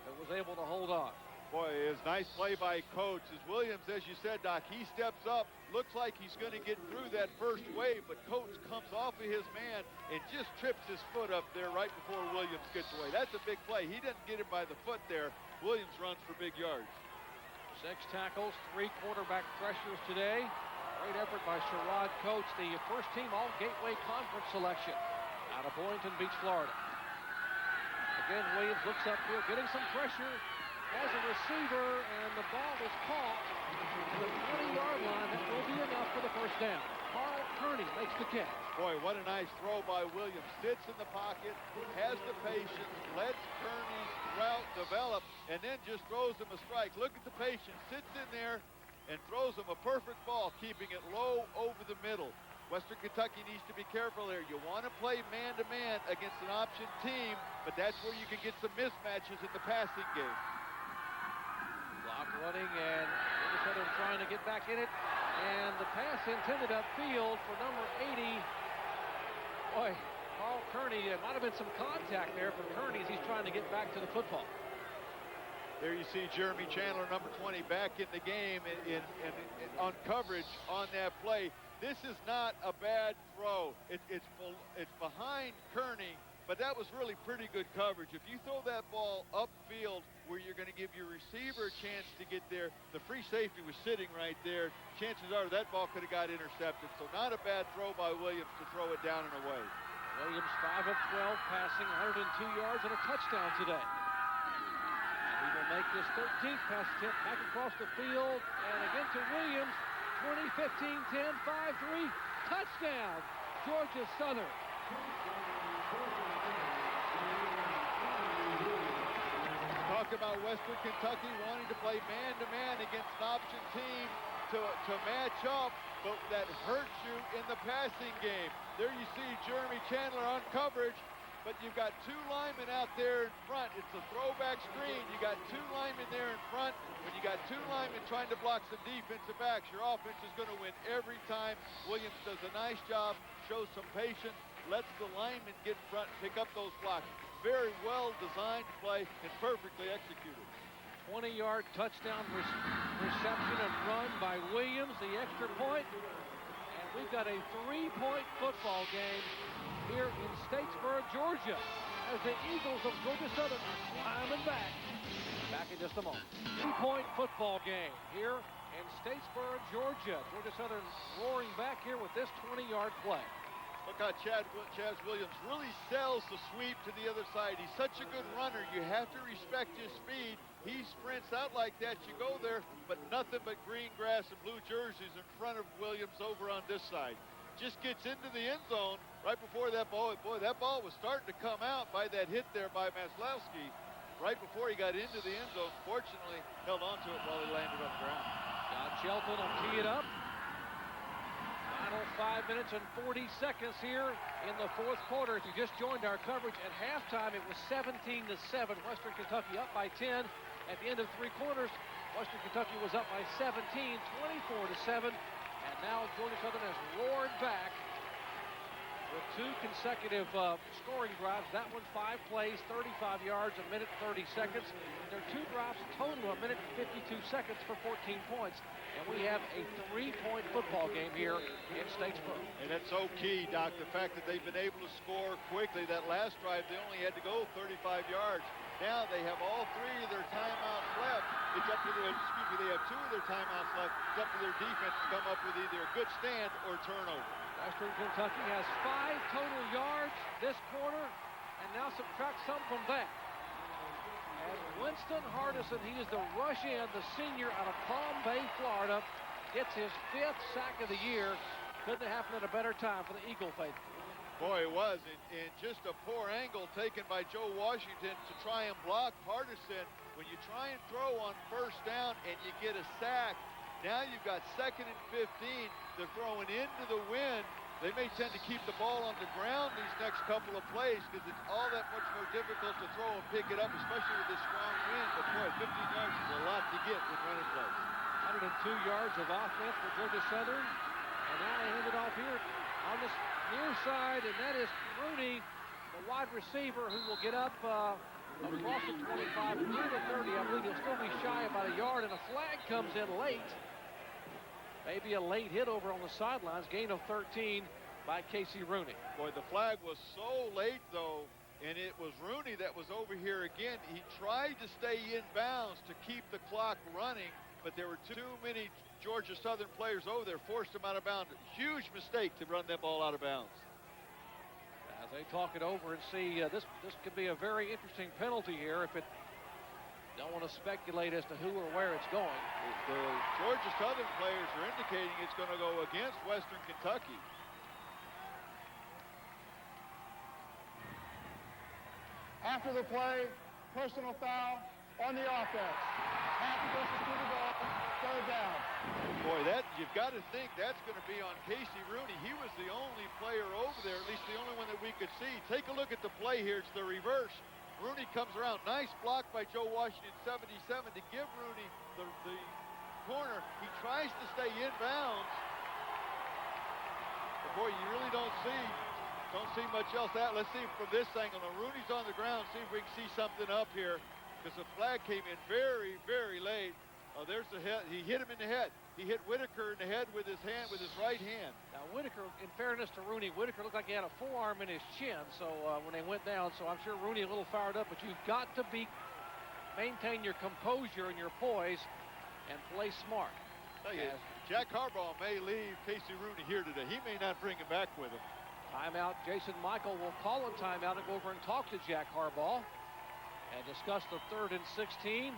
but was able to hold on. Boy, it was a nice play by Coates. As Williams, as you said, Doc, he steps up, looks like he's going to get through that first wave, but Coates comes off of his man and just trips his foot up there right before Williams gets away. That's a big play. He doesn't get him by the foot there. Williams runs for big yards. 6 tackles, 3 quarterback pressures today. Great effort by Sherrod Coates, the first team All-Gateway Conference selection out of Boynton Beach, Florida. Again, Williams looks upfield, getting some pressure as a receiver, and the ball is caught at the 20-yard line. That will be enough for the first down. Carl Kearney makes the catch. Boy, what a nice throw by Williams. Sits in the pocket, has the patience, lets Kearney's route develop, and then just throws him a strike. Look at the patience. Sits in there and throws him a perfect ball, keeping it low over the middle. Western Kentucky needs to be careful there. You want to play man-to-man against an option team, but that's where you can get some mismatches in the passing game. Clock running, and Southern trying to get back in it, and the pass intended upfield for number 80. Boy, Carl Kearney, there might have been some contact there for Kearney as he's trying to get back to the football. There you see Jeremy Chandler, number 20, back in the game on coverage on that play. This is not a bad throw. It's behind Kearney, but that was really pretty good coverage. If you throw that ball upfield where you're going to give your receiver a chance to get there, the free safety was sitting right there. Chances are that ball could have got intercepted. So not a bad throw by Williams to throw it down and away. Williams 5 of 12, passing 102 yards and a touchdown today. And he will make this 13th pass attempt back across the field, and again to Williams. 20, 15, 10, 5, 3, touchdown, Georgia Southern. Talk about Western Kentucky wanting to play man-to-man against an option team to match up, but that hurts you in the passing game. There you see Jeremy Chandler on coverage, but you've got 2 linemen out there in front. It's a throwback screen. You got 2 linemen there in front. When you got 2 linemen trying to block some defensive backs, your offense is going to win every time. Williams does a nice job, shows some patience, lets the linemen get in front and pick up those blocks. Very well designed play and perfectly executed. 20-yard touchdown reception and run by Williams, the extra point. And we've got a 3-point football game here in Statesboro, Georgia, as the Eagles of Georgia Southern are climbing back. Back in just a moment. 3-point football game here in Statesboro, Georgia. Georgia Southern roaring back here with this 20-yard play. Look how Chaz Williams really sells the sweep to the other side. He's such a good runner. You have to respect his speed. He sprints out like that. You go there, but nothing but green grass and blue jerseys in front of Williams over on this side. Just gets into the end zone right before that ball. Boy, that ball was starting to come out by that hit there by Maslowski right before he got into the end zone. Fortunately, held onto it while he landed on the ground. John Shelton will tee it up. Final 5 minutes and 40 seconds here in the 4th quarter. If you just joined our coverage at halftime, it was 17-7. Western Kentucky up by 10. At the end of 3 quarters, Western Kentucky was up by 17, 24-7. And Now Georgia Southern has roared back with 2 consecutive scoring drives. That one 5 plays, 35 yards, a minute 30 seconds. There are 2 drops total, a minute 52 seconds for 14 points. And we have a 3-point football game here in Statesboro. And that's so key, Doc, the fact that they've been able to score quickly. That last drive, they only had to go 35 yards. Now they have all 3 of their timeouts left. It's up to their, they have 2 of their timeouts left. It's up to their defense to come up with either a good stand or turnover. Western Kentucky has 5 total yards this quarter, and now subtract some from that. And Winston Hardison, he is the rush end, the senior out of Palm Bay, Florida, gets his 5th sack of the year. Couldn't have happened at a better time for the Eagle faithful. Boy, it was. And just a poor angle taken by Joe Washington to try and block Hardison. When you try and throw on first down and you get a sack, now you've got 2nd and 15. They're throwing into the wind. They may tend to keep the ball on the ground these next couple of plays because it's all that much more difficult to throw and pick it up, especially with this strong wind. But boy, 15 yards is a lot to get with running plays. 102 yards of offense for Georgia Southern. And now they hand it off here on the near side, and that is Rooney, the wide receiver, who will get up across the 25 near the 30. I believe he'll still be shy about a yard, and a flag comes in late. Maybe a late hit over on the sidelines. Gain of 13 by Casey Rooney. Boy, the flag was so late, though, and it was Rooney that was over here again. He tried to stay in bounds to keep the clock running, but there were too many Georgia Southern players over there, forced him out of bounds. Huge mistake to run that ball out of bounds. As they talk it over and see, this could be a very interesting penalty here if it. Don't want to speculate as to who or where it's going. The Georgia Southern players are indicating it's going to go against Western Kentucky. After the play, personal foul on the offense. Happy versus to the ball, 3rd down. Boy, you've got to think that's going to be on Casey Rooney. He was the only player over there, at least the only one that we could see. Take a look at the play here. It's the reverse. Rooney comes around. Nice block by Joe Washington, 77, to give Rooney the corner. He tries to stay in bounds. But boy, you really don't see much else. Let's see from this angle. Now, Rooney's on the ground. See if we can see something up here, because the flag came in very, very late. Oh, there's the head. He hit him in the head. He hit Whitaker in the head with his right hand. Now, Whitaker, in fairness to Rooney, Whitaker looked like he had a forearm in his chin. So when they went down, so I'm sure Rooney a little fired up. But you've got to maintain your composure and your poise and play smart. Jack Harbaugh may leave Casey Rooney here today. He may not bring him back with him. Timeout. Jason Michael will call a timeout and go over and talk to Jack Harbaugh and discuss the 3rd and 16.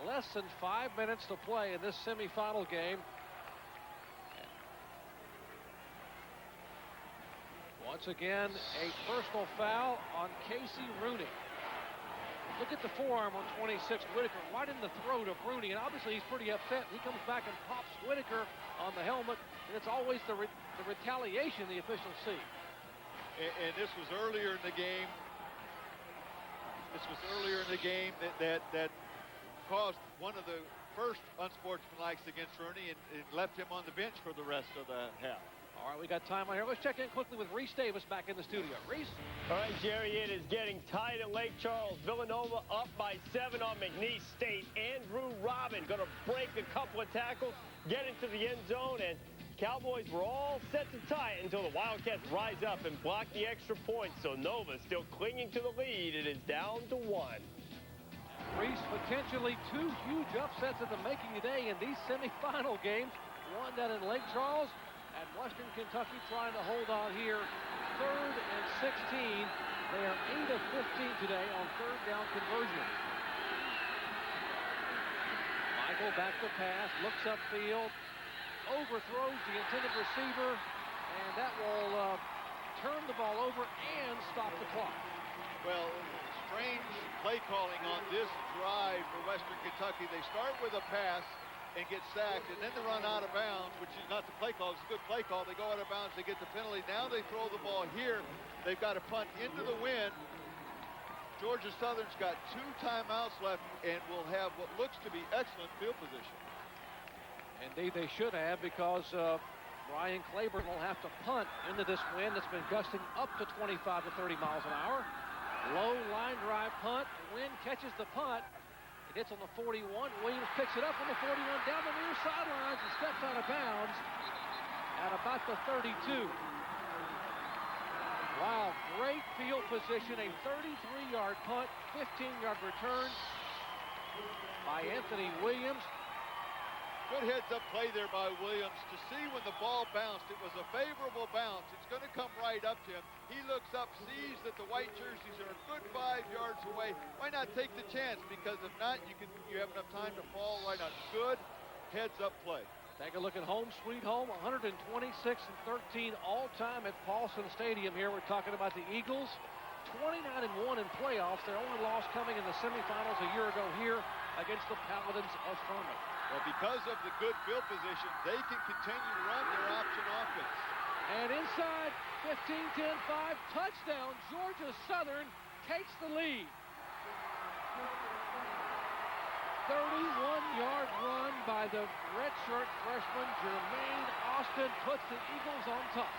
Less than 5 minutes to play in this semifinal game. Once again, a personal foul on Casey Rooney. Look at the forearm on 26, Whitaker, right in the throat of Rooney, and obviously he's pretty upset. He comes back and pops Whitaker on the helmet, and it's always the retaliation the officials see. And this was earlier in the game. That caused one of the first unsportsmanlikes against Rooney and left him on the bench for the rest of the half. All right, we got time on here. Let's check in quickly with Reese Davis back in the studio. Reese? All right, Jerry, it is getting tight at Lake Charles. Villanova up by 7 on McNeese State. Andrew Robin going to break a couple of tackles, get into the end zone, and Cowboys were all set to tie it until the Wildcats rise up and block the extra point. So Nova still clinging to the lead. It is down to 1. Reese, potentially 2 huge upsets in the making today in these semifinal games. One down in Lake Charles, and Western Kentucky trying to hold on here. 3rd and 16. They are 8 of 15 today on 3rd down conversion. Michael back to pass, looks upfield, overthrows the intended receiver, and that will turn the ball over and stop the clock. Well, strange play calling on this drive for Western Kentucky. They start with a pass and get sacked, and then they run out of bounds, which is not the play call. It's a good play call. They go out of bounds, they get the penalty. Now they throw the ball here. They've got to punt into the wind. Georgia Southern's got 2 timeouts left and will have what looks to be excellent field position. Indeed, they should have, because Ryan Claiborne will have to punt into this wind that's been gusting up to 25 to 30 miles an hour. Low line drive punt. Wind catches the punt. It hits on the 41. Williams picks it up on the 41 down the near sidelines and steps out of bounds at about the 32. Wow, great field position. A 33-yard punt, 15-yard return by Anthony Williams. Good heads-up play there by Williams to see when the ball bounced. It was a favorable bounce. It's going to come right up to him. He looks up, sees that the white jerseys are a good 5 yards away. Why not take the chance? Because if not, you have enough time to fall right on. Good heads-up play. Take a look at home sweet home, 126-13 all-time at Paulson Stadium here. We're talking about the Eagles, 29-1 in playoffs. Their only loss coming in the semifinals a year ago here against the Paladins of Furman. Well, because of the good field position, they can continue to run their option offense. And inside, 15-10-5, touchdown. Georgia Southern takes the lead. 31-yard run by the redshirt freshman Jermaine Austin puts the Eagles on top.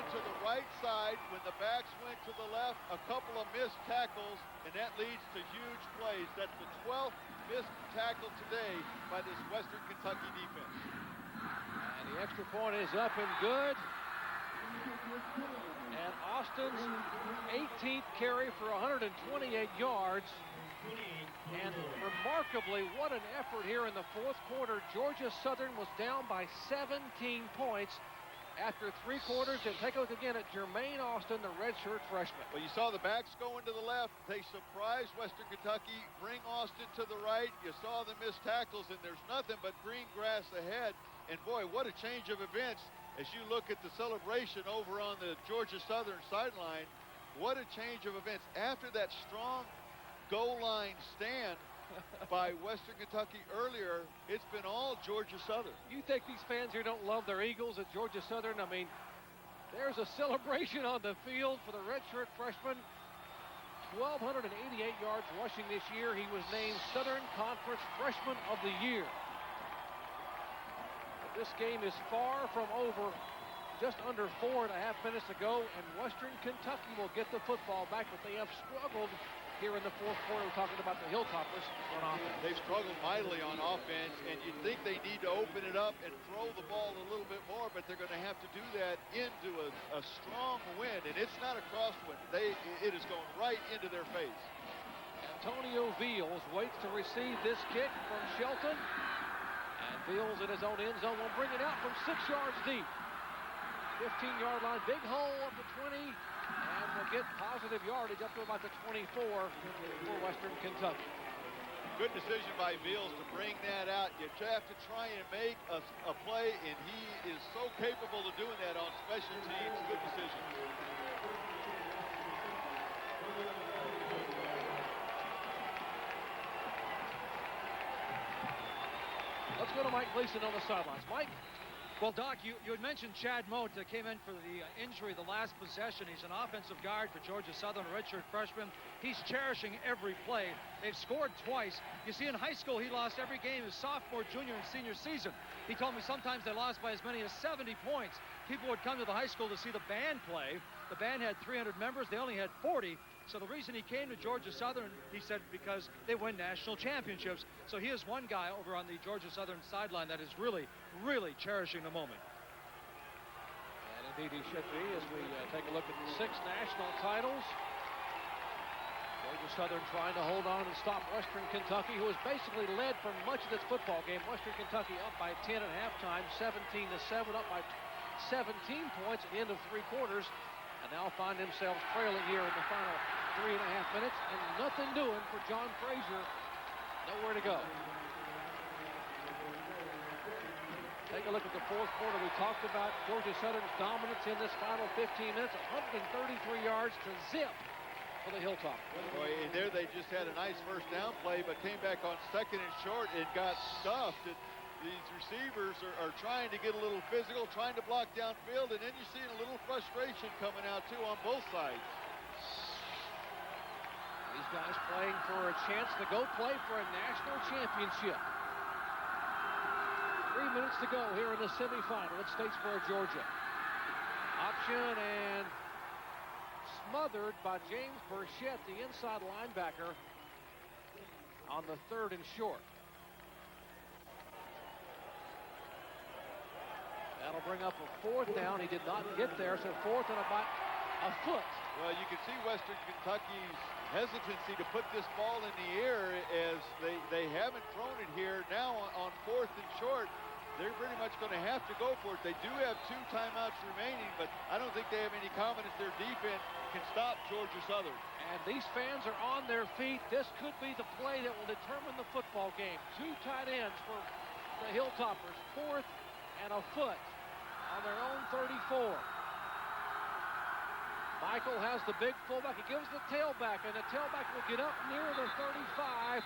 To the right side when the backs went to the left, a couple of missed tackles, and that leads to huge plays. That's the 12th missed tackle today by this Western Kentucky defense. And the extra point is up and good. And Austin's 18th carry for 128 yards. And remarkably, what an effort here in the fourth quarter. Georgia Southern was down by 17 points after 3 quarters. And take a look again at Jermaine Austin, the redshirt freshman. Well, you saw the backs going to the left. They surprised Western Kentucky, bring Austin to the right. You saw the missed tackles, and there's nothing but green grass ahead. And boy, what a change of events as you look at the celebration over on the Georgia Southern sideline. What a change of events. After that strong goal line stand by Western Kentucky earlier, it's been all Georgia Southern. You think these fans here don't love their Eagles at Georgia Southern? I mean, there's a celebration on the field for the redshirt freshman. 1,288 yards rushing this year. He was named Southern Conference Freshman of the Year. But this game is far from over. Just under 4.5 minutes to go, and Western Kentucky will get the football back, but they have struggled here in the fourth quarter. We're talking about the Hilltoppers on offense. They've struggled mightily on offense, and you'd think they need to open it up and throw the ball a little bit more, but they're going to have to do that into a strong wind, and it's not a crosswind. It is going right into their face. Antonio Veals waits to receive this kick from Shelton, and Veals in his own end zone will bring it out from 6 yards deep. 15-yard line, big hole up to 20. And will get positive yardage up to about the 24 for Western Kentucky. Good decision by Veals to bring that out. You have to try and make a play, and he is so capable of doing that on special teams. Good decision. Let's go to Mike Gleason on the sidelines. Mike? Well, Doc, you had mentioned Chad Mote came in for the injury the last possession. He's an offensive guard for Georgia Southern, a redshirt freshman. He's cherishing every play. They've scored twice. You see, in high school, he lost every game his sophomore, junior, and senior season. He told me sometimes they lost by as many as 70 points. People would come to the high school to see the band play. The band had 300 members. They only had 40. So the reason he came to Georgia Southern, he said, because they win national championships. So he is one guy over on the Georgia Southern sideline that is really, really cherishing the moment. And indeed he should be as we take a look at the 6 national titles. Georgia Southern trying to hold on and stop Western Kentucky, who has basically led for much of this football game. Western Kentucky up by 10 at halftime, 17-7, up by 17 points at the end of 3 quarters. And now find themselves trailing here in the final 3.5 minutes, and nothing doing for John Frazier. Nowhere to go. Take a look at the fourth quarter. We talked about Georgia Southern's dominance in this final 15 minutes. 133 yards to zip for the Hilltop. Boy, and there they just had a nice first down play, but came back on 2nd and short and got stuffed. And these receivers are trying to get a little physical, trying to block downfield, and then you're seeing a little frustration coming out, too, on both sides. These guys playing for a chance to go play for a national championship. 3 minutes to go here in the semifinal at Statesboro, Georgia. Option and smothered by James Burchett, the inside linebacker, on the 3rd and short. That'll bring up a 4th down. He did not get there, so 4th and about a foot. Well, you can see Western Kentucky's hesitancy to put this ball in the air as they haven't thrown it here. Now on 4th and short, they're pretty much going to have to go for it. They do have 2 timeouts remaining, but I don't think they have any confidence their defense can stop Georgia Southern. And these fans are on their feet. This could be the play that will determine the football game. 2 tight ends for the Hilltoppers. 4th and a foot on their own 34. Michael has the big fullback. He gives the tailback, and the tailback will get up near the 35.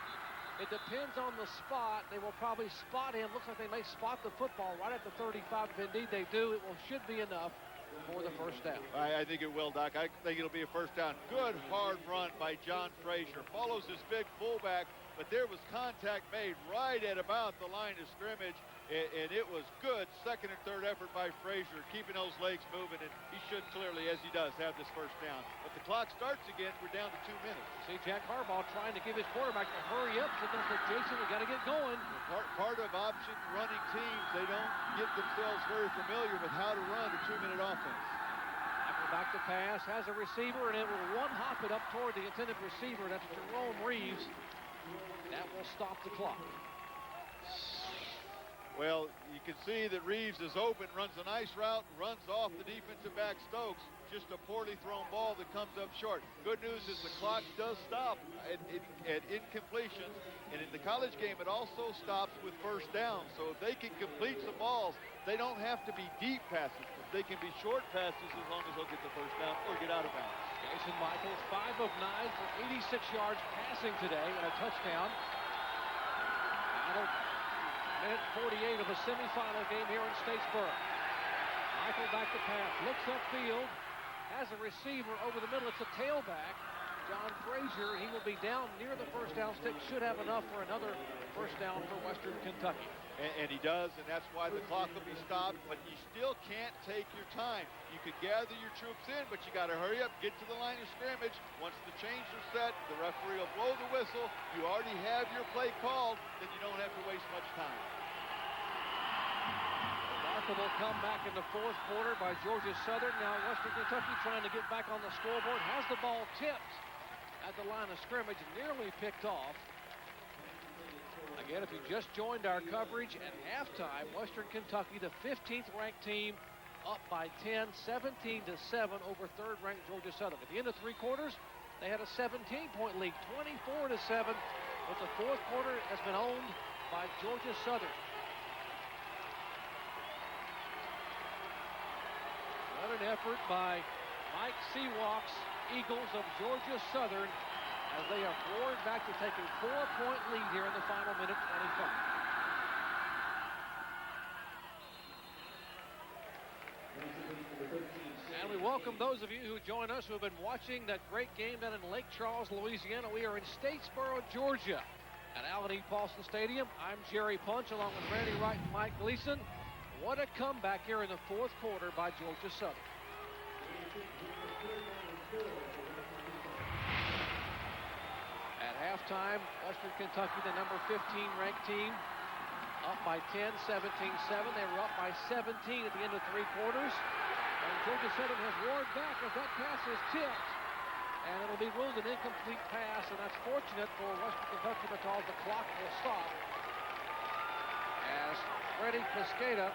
It depends on the spot. They will probably spot him. Looks like they may spot the football right at the 35. If indeed they do, should be enough for the first down. I think it will, Doc. I think it'll be a first down. Good hard run by John Frazier. Follows his big fullback, but there was contact made right at about the line of scrimmage, and it was good second and third effort by Frazier, keeping those legs moving, and he should clearly, as he does, have this first down. But the clock starts again. We're down to 2 minutes. See Jack Harbaugh trying to give his quarterback to hurry up. So Jason, we got to get going. Part of option running teams, they don't get themselves very familiar with how to run a 2-minute offense. Michael back to pass, has a receiver, and it will one-hop it up toward the intended receiver. That's Jerome Reeves. That will stop the clock. Well, you can see that Reeves is open, runs a nice route, runs off the defensive back Stokes. Just a poorly thrown ball that comes up short. Good news is the clock does stop at incompletions, and in the college game it also stops with first down. So if they can complete some balls, they don't have to be deep passes. They can be short passes as long as they'll get the first down or get out of bounds. Jason Michaels, 5 of 9 for 86 yards passing today and a touchdown. Minute 48 of a semifinal game here in Statesboro. Michael back to pass, looks upfield, has a receiver over the middle. It's a tailback. John Frazier, he will be down near the first down stick. Should have enough for another first down for Western Kentucky. And he does, and that's why the clock will be stopped, but you still can't take your time. You could gather your troops in, but you got to hurry up, get to the line of scrimmage. Once the chains are set, the referee will blow the whistle. You already have your play called, then you don't have to waste much time. Remarkable comeback in the 4th quarter by Georgia Southern. Now Western Kentucky trying to get back on the scoreboard. Has the ball tipped at the line of scrimmage, nearly picked off. Again, if you just joined our coverage at halftime, Western Kentucky, the 15th ranked team, up by 10, 17-7 over 3rd ranked Georgia Southern. At the end of 3 quarters, they had a 17-point lead, 24-7, but the 4th quarter has been owned by Georgia Southern. What an effort by Mike Seawalk's Eagles of Georgia Southern as they are roared back to take a 4-point lead here in the final minute 25. And we welcome those of you who join us who have been watching that great game down in Lake Charles, Louisiana. We are in Statesboro, Georgia at Alan E. Paulson Stadium. I'm Jerry Punch along with Randy Wright and Mike Gleason. What a comeback here in the 4th quarter by Georgia Southern. At halftime, Western Kentucky, the number 15 ranked team, up by 10, 17-7. They were up by 17 at the end of 3 quarters. And Georgia Southern has roared back as that pass is tipped. And it'll be ruled an incomplete pass, and that's fortunate for Western Kentucky because the clock will stop as Freddie Pesqueda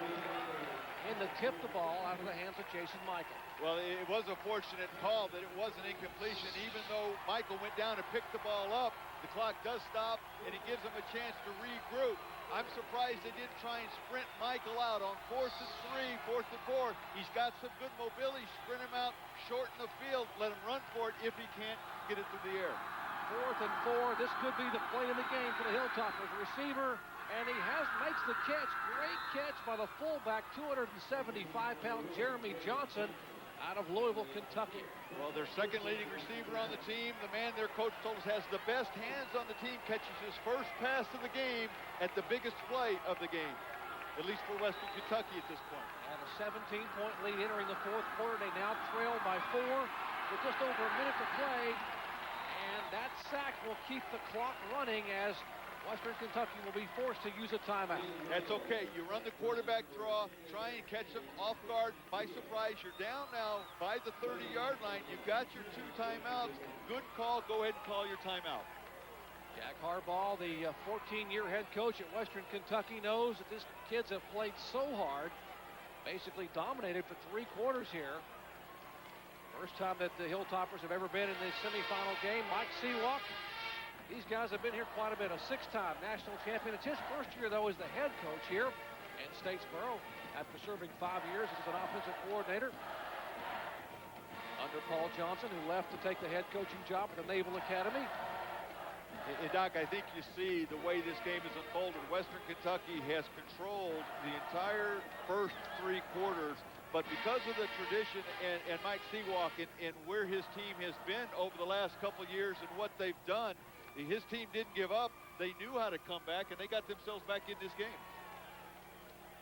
in to tip the ball out of the hands of Jason Michael. Well, it was a fortunate call that it was an incompletion. Even though Michael went down and picked the ball up, the clock does stop, and it gives him a chance to regroup. I'm surprised they didn't try and sprint Michael out on 4th and 3, 4th and 4. He's got some good mobility. Sprint him out, shorten the field, let him run for it if he can't get it through the air. 4th and 4. This could be the play of the game for the Hilltoppers. Receiver And he makes the catch. Great catch by the fullback, 275-pound Jeremy Johnson out of Louisville, Kentucky. Well, their second leading receiver on the team, the man their coach told us has the best hands on the team, catches his first pass of the game at the biggest play of the game, at least for Western Kentucky at this point. And a 17-point lead entering the fourth quarter. They now trail by 4 with just over a minute to play. And that sack will keep the clock running as Western Kentucky will be forced to use a timeout. That's okay. You run the quarterback draw, try and catch them off guard by surprise. You're down now by the 30-yard line. You've got your 2 timeouts. Good call. Go ahead and call your timeout. Jack Harbaugh, the 14-year head coach at Western Kentucky, knows that these kids have played so hard, basically dominated for 3 quarters here. First time that the Hilltoppers have ever been in the semifinal game. Mike Seawalk. These guys have been here quite a bit. A 6-time national champion. It's his first year, though, as the head coach here in Statesboro after serving 5 years as an offensive coordinator under Paul Johnson, who left to take the head coaching job at the Naval Academy. And Doc, I think you see the way this game has unfolded. Western Kentucky has controlled the entire first 3 quarters, but because of the tradition and Mike Seawalk and where his team has been over the last couple of years and what they've done, his team didn't give up. They knew how to come back, and they got themselves back in this game.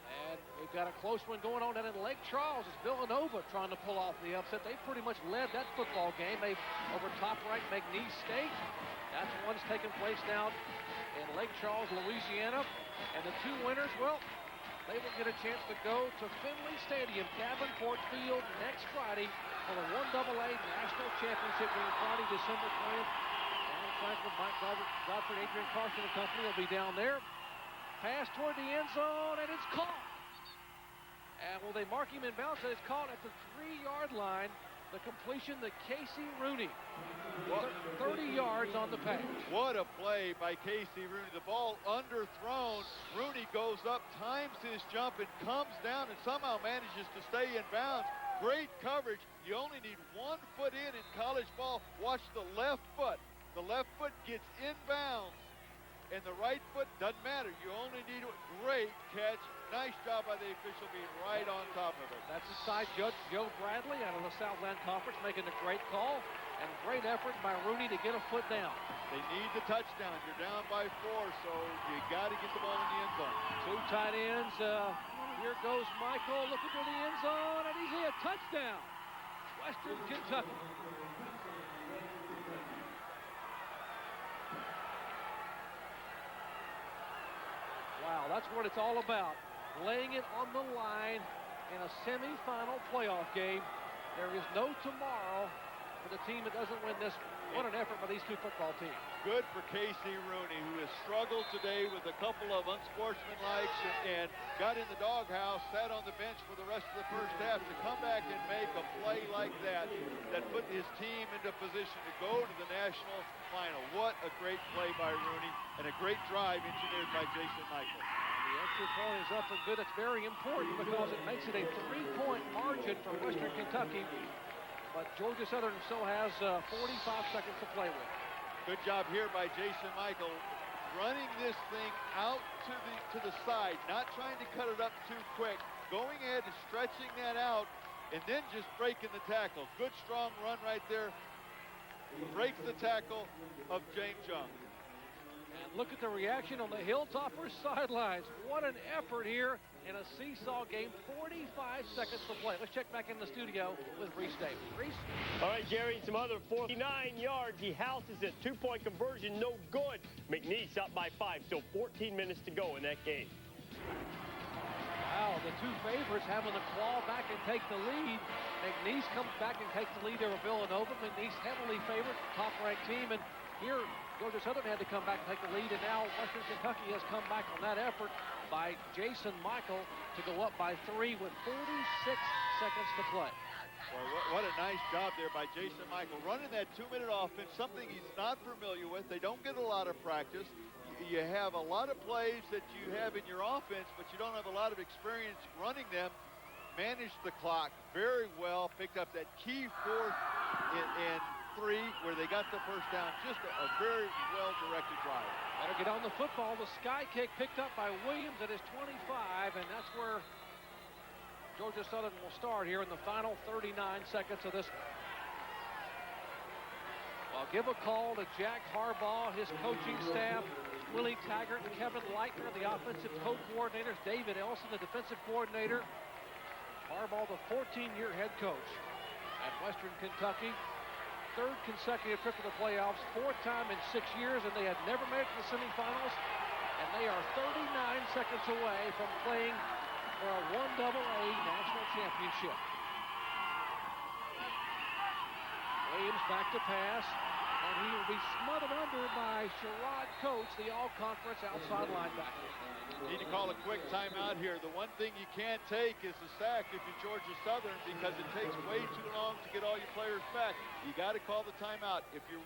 And we've got a close one going on down in Lake Charles. It's Villanova trying to pull off the upset. They pretty much led that football game. They've over top-ranked McNeese State. That's one's taking place now in Lake Charles, Louisiana. And the 2 winners, well, they will get a chance to go to Finley Stadium, Davenport Field, next Friday for the 1AA National Championship game, Friday, December 20th. Franklin, Mike Godfrey, Adrian Carson and company will be down there. Pass toward the end zone, and it's caught. And will they mark him in bounds? It's caught at the 3-yard line. The completion to Casey Rooney. 30 yards on the pass. What a play by Casey Rooney. The ball underthrown. Rooney goes up, times his jump, and comes down and somehow manages to stay in bounds. Great coverage. You only need 1 foot in college ball. Watch the left foot. The left foot gets inbounds, and the right foot doesn't matter. You only need a great catch. Nice job by the official being right on top of it. That's the side judge, Joe Bradley, out of the Southland Conference, making a great call, and great effort by Rooney to get a foot down. They need the touchdown. You're down by 4, so you got to get the ball in the end zone. 2 tight ends. Here goes Michael looking for the end zone, and he's in. Touchdown, Western Kentucky. Wow, that's what it's all about. Laying it on the line in a semifinal playoff game. There is no tomorrow for the team that doesn't win this. What an effort by these 2 football teams. Good for Casey Rooney, who has struggled today with a couple of unsportsmanlikes and got in the doghouse, sat on the bench for the rest of the first half to come back and make a play like that put his team into position to go to the national final. What a great play by Rooney and a great drive engineered by Jason Michael. And the extra point is up and good. That's very important because it makes it a 3-point margin for Western Kentucky. But Georgia Southern still has 45 seconds to play with. Good job here by Jason Michael, running this thing out to the side, not trying to cut it up too quick, going ahead and stretching that out, and then just breaking the tackle. Good strong run right there. Breaks the tackle of James Young. And look at the reaction on the Hilltoppers sidelines. What an effort here in a seesaw game. 45 seconds to play. Let's check back in the studio with Reese Davis. Reese? All right, Jerry, some other 49 yards. He houses it. 2-point conversion, no good. McNeese up by 5. Still 14 minutes to go in that game. Wow, the 2 favorites having to claw back and take the lead. McNeese comes back and takes the lead over Villanova. McNeese heavily favored, top-ranked team. And here, Georgia Southern had to come back and take the lead. And now Western Kentucky has come back on that effort by Jason Michael to go up by 3 with 46 seconds to play. Well, what a nice job there by Jason Michael. Running that 2-minute offense, something he's not familiar with. They don't get a lot of practice. You have a lot of plays that you have in your offense, but you don't have a lot of experience running them. Managed the clock very well, picked up that key 4th and three where they got the first down. Just a very well-directed drive. Better get on the football. The sky kick picked up by Williams at his 25, and that's where Georgia Southern will start here in the final 39 seconds of this. I'll give a call to Jack Harbaugh, his coaching staff, Willie Taggart and Kevin Leitner, the offensive co-coordinators, David Elson, the defensive coordinator. Harbaugh, the 14-year head coach at Western Kentucky. Third consecutive trip to the playoffs, fourth time in 6 years, and they had never made it to the semifinals. And they are 39 seconds away from playing for a 1AA national championship. Williams back to pass, and he will be smothered under by Sherrod Coates, the all-conference outside linebacker. Need to call a quick timeout here. The one thing you can't take is the sack if you're Georgia Southern, because it takes way too long to get all your players back. You got to call the timeout. If you're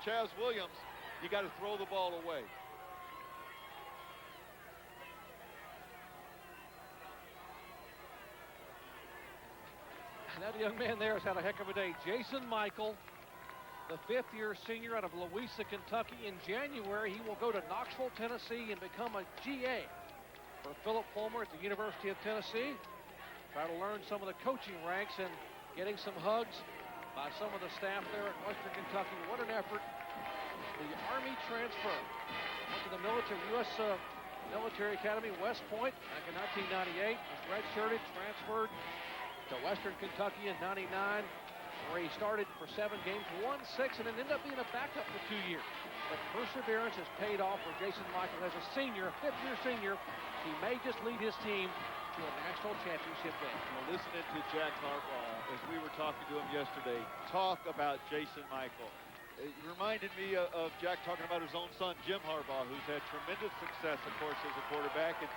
Chaz Williams, you got to throw the ball away. That young man there has had a heck of a day. Jason Michael, the fifth-year senior out of Louisa, Kentucky. In January, he will go to Knoxville, Tennessee, and become a GA for Philip Fulmer at the University of Tennessee. Try to learn some of the coaching ranks and getting some hugs by some of the staff there at Western Kentucky. What an effort. The Army transfer. Went to the U.S. Military Academy, West Point, back in 1998. Was redshirted, transferred to Western Kentucky in 99, where he started for 7 games, won 6, and then ended up being a backup for 2 years. But perseverance has paid off for Jason Michael as a senior, fifth-year senior. He may just lead his team to a national championship game. Well, listening to Jack Harbaugh, as we were talking to him yesterday, talk about Jason Michael. It reminded me of Jack talking about his own son, Jim Harbaugh, who's had tremendous success, of course, as a quarterback. And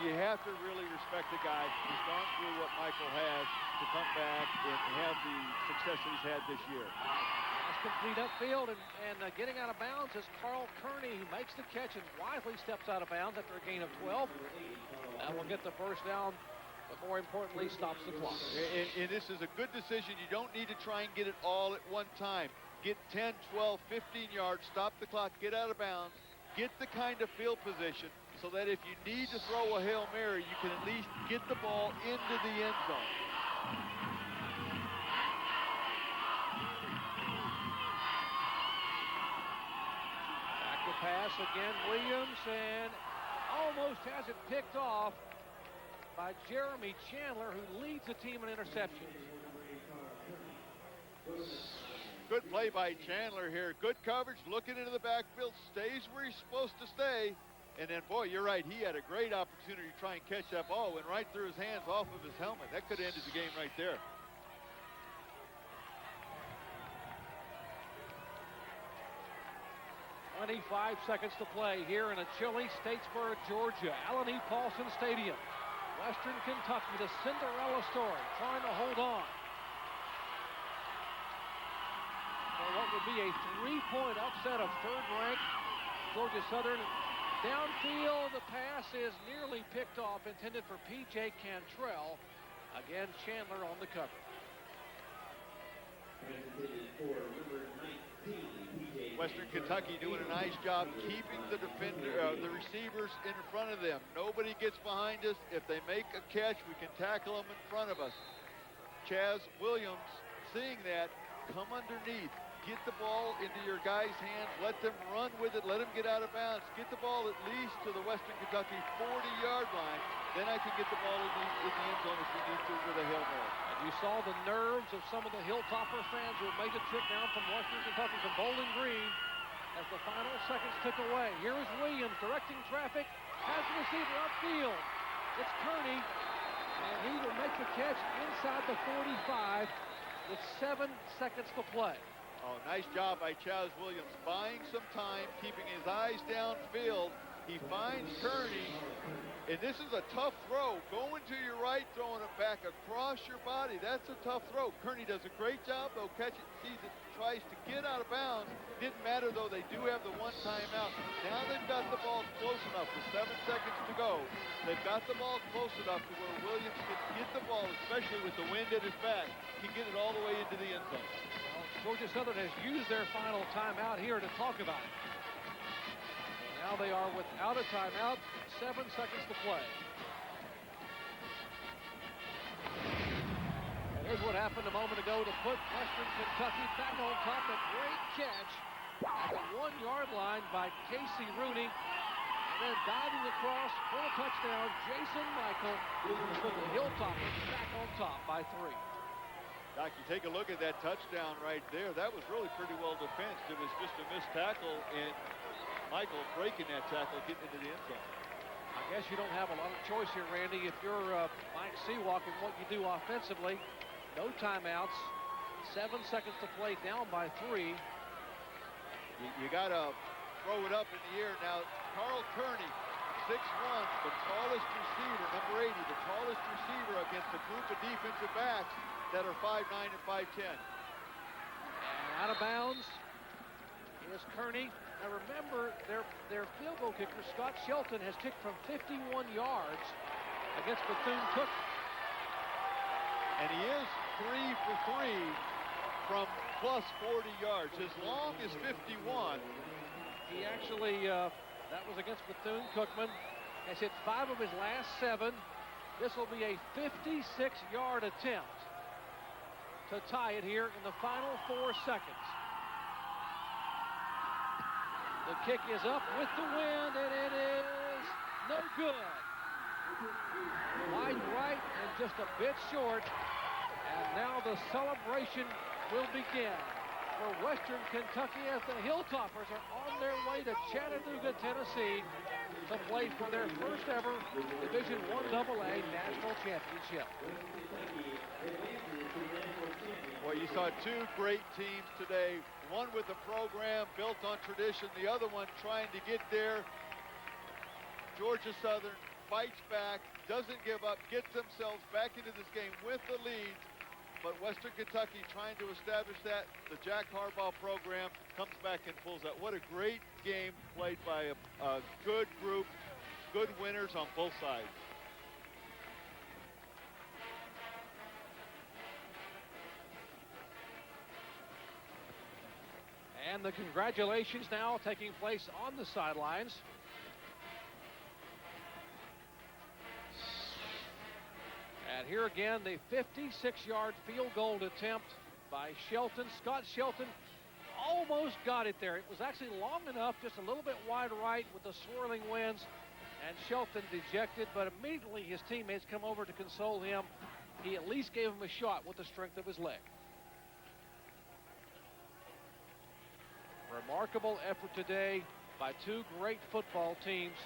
you have to really respect the guy who's gone through what Michael has to come back and have the success that he's had this year. That's complete upfield, and getting out of bounds is Carl Kearney, who makes the catch and wisely steps out of bounds after a gain of 12. That will get the first down, but more importantly, stops the clock. And this is a good decision. You don't need to try and get it all at one time. Get 10, 12, 15 yards, stop the clock, get out of bounds, get the kind of field position so that if you need to throw a Hail Mary, you can at least get the ball into the end zone. Back to pass again, Williams, and almost has it picked off by Jeremy Chandler, who leads the team in interceptions. Good play by Chandler here. Good coverage, looking into the backfield, stays where he's supposed to stay. And then, boy, you're right, he had a great opportunity to try and catch that ball. Went right through his hands off of his helmet. That could have ended the game right there. .25 seconds to play here in a chilly Statesboro, Georgia, Alan E. Paulson Stadium. Western Kentucky, the Cinderella story, trying to hold on for what would be a 3-point upset of third-ranked Georgia Southern. Downfield, the pass is nearly picked off, intended for P.J. Cantrell. Again, Chandler on the cover. Western Kentucky doing a nice job keeping the the receivers in front of them. Nobody gets behind us. If they make a catch, we can tackle them in front of us. Chaz Williams, seeing that, come underneath. Get the ball into your guys' hands. Let them run with it. Let them get out of bounds. Get the ball at least to the Western Kentucky 40-yard line. Then I can get the ball in the end zone if we need to with a Hail Mary. And you saw the nerves of some of the Hilltopper fans who made the trip down from Western Kentucky, from Bowling Green, as the final seconds tick away. Here is Williams directing traffic. Has the receiver upfield. It's Kearney, and he will make the catch inside the 45 with 7 seconds to play. Oh, nice job by Chaz Williams, buying some time, keeping his eyes downfield. He finds Kearney, And this is a tough throw. Going to your right, throwing it back across your body. That's a tough throw. Kearney does a great job, though. Catch it, sees it, tries to get out of bounds. Didn't matter, though. They do have the one timeout. Now they've got the ball close enough with 7 seconds to go. They've got the ball close enough to where Williams can get the ball, especially with the wind at his back, can get it all the way into the end zone. Well, Georgia Southern has used their final timeout here to talk about it. Now they are without a timeout, 7 seconds to play. And here's what happened a moment ago to put Western Kentucky back on top. A great catch at the 1-yard line by Casey Rooney. And then diving across for a touchdown, Jason Michael with the Hilltoppers back on top by 3. Doc, you take a look at that touchdown right there. That was really pretty well defensed. It was just a missed tackle, and Michael breaking that tackle, getting into the end zone. I guess you don't have a lot of choice here, Randy. If you're Mike Seawalk and what you do offensively, no timeouts, 7 seconds to play, down by 3. You got to throw it up in the air. Now, Carl Kearney, 6'1", the tallest receiver, number 80, the tallest receiver against a group of defensive backs that are 5'9" and 5'10". And out of bounds is Kearney. Now remember, their field goal kicker, Scott Shelton, has kicked from 51 yards against Bethune-Cookman. And he is 3 for 3 from plus 40 yards. As long as 51. He actually, that was against Bethune-Cookman, has hit 5 of his last 7. This will be a 56-yard attempt to tie it here in the final 4 seconds. The kick is up with the wind, and it is no good. Wide right and just a bit short. And now the celebration will begin for Western Kentucky as the Hilltoppers are on their way to Chattanooga, Tennessee to play for their first ever Division I AA National Championship. Well, you saw 2 great teams today. One with a program built on tradition, the other one trying to get there. Georgia Southern fights back, doesn't give up, gets themselves back into this game with the lead. But Western Kentucky trying to establish that. The Jack Harbaugh program comes back and pulls out. What a great game played by a good group, good winners on both sides. And the congratulations now taking place on the sidelines. And here again, the 56-yard field goal attempt by Shelton. Scott Shelton almost got it there. It was actually long enough, just a little bit wide right with the swirling winds. And Shelton dejected, but immediately his teammates come over to console him. He at least gave him a shot with the strength of his leg. Remarkable effort today by 2 great football teams.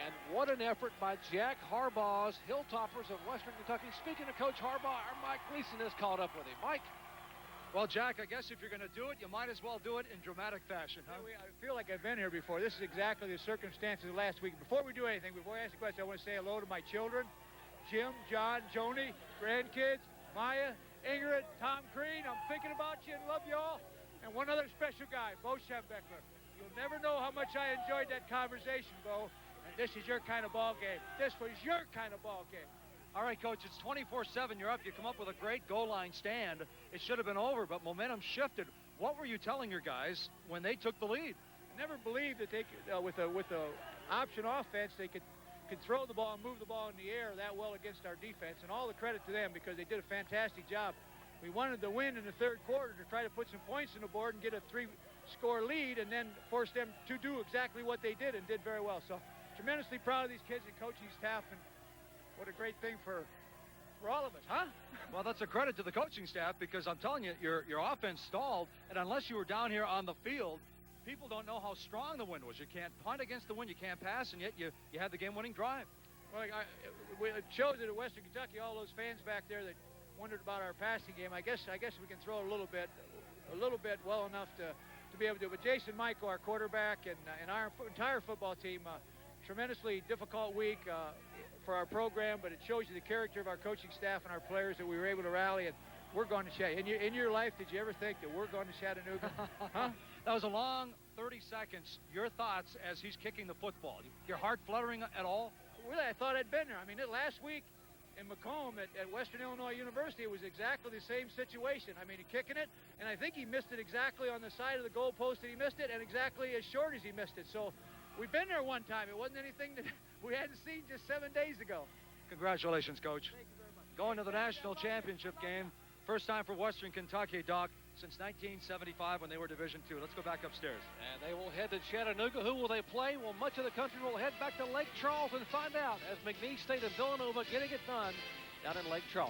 And what an effort by Jack Harbaugh's Hilltoppers of Western Kentucky. Speaking of Coach Harbaugh, our Mike Gleason is caught up with him. Mike? Well, Jack, I guess if you're going to do it, you might as well do it in dramatic fashion, huh? I feel like I've been here before. This is exactly the circumstances of last week. Before we do anything, before I ask a question, I want to say hello to my children, Jim, John, Joni, grandkids, Maya, Ingrid, Tom Green. I'm thinking about you and love you all. And one other special guy, Bo Schembeckler. You'll never know how much I enjoyed that conversation, Bo. And this is your kind of ball game. This was your kind of ball game. All right, Coach, it's 24-7. You're up. You come up with a great goal line stand. It should have been over, but momentum shifted. What were you telling your guys when they took the lead? Never believed that they could, with the option offense, they could throw the ball and move the ball in the air that well against our defense. And all the credit to them because they did a fantastic job. We wanted to win in the 3rd quarter to try to put some points on the board and get a 3-score lead and then force them to do exactly what they did and did very well. So tremendously proud of these kids and coaching staff, and what a great thing for all of us, huh? Well, that's a credit to the coaching staff because I'm telling you, your offense stalled, and unless you were down here on the field, people don't know how strong the wind was. You can't punt against the wind, you can't pass, and yet you had the game-winning drive. Well, it shows that at Western Kentucky, all those fans back there that wondered about our passing game. I guess we can throw a little bit well enough to be able to. But Jason Michael, our quarterback, and our entire football team, tremendously difficult week for our program, but it shows you the character of our coaching staff and our players that we were able to rally. And we're going to Chattanooga. In your life, did you ever think that we're going to Chattanooga? Huh? That was a long 30 seconds. Your thoughts as he's kicking the football. Your heart fluttering at all? Really, I thought I'd been there. I mean, last week in Macomb at Western Illinois University, it was exactly the same situation. I mean, kicking it, and I think he missed it exactly on the side of the goal post that he missed it, and exactly as short as he missed it. So we've been there one time. It wasn't anything that we hadn't seen just 7 days ago. Congratulations, Coach. Thank you very much. Going to the national championship game. First time for Western Kentucky, Doc, since 1975 when they were Division II. Let's go back upstairs. And they will head to Chattanooga. Who will they play? Well, much of the country will head back to Lake Charles and find out as McNeese State and Villanova getting it done down in Lake Charles.